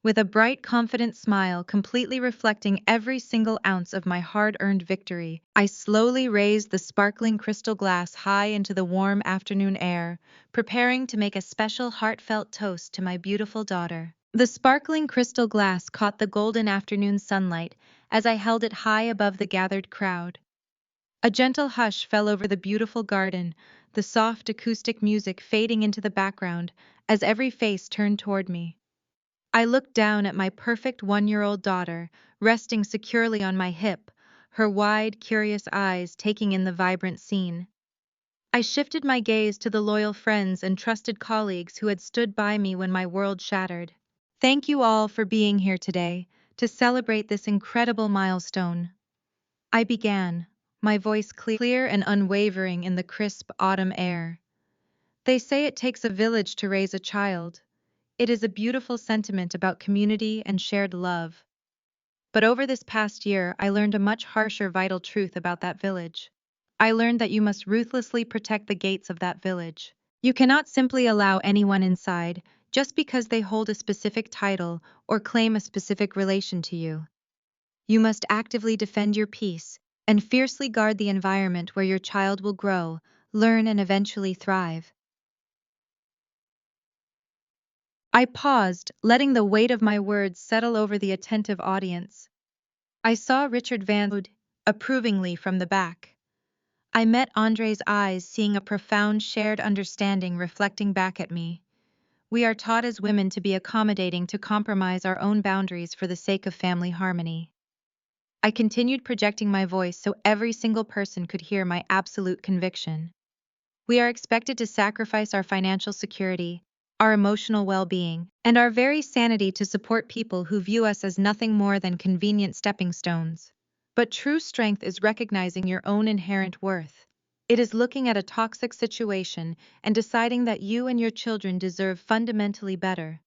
With a bright, confident smile completely reflecting every single ounce of my hard-earned victory, I slowly raised the sparkling crystal glass high into the warm afternoon air, preparing to make a special heartfelt toast to my beautiful daughter. The sparkling crystal glass caught the golden afternoon sunlight as I held it high above the gathered crowd. A gentle hush fell over the beautiful garden, the soft acoustic music fading into the background as every face turned toward me. I looked down at my perfect one-year-old daughter, resting securely on my hip, her wide, curious eyes taking in the vibrant scene. I shifted my gaze to the loyal friends and trusted colleagues who had stood by me when my world shattered. Thank you all for being here today to celebrate this incredible milestone. I began, my voice clear and unwavering in the crisp autumn air. They say it takes a village to raise a child. It is a beautiful sentiment about community and shared love. But over this past year, I learned a much harsher, vital truth about that village. I learned that you must ruthlessly protect the gates of that village. You cannot simply allow anyone inside just because they hold a specific title or claim a specific relation to you. You must actively defend your peace and fiercely guard the environment where your child will grow, learn, and eventually thrive. I paused, letting the weight of my words settle over the attentive audience. I saw Richard vowed approvingly from the back. I met Andre's eyes, seeing a profound shared understanding reflecting back at me. We are taught as women to be accommodating, to compromise our own boundaries for the sake of family harmony. I continued projecting my voice so every single person could hear my absolute conviction. We are expected to sacrifice our financial security, our emotional well-being, and our very sanity to support people who view us as nothing more than convenient stepping stones. But true strength is recognizing your own inherent worth. It is looking at a toxic situation and deciding that you and your children deserve fundamentally better.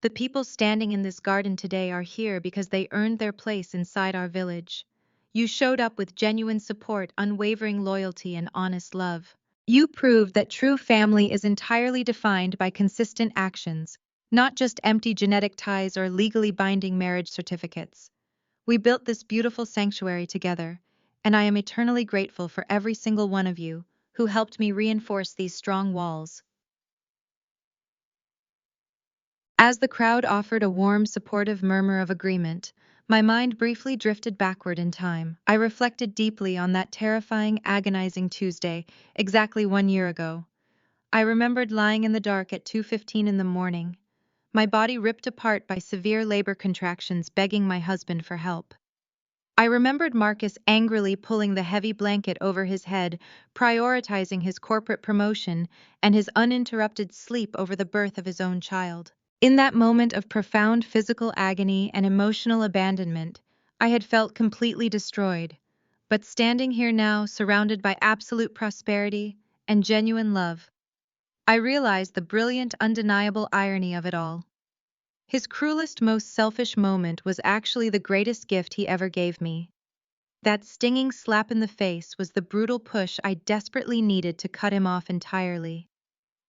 The people standing in this garden today are here because they earned their place inside our village. You showed up with genuine support, unwavering loyalty, and honest love. You proved that true family is entirely defined by consistent actions, not just empty genetic ties or legally binding marriage certificates. We built this beautiful sanctuary together, and I am eternally grateful for every single one of you who helped me reinforce these strong walls. As the crowd offered a warm, supportive murmur of agreement, my mind briefly drifted backward in time. I reflected deeply on that terrifying, agonizing Tuesday, exactly 1 year ago. I remembered lying in the dark at 2:15 in the morning, my body ripped apart by severe labor contractions begging my husband for help. I remembered Marcus angrily pulling the heavy blanket over his head, prioritizing his corporate promotion and his uninterrupted sleep over the birth of his own child. In that moment of profound physical agony and emotional abandonment, I had felt completely destroyed. But standing here now, surrounded by absolute prosperity and genuine love, I realized the brilliant, undeniable irony of it all. His cruelest, most selfish moment was actually the greatest gift he ever gave me. That stinging slap in the face was the brutal push I desperately needed to cut him off entirely.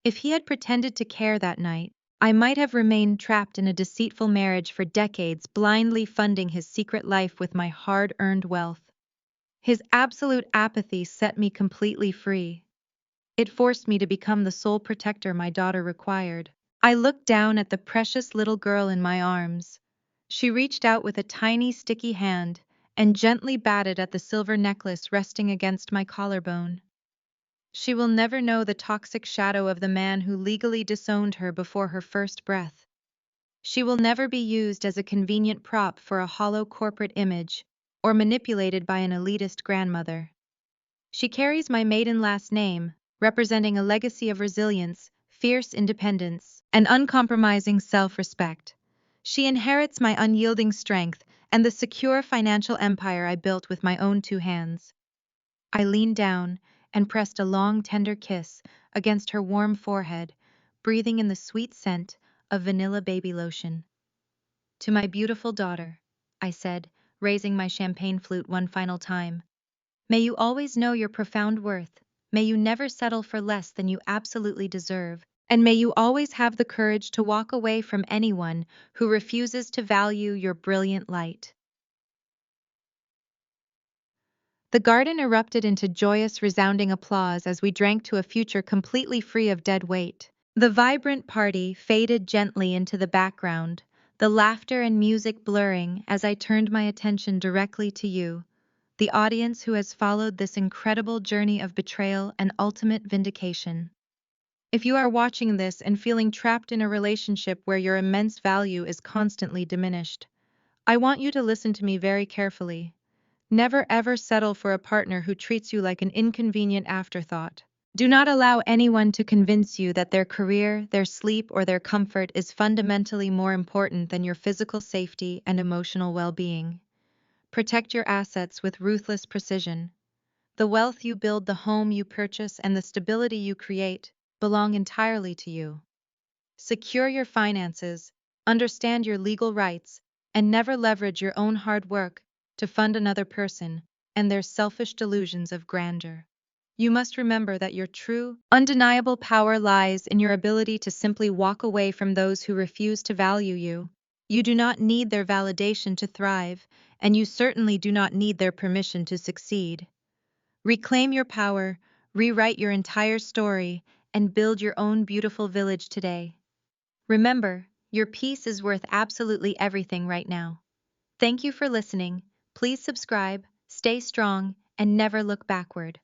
If he had pretended to care that night, I might have remained trapped in a deceitful marriage for decades, blindly funding his secret life with my hard-earned wealth. His absolute apathy set me completely free. It forced me to become the sole protector my daughter required. I looked down at the precious little girl in my arms. She reached out with a tiny, sticky hand and gently batted at the silver necklace resting against my collarbone. She will never know the toxic shadow of the man who legally disowned her before her first breath. She will never be used as a convenient prop for a hollow corporate image or manipulated by an elitist grandmother. She carries my maiden last name, representing a legacy of resilience, fierce independence, and uncompromising self-respect. She inherits my unyielding strength and the secure financial empire I built with my own two hands. I leaned down and pressed a long, tender kiss against her warm forehead, breathing in the sweet scent of vanilla baby lotion. To my beautiful daughter, I said, raising my champagne flute one final time. May you always know your profound worth, may you never settle for less than you absolutely deserve, and may you always have the courage to walk away from anyone who refuses to value your brilliant light. The garden erupted into joyous, resounding applause as we drank to a future completely free of dead weight. The vibrant party faded gently into the background, the laughter and music blurring as I turned my attention directly to you, the audience who has followed this incredible journey of betrayal and ultimate vindication. If you are watching this and feeling trapped in a relationship where your immense value is constantly diminished, I want you to listen to me very carefully. Never ever settle for a partner who treats you like an inconvenient afterthought. Do not allow anyone to convince you that their career, their sleep, or their comfort is fundamentally more important than your physical safety and emotional well-being. Protect your assets with ruthless precision. The wealth you build, the home you purchase, and the stability you create belong entirely to you. Secure your finances, understand your legal rights, and never leverage your own hard work to fund another person and their selfish delusions of grandeur. You must remember that your true, undeniable power lies in your ability to simply walk away from those who refuse to value you. You do not need their validation to thrive, and you certainly do not need their permission to succeed. Reclaim your power, rewrite your entire story, and build your own beautiful village today. Remember, your peace is worth absolutely everything right now. Thank you for listening. Please subscribe, stay strong, and never look backward.